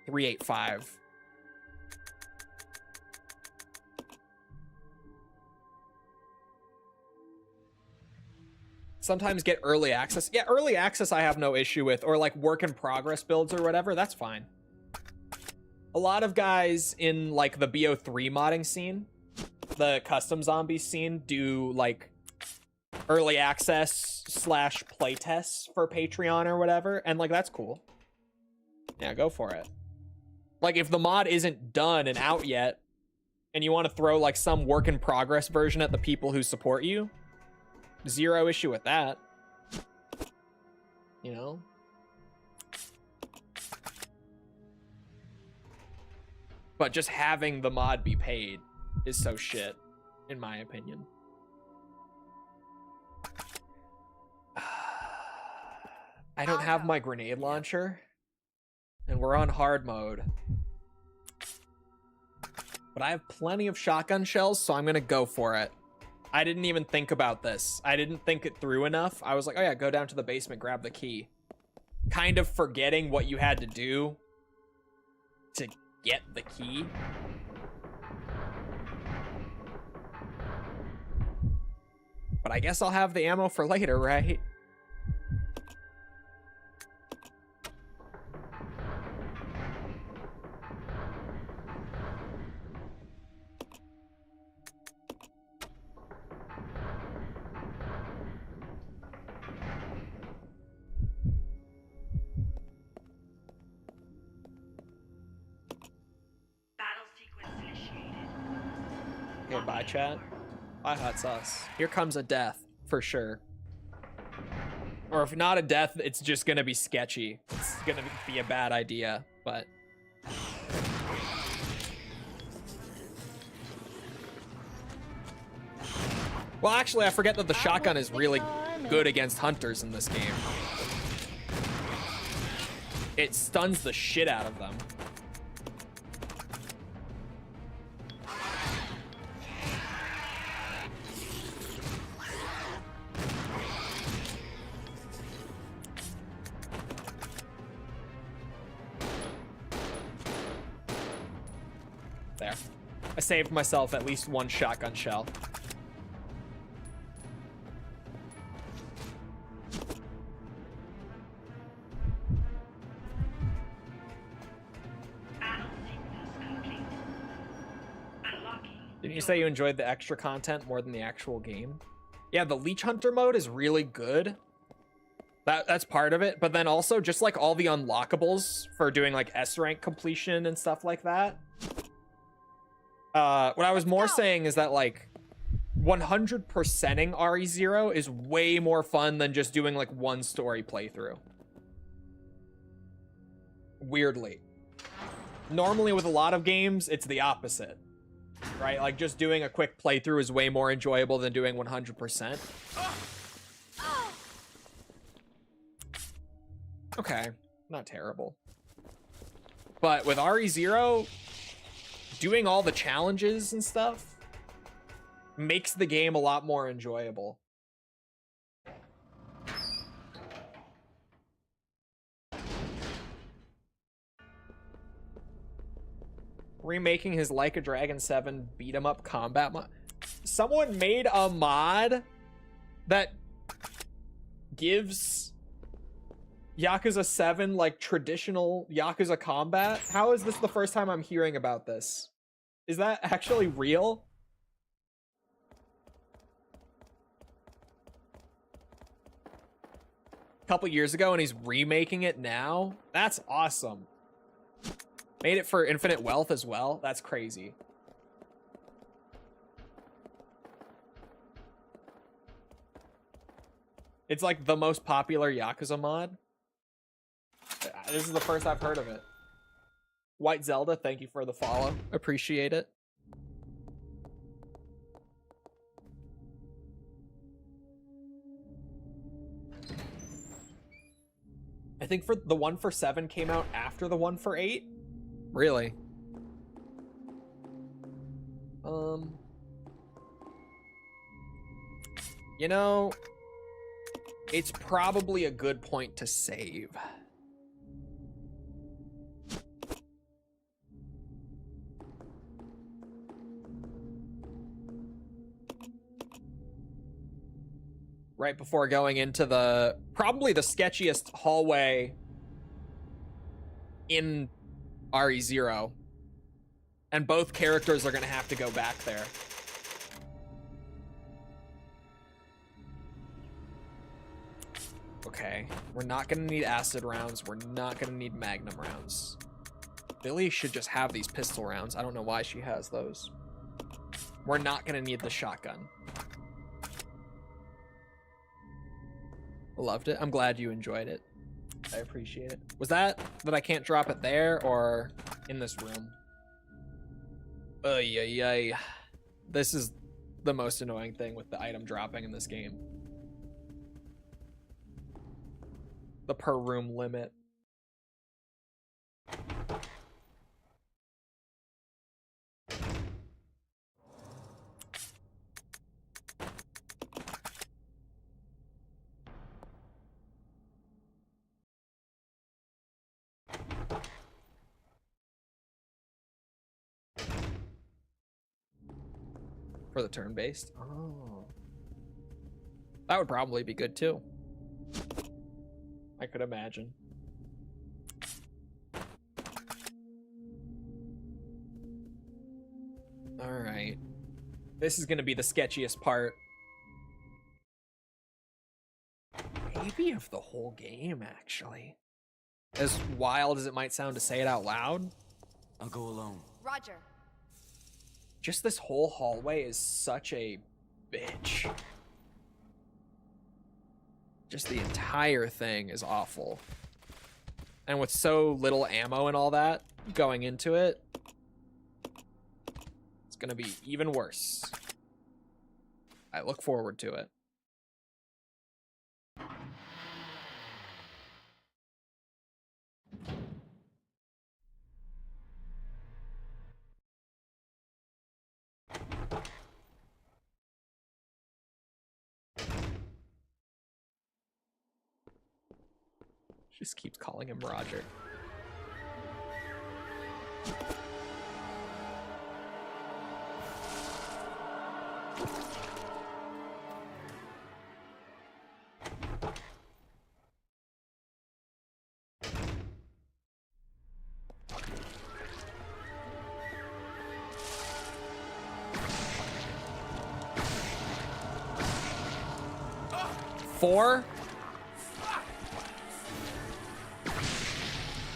385. Sometimes get early access. Yeah, early access I have no issue with, or like work in progress builds or whatever, that's fine. A lot of guys in like the BO3 modding scene, the custom zombies scene, do like early access / playtests for Patreon or whatever, and like that's cool. Yeah, go for it. Like if the mod isn't done and out yet, and you want to throw like some work in progress version at the people who support you, zero issue with that. You know? But just having the mod be paid is so shit, in my opinion. I don't have my grenade launcher, and we're on hard mode. But I have plenty of shotgun shells, so I'm gonna go for it. I didn't even think about this. I didn't think it through enough. I was like, oh yeah, go down to the basement, grab the key. Kind of forgetting what you had to do to get the key. But I guess I'll have the ammo for later, right? Okay, bye chat. Bye hot sauce. Here comes a death, for sure. Or if not a death, it's just gonna be sketchy. It's gonna be a bad idea, but... Well, actually, I forget that the shotgun is really good against hunters in this game. It stuns the shit out of them. There. I saved myself at least one shotgun shell. Didn't you say you enjoyed the extra content more than the actual game? Yeah, the Leech Hunter mode is really good. That's part of it, but then also just like all the unlockables for doing like S rank completion and stuff like that. What I was more saying is that like 100%ing RE0 is way more fun than just doing like one story playthrough. Weirdly. Normally with a lot of games, it's the opposite, right? Like just doing a quick playthrough is way more enjoyable than doing 100%. Okay, not terrible. But with RE0, doing all the challenges and stuff makes the game a lot more enjoyable. Remaking his Like a Dragon 7 beat-em-up combat mod. Someone made a mod that gives Yakuza 7 like traditional Yakuza combat. How is this the first time I'm hearing about this? Is that actually real? A couple years ago and he's remaking it now? That's awesome. Made it for Infinite Wealth as well? That's crazy. It's like the most popular Yakuza mod. This is the first I've heard of it. White Zelda, thank you for the follow. Appreciate it. I think for the one for 7 came out after the one for 8. Really? You know, it's probably a good point to save. Right before going into the probably the sketchiest hallway in RE0, and both characters are gonna have to go back there. Okay, we're not gonna need acid rounds. We're not gonna need magnum rounds. Billy should just have these pistol rounds. I don't know why she has those. We're not gonna need the shotgun. Loved it. I'm glad you enjoyed it. I appreciate it. Was that I can't drop it there or in this room? Ay. This is the most annoying thing with the item dropping in this game. The per room limit. For the turn-based? Oh. That would probably be good too. I could imagine. Alright. This is gonna be the sketchiest part. Maybe of the whole game, actually. As wild as it might sound to say it out loud. I'll go alone. Roger. Just this whole hallway is such a bitch. Just the entire thing is awful. And with so little ammo and all that going into it, it's gonna be even worse. I look forward to it. Just keeps calling him Roger. 4?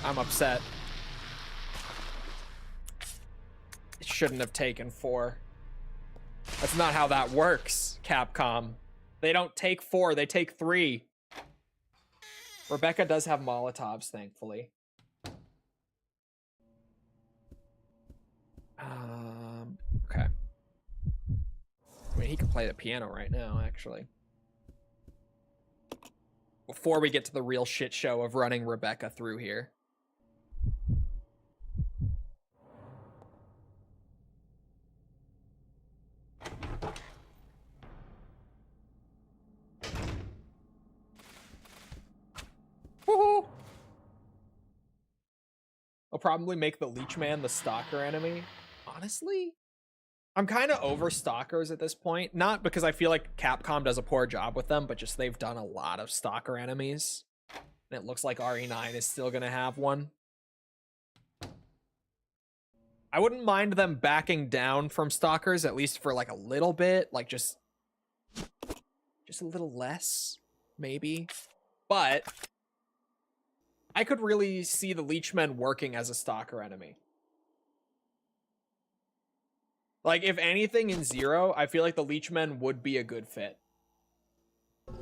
I'm upset. It shouldn't have taken 4. That's not how that works, Capcom. They don't take 4, they take 3. Rebecca does have Molotovs, thankfully. Okay. I mean, he can play the piano right now, actually. Before we get to the real shit show of running Rebecca through here. Woohoo! I'll probably make the Leech Man the stalker enemy. Honestly, I'm kind of over stalkers at this point. Not because I feel like Capcom does a poor job with them, but just they've done a lot of stalker enemies. And it looks like RE9 is still going to have one. I wouldn't mind them backing down from stalkers, at least for like a little bit. Like just a little less, maybe. But I could really see the Leechmen working as a stalker enemy. Like, if anything in Zero, I feel like the Leechmen would be a good fit. Do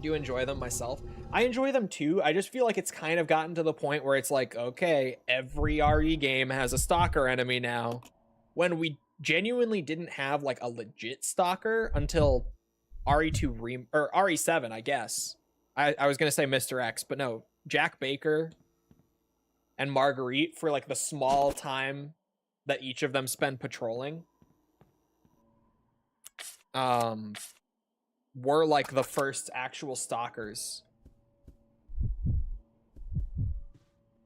you enjoy them myself? I enjoy them too. I just feel like it's kind of gotten to the point where it's like, okay, every RE game has a stalker enemy now. When we genuinely didn't have like a legit stalker until RE2 or RE7, I guess. I was gonna say Mr. X, but no, Jack Baker and Marguerite for like the small time that each of them spend patrolling were like the first actual stalkers.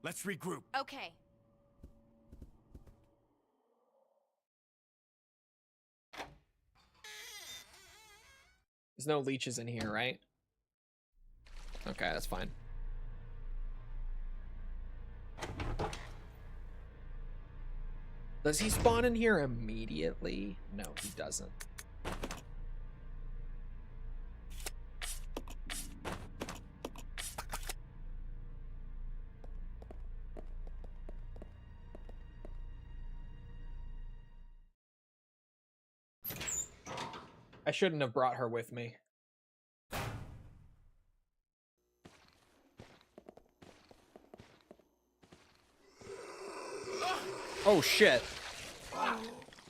Let's regroup. Okay. There's no leeches in here, right? Okay, that's fine. Does he spawn in here immediately? No, he doesn't. I shouldn't have brought her with me. Oh shit.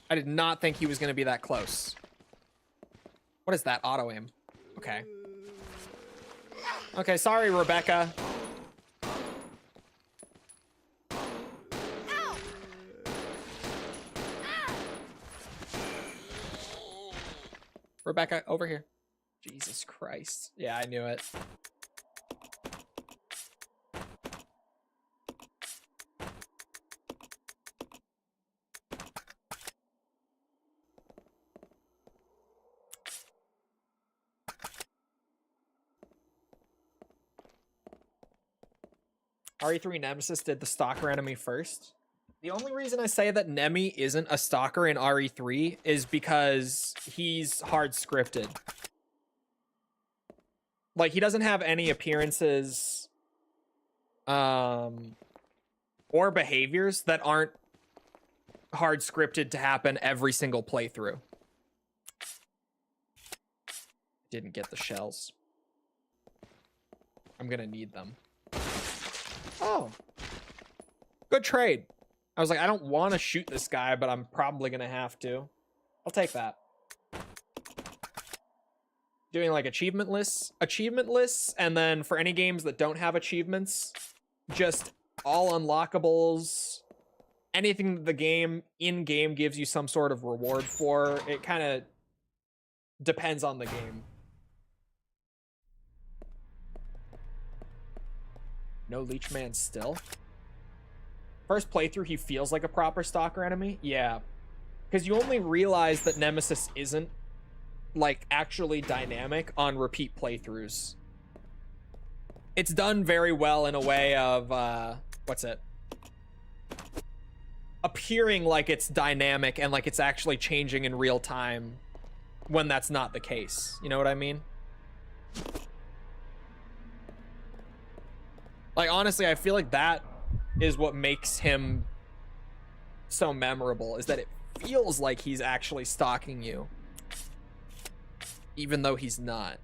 I did not think he was going to be that close. What is that? Auto aim. Okay. Okay, sorry, Rebecca. Rebecca, over here. Jesus Christ. Yeah, I knew it. RE3 Nemesis did the stalker enemy first. The only reason I say that Nemi isn't a stalker in RE3 is because he's hard scripted. Like, he doesn't have any appearances or behaviors that aren't hard scripted to happen every single playthrough. Didn't get the shells. I'm gonna need them. Oh, good trade. I was like, I don't want to shoot this guy, but I'm probably gonna have to. I'll take that. Doing like achievement lists, and then for any games that don't have achievements, just all unlockables, anything that the game in-game gives you some sort of reward for. It kind of depends on the game. No Leech Man still. First playthrough, he feels like a proper stalker enemy. Yeah, because you only realize that Nemesis isn't like actually dynamic on repeat playthroughs. It's done very well in a way of what's it? Appearing like it's dynamic and like it's actually changing in real time when that's not the case. You know what I mean? Like, honestly, I feel like that is what makes him so memorable, is that it feels like he's actually stalking you, even though he's not.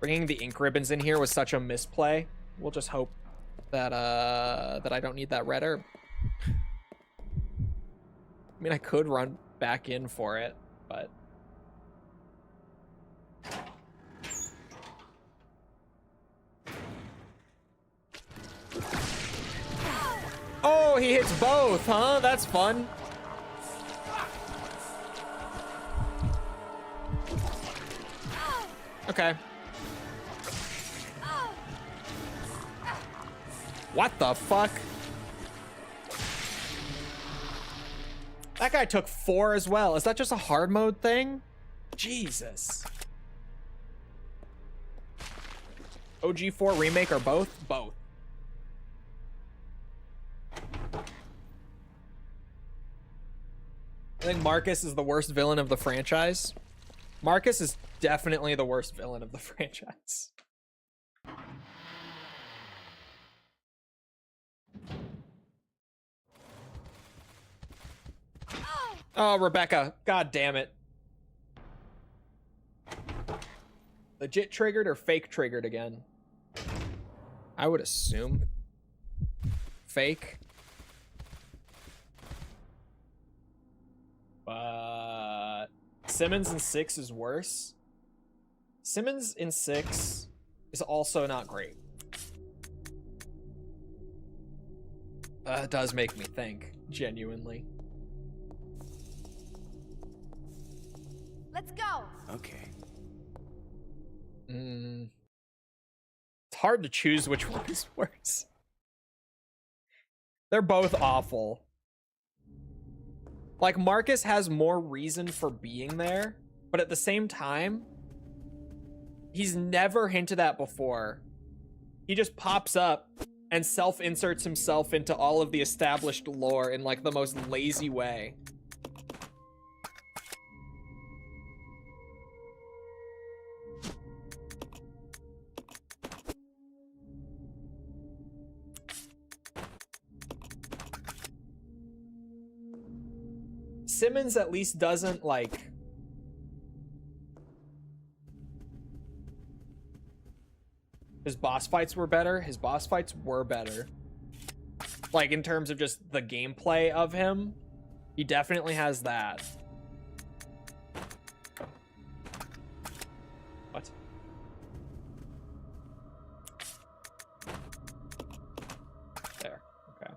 Bringing the ink ribbons in here was such a misplay. We'll just hope that that I don't need that red herb. I mean, I could run back in for it, but... Oh, he hits both, huh? That's fun. Okay. What the fuck? That guy took 4 as well. Is that just a hard mode thing? Jesus. OG4 remake or both? Both. I think Marcus is the worst villain of the franchise. Marcus is definitely the worst villain of the franchise. Oh, Rebecca. God damn it. Legit triggered or fake triggered again? I would assume fake. But Simmons in 6 is worse. Simmons in 6 is also not great. It does make me think, genuinely. Let's go. Okay. It's hard to choose which one is worse. They're both awful. Like, Marcus has more reason for being there, but at the same time, he's never hinted at before. He just pops up and self-inserts himself into all of the established lore in, like, the most lazy way. Simmons at least doesn't, like... His boss fights were better. His boss fights were better. Like, in terms of just the gameplay of him, he definitely has that. What? There. Okay.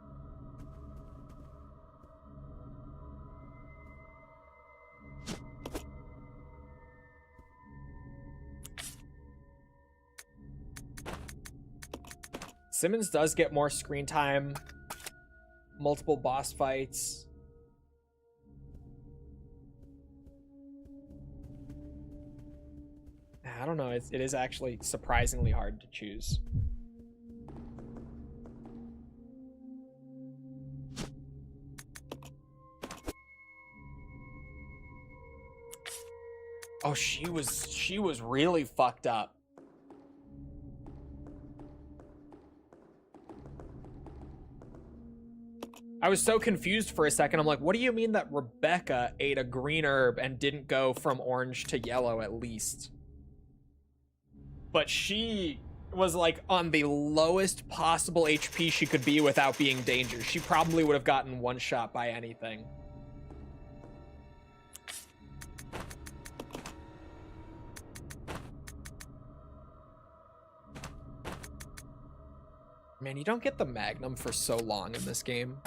Simmons does get more screen time, multiple boss fights. I don't know, it is actually surprisingly hard to choose. Oh, she was really fucked up. I was so confused for a second. I'm like, what do you mean that Rebecca ate a green herb and didn't go from orange to yellow at least? But she was like on the lowest possible HP she could be without being dangerous. She probably would have gotten one shot by anything. Man, you don't get the Magnum for so long in this game.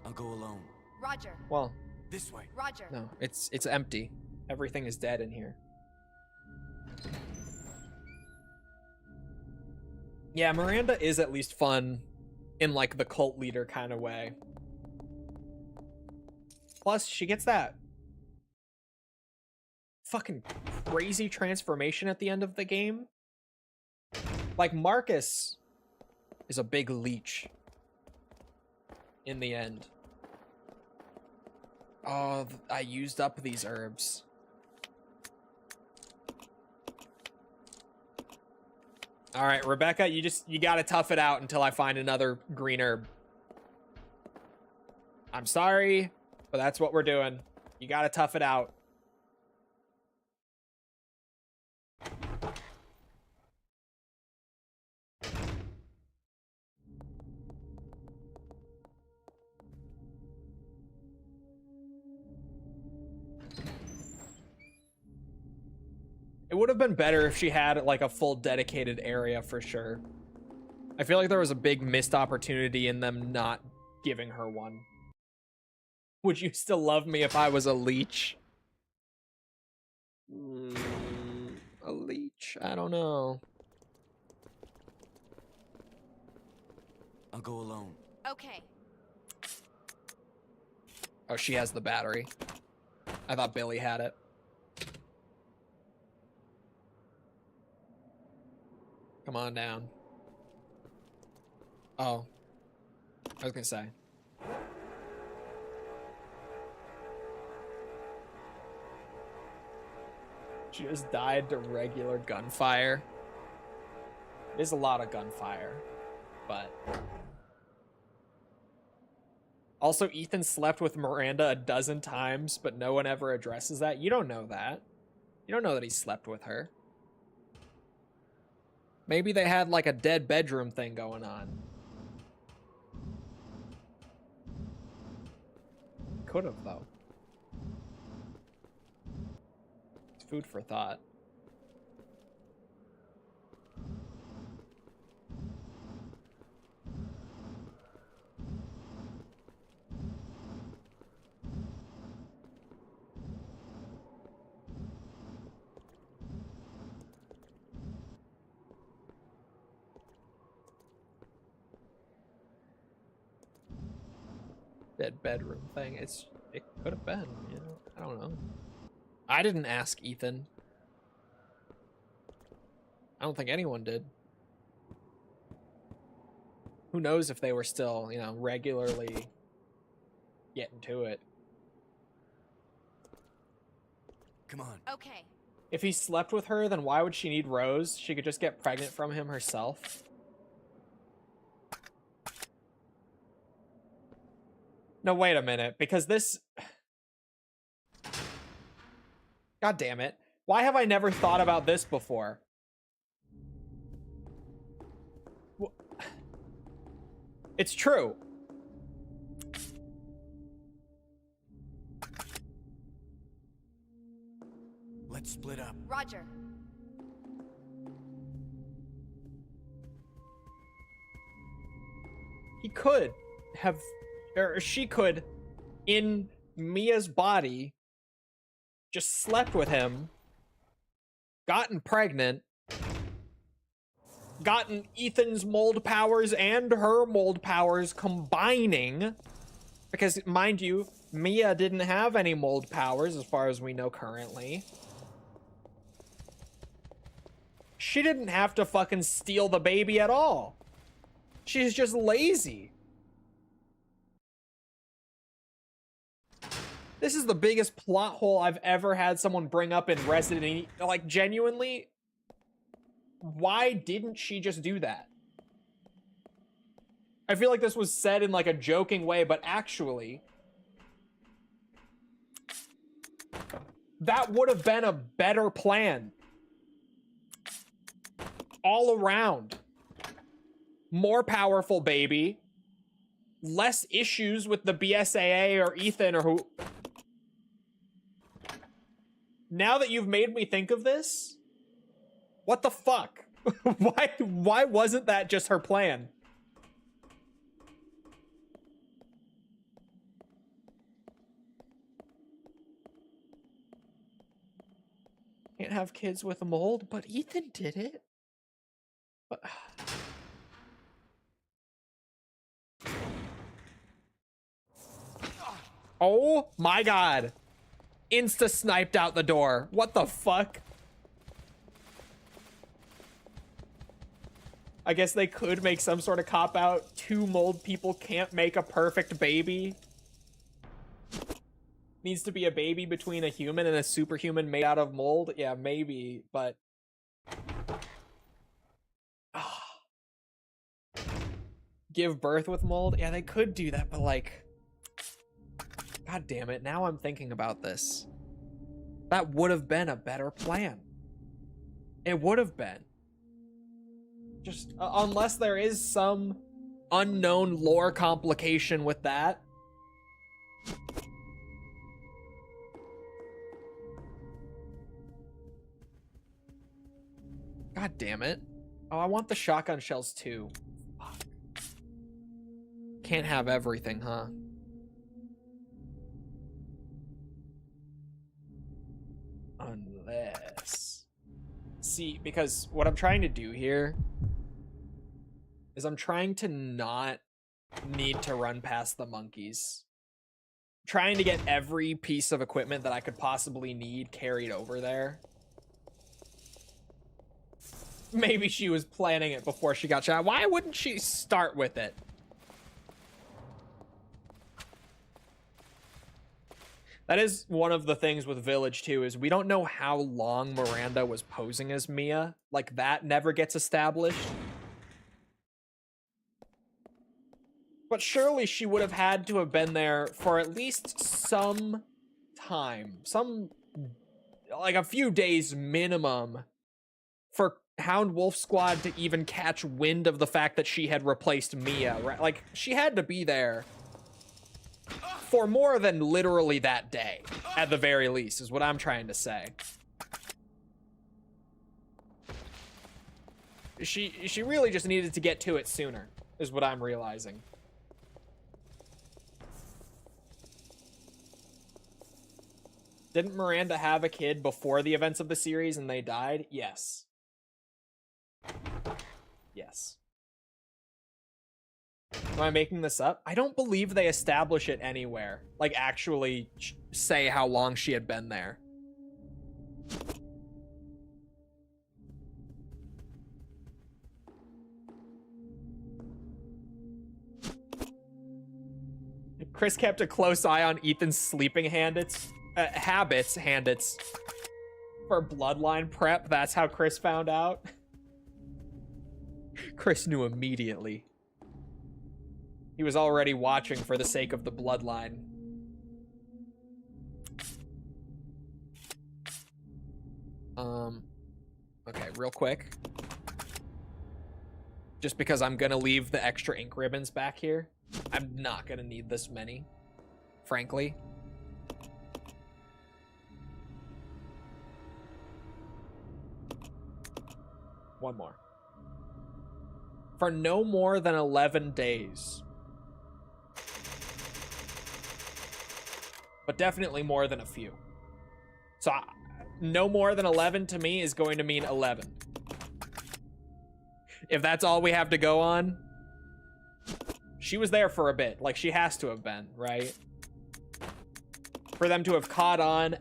I'll go alone. Roger. Well, this way. Roger. No, it's empty. Everything is dead in here. Yeah, Miranda is at least fun in like the cult leader kind of way. Plus, she gets that fucking crazy transformation at the end of the game. Like, Marcus is a big leech in the end. Oh, I used up these herbs. All right, Rebecca, you gotta tough it out until I find another green herb. I'm sorry, but that's what we're doing. You gotta tough it out. It would have been better if she had like a full dedicated area for sure. I feel like there was a big missed opportunity in them not giving her one. Would you still love me if I was a leech? A leech? I don't know. I'll go alone. Okay. Oh, she has the battery. I thought Billy had it. Come on down. Oh. I was gonna say. She just died to regular gunfire. There's a lot of gunfire, but... Also, Ethan slept with Miranda a dozen times, but no one ever addresses that. You don't know that. You don't know that he slept with her. Maybe they had like a dead bedroom thing going on. Could have, though. It's food for thought. Dead bedroom thing. It could have been, you know. I don't know. I didn't ask Ethan. I don't think anyone did. Who knows if they were still, you know, regularly getting to it. Come on. Okay. If he slept with her, then why would she need Rose? She could just get pregnant from him herself. No, wait a minute, because this... God damn it. Why have I never thought about this before? It's true. Let's split up. Roger. He could have... Or she could, in Mia's body, just slept with him, gotten pregnant, gotten Ethan's mold powers and her mold powers combining, because, mind you, Mia didn't have any mold powers as far as we know currently. She didn't have to fucking steal the baby at all. She's just lazy. This is the biggest plot hole I've ever had someone bring up in Resident Evil. Like, genuinely, why didn't she just do that? I feel like this was said in like a joking way, but actually, that would have been a better plan. All around. More powerful baby. Less issues with the BSAA or Ethan or who... Now that you've made me think of this, what the fuck? Why wasn't that just her plan? Can't have kids with a mold, but Ethan did it. But... Oh my god. Insta-sniped out the door. What the fuck? I guess they could make some sort of cop-out. Two mold people can't make a perfect baby. Needs to be a baby between a human and a superhuman made out of mold? Yeah, maybe, but... Give birth with mold? Yeah, they could do that, but like... God damn it, now I'm thinking about this. That would have been a better plan. It would have been. Just, unless there is some unknown lore complication with that. God damn it. Oh, I want the shotgun shells too. Fuck. Can't have everything, huh? Unless... See, because what I'm trying to do here is I'm trying to not need to run past the monkeys. I'm trying to get every piece of equipment that I could possibly need carried over there. Maybe she was planning it before she got shot. Why wouldn't she start with it? That is one of the things with Village too, is we don't know how long Miranda was posing as Mia. Like, that never gets established. But surely she would have had to have been there for at least some time. Like a few days minimum for Hound Wolf Squad to even catch wind of the fact that she had replaced Mia, right? Like, she had to be there for more than literally that day, at the very least, is what I'm trying to say. She really just needed to get to it sooner, is what I'm realizing. Didn't Miranda have a kid before the events of the series and they died? Yes. Yes. Am I making this up? I don't believe they establish it anywhere. Like, actually say how long she had been there. Chris kept a close eye on Ethan's sleeping habits for bloodline prep. That's how Chris found out. Chris knew immediately. He was already watching for the sake of the bloodline. Okay, real quick. Just because I'm gonna leave the extra ink ribbons back here. I'm not gonna need this many, frankly. One more. For no more than 11 days. But definitely more than a few. So no more than 11 to me is going to mean 11. If that's all we have to go on. She was there for a bit. Like, she has to have been, right? For them to have caught on,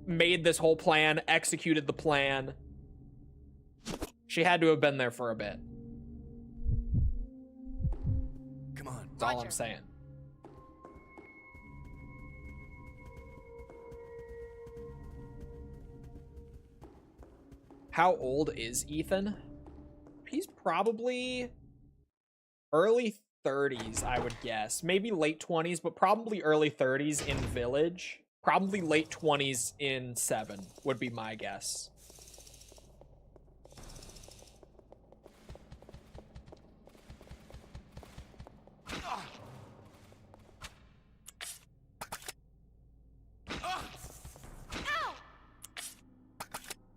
made this whole plan, executed the plan. She had to have been there for a bit. Come on. That's all I'm saying. How old is Ethan? He's probably early 30s, I would guess. Maybe late 20s, but probably early 30s in Village. Probably late 20s in 7 would be my guess.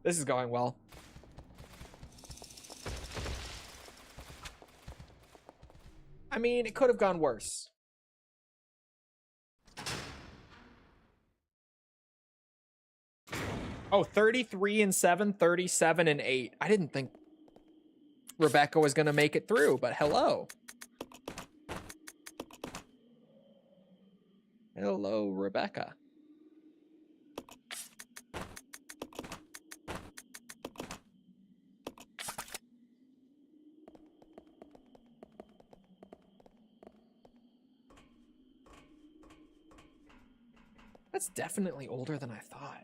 This is going well. I mean, it could have gone worse. Oh, 33 and 7, 37 and 8. I didn't think Rebecca was going to make it through, but hello. Hello, Rebecca. That's definitely older than I thought.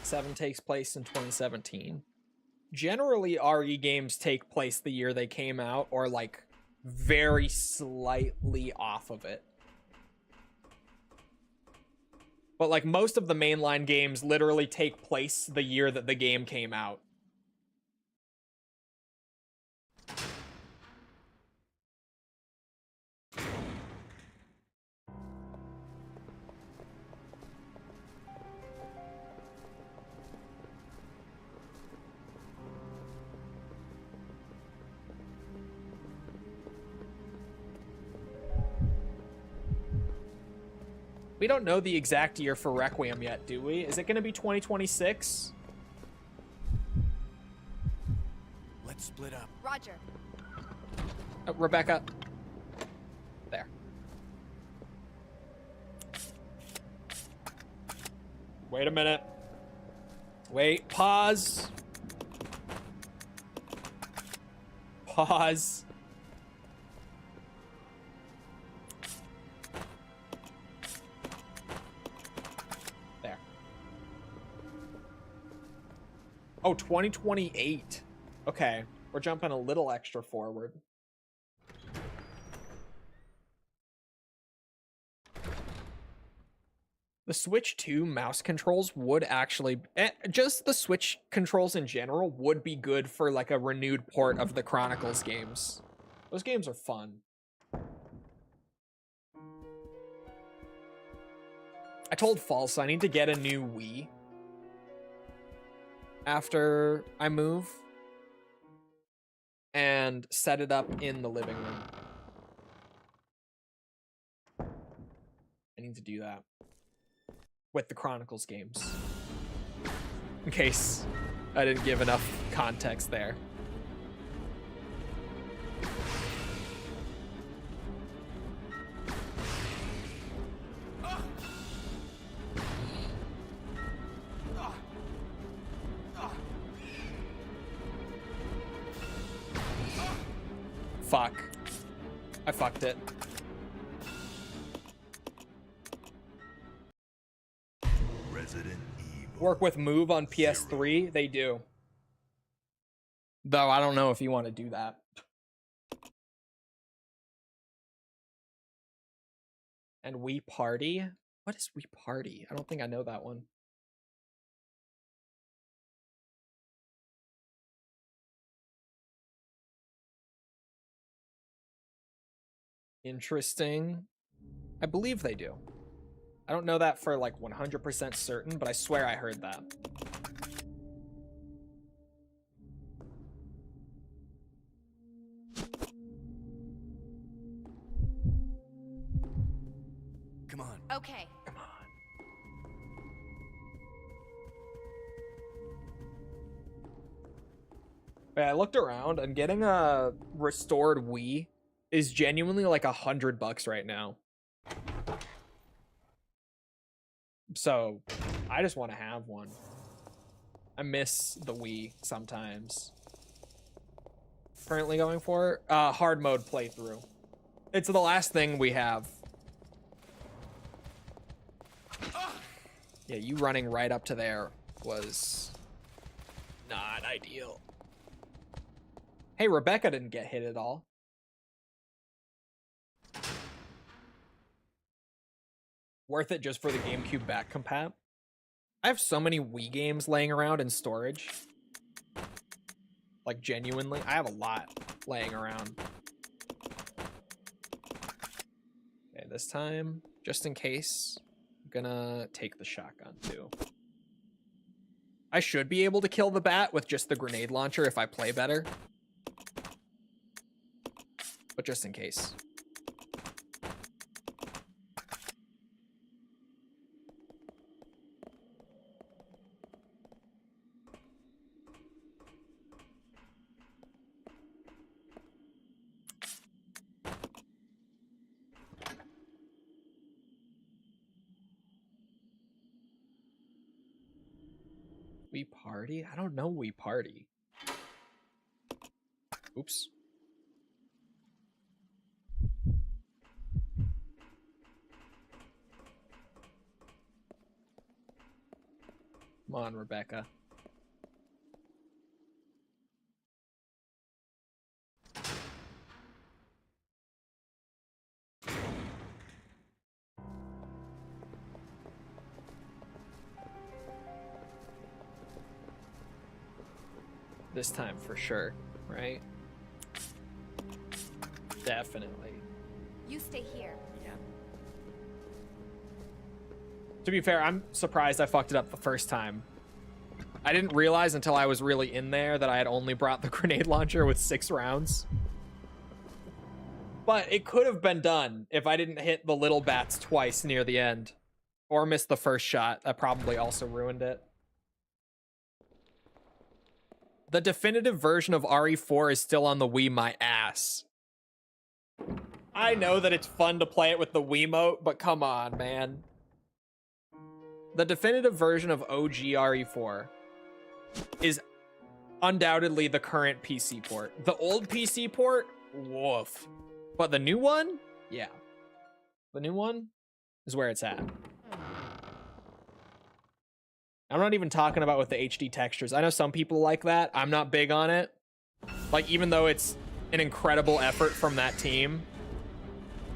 Seven takes place in 2017. Generally, RE games take place the year they came out, or like very slightly off of it. But like most of the mainline games literally take place the year that the game came out. We don't know the exact year for Requiem yet, do we? Is it going to be 2026? Let's split up. Roger. Rebecca. There. Wait a minute. Wait, pause. Pause. There. Oh, 2028. Okay, we're jumping a little extra forward. The Switch 2 mouse controls would actually... just the Switch controls in general would be good for like a renewed port of the Chronicles games. Those games are fun. I told False I need to get a new Wii after I move and set it up in the living room. I need to do that with the Chronicles games, in case I didn't give enough context there. Fuck. I fucked it. Resident Evil. Work with Move on PS3? They do. Though I don't know if you want to do that. And Wii Party? What is Wii Party? I don't think I know that one. Interesting. I believe they do. I don't know that for like 100% certain, but I swear I heard that. Come on. Okay. Come on. Wait, I looked around and getting a restored Wii is genuinely like $100 right now. So I just want to have one. I miss the Wii sometimes. Currently going for hard mode playthrough. It's the last thing we have. Yeah, you running right up to there was not ideal. Hey, Rebecca didn't get hit at all. Worth it just for the GameCube back compat. I have so many Wii games laying around in storage. Like, genuinely, I have a lot laying around. Okay, this time, just in case, I'm gonna take the shotgun too. I should be able to kill the bat with just the grenade launcher if I play better. But just in case. We Party? I don't know We Party. Oops. Come on, Rebecca. This time for sure, right? Definitely. You stay here. Yeah. To be fair, I'm surprised I fucked it up the first time. I didn't realize until I was really in there that I had only brought the grenade launcher with 6 rounds. But it could have been done if I didn't hit the little bats twice near the end. Or miss the first shot. That probably also ruined it. The definitive version of RE4 is still on the Wii, my ass. I know that it's fun to play it with the Wiimote, but come on, man. The definitive version of OG RE4 is undoubtedly the current PC port. The old PC port, woof. But the new one, yeah. The new one is where it's at. I'm not even talking about with the HD textures. I know some people like that. I'm not big on it. Like, even though it's an incredible effort from that team,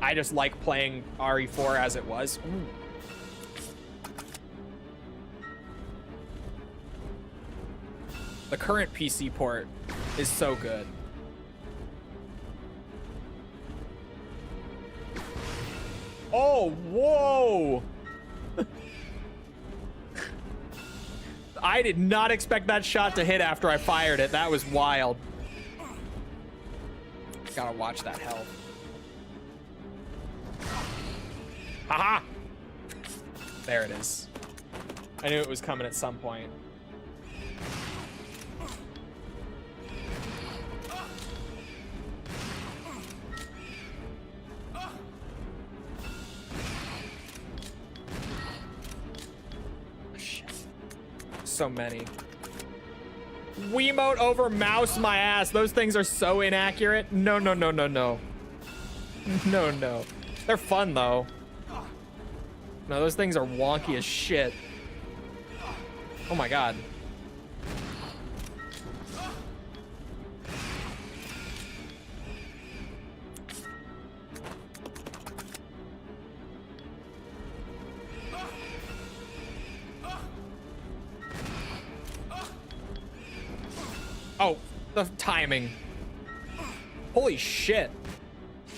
I just like playing RE4 as it was. Ooh. The current PC port is so good. Oh, whoa! I did not expect that shot to hit after I fired it. That was wild. Gotta watch that health. Haha! There it is. I knew it was coming at some point. So many. Wiimote over mouse my ass. Those things are so inaccurate. No, no, no, no, no. No, no. They're fun, though. No, those things are wonky as shit. Oh my god. Oh, the timing. Holy shit.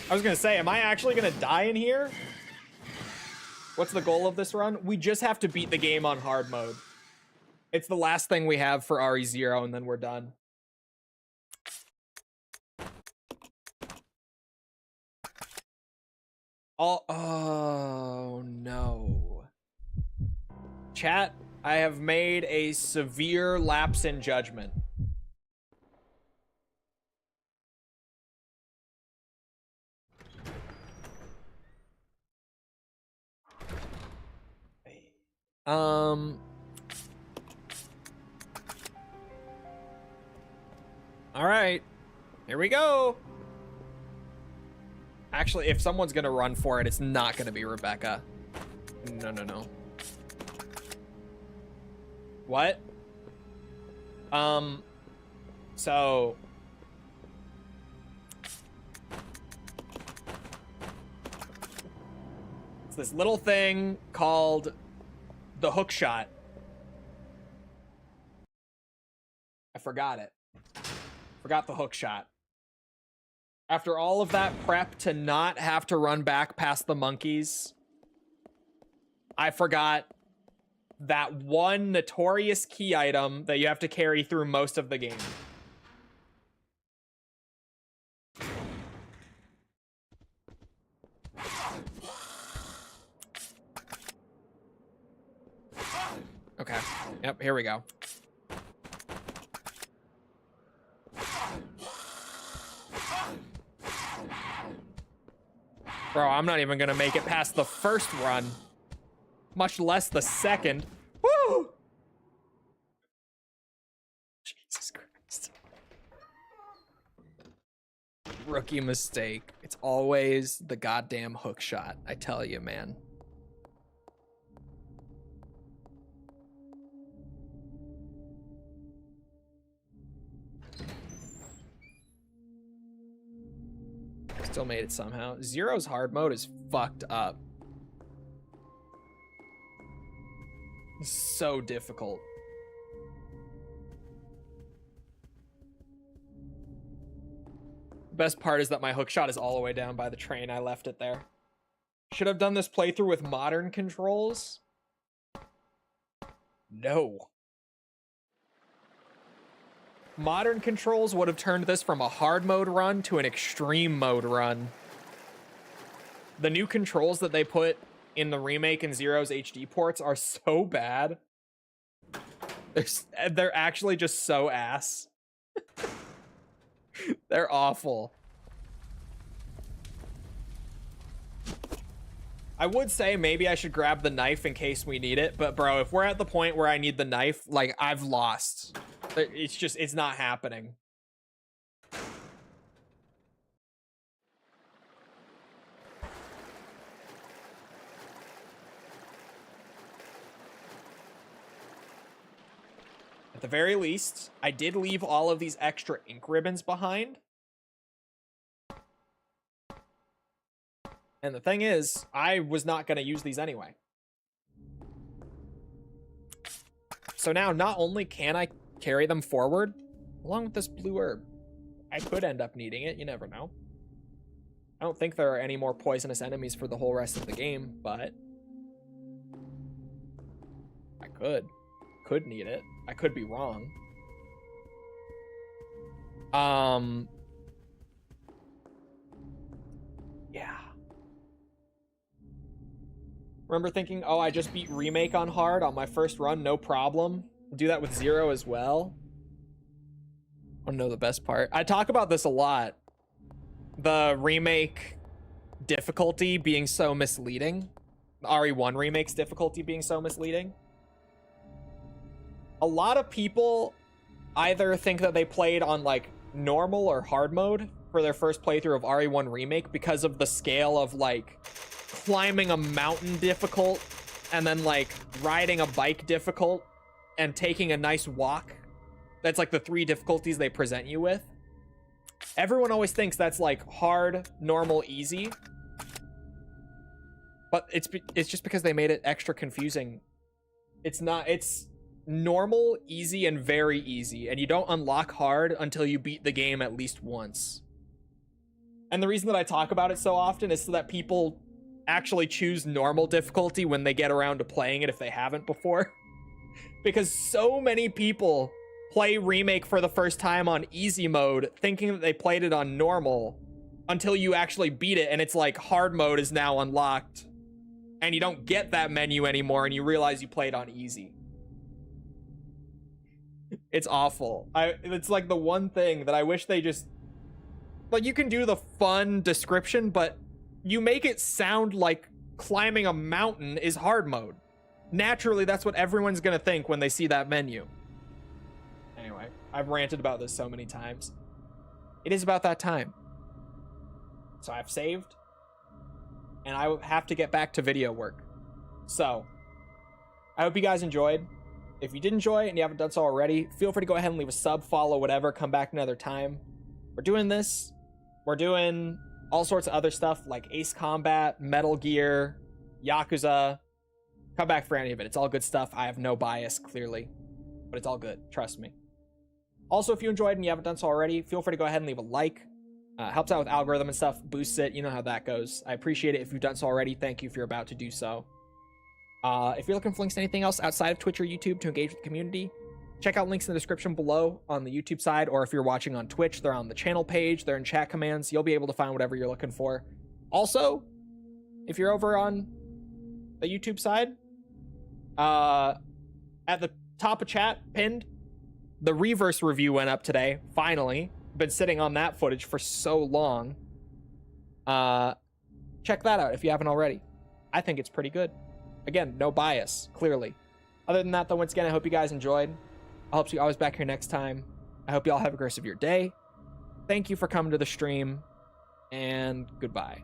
I was gonna say, am I actually gonna die in here? What's the goal of this run? We just have to beat the game on hard mode. It's the last thing we have for RE0 and then we're done. Oh no. Chat, I have made a severe lapse in judgment. All right, here we go. Actually, if someone's gonna run for it, it's not gonna be Rebecca. No, no, no. What? So it's this little thing called the hook shot. I forgot it. Forgot the hook shot. After all of that prep to not have to run back past the monkeys, I forgot that one notorious key item that you have to carry through most of the game. Okay. Yep, here we go. Bro, I'm not even gonna make it past the first run, much less the second. Woo! Rookie mistake. It's always the goddamn hook shot. I tell you, man. Still made it somehow. Zero's hard mode is fucked up. So difficult. Best part is that my hook shot is all the way down by the train. I left it there. Should have done this playthrough with modern controls. No. Modern controls would have turned this from a hard mode run to an extreme mode run. The new controls that they put in the remake and Zero's HD ports are so bad. They're actually just so ass. They're awful. I would say maybe I should grab the knife in case we need it, but bro, if we're at the point where I need the knife, like, I've lost. It's not happening. At the very least, I did leave all of these extra ink ribbons behind. And the thing is, I was not going to use these anyway. So now, not only can I carry them forward, along with this blue herb, I could end up needing it, you never know. I don't think there are any more poisonous enemies for the whole rest of the game, but I could need it. I could be wrong. Yeah. Remember thinking, oh, I just beat Remake on hard on my first run, no problem. I'll do that with Zero as well. I don't know the best part. I talk about this a lot. The Remake difficulty being so misleading. The RE1 Remake's difficulty being so misleading. A lot of people either think that they played on like normal or hard mode for their first playthrough of RE1 Remake because of the scale of like climbing a mountain difficult and then like riding a bike difficult and taking a nice walk. That's like the 3 difficulties they present you with. Everyone always thinks that's like hard, normal, easy. But it's just because they made it extra confusing. It's not, it's normal, easy, and very easy, and you don't unlock hard until you beat the game at least once. And the reason that I talk about it so often is so that people actually choose normal difficulty when they get around to playing it if they haven't before. Because so many people play Remake for the first time on easy mode thinking that they played it on normal until you actually beat it and it's like hard mode is now unlocked and you don't get that menu anymore and you realize you played on easy. It's awful. It's like the one thing that I wish they just... Like, you can do the fun description, but you make it sound like climbing a mountain is hard mode. Naturally, that's what everyone's gonna think when they see that menu. Anyway, I've ranted about this so many times. It is about that time. So I've saved, and I have to get back to video work. So, I hope you guys enjoyed. If you did enjoy and you haven't done so already, feel free to go ahead and leave a sub, follow, whatever, come back another time. We're doing this. We're doing all sorts of other stuff like Ace Combat, Metal Gear, Yakuza. Come back for any of it. It's all good stuff. I have no bias, clearly. But it's all good. Trust me. Also, if you enjoyed and you haven't done so already, feel free to go ahead and leave a like. Helps out with algorithm and stuff. Boosts it. You know how that goes. I appreciate it if you've done so already. Thank you if you're about to do so. If you're looking for links to anything else outside of Twitch or YouTube to engage with the community, check out links in the description below on the YouTube side, or if you're watching on Twitch, they're on the channel page, they're in chat commands. You'll be able to find whatever you're looking for. Also, if you're over on the YouTube side, at the top of chat, pinned, the Reverse review went up today, finally. Been sitting on that footage for so long. Check that out if you haven't already. I think it's pretty good. Again, no bias, clearly. Other than that, though, once again, I hope you guys enjoyed. I hope to see you always back here next time. I hope you all have a great rest of your day. Thank you for coming to the stream. and goodbye.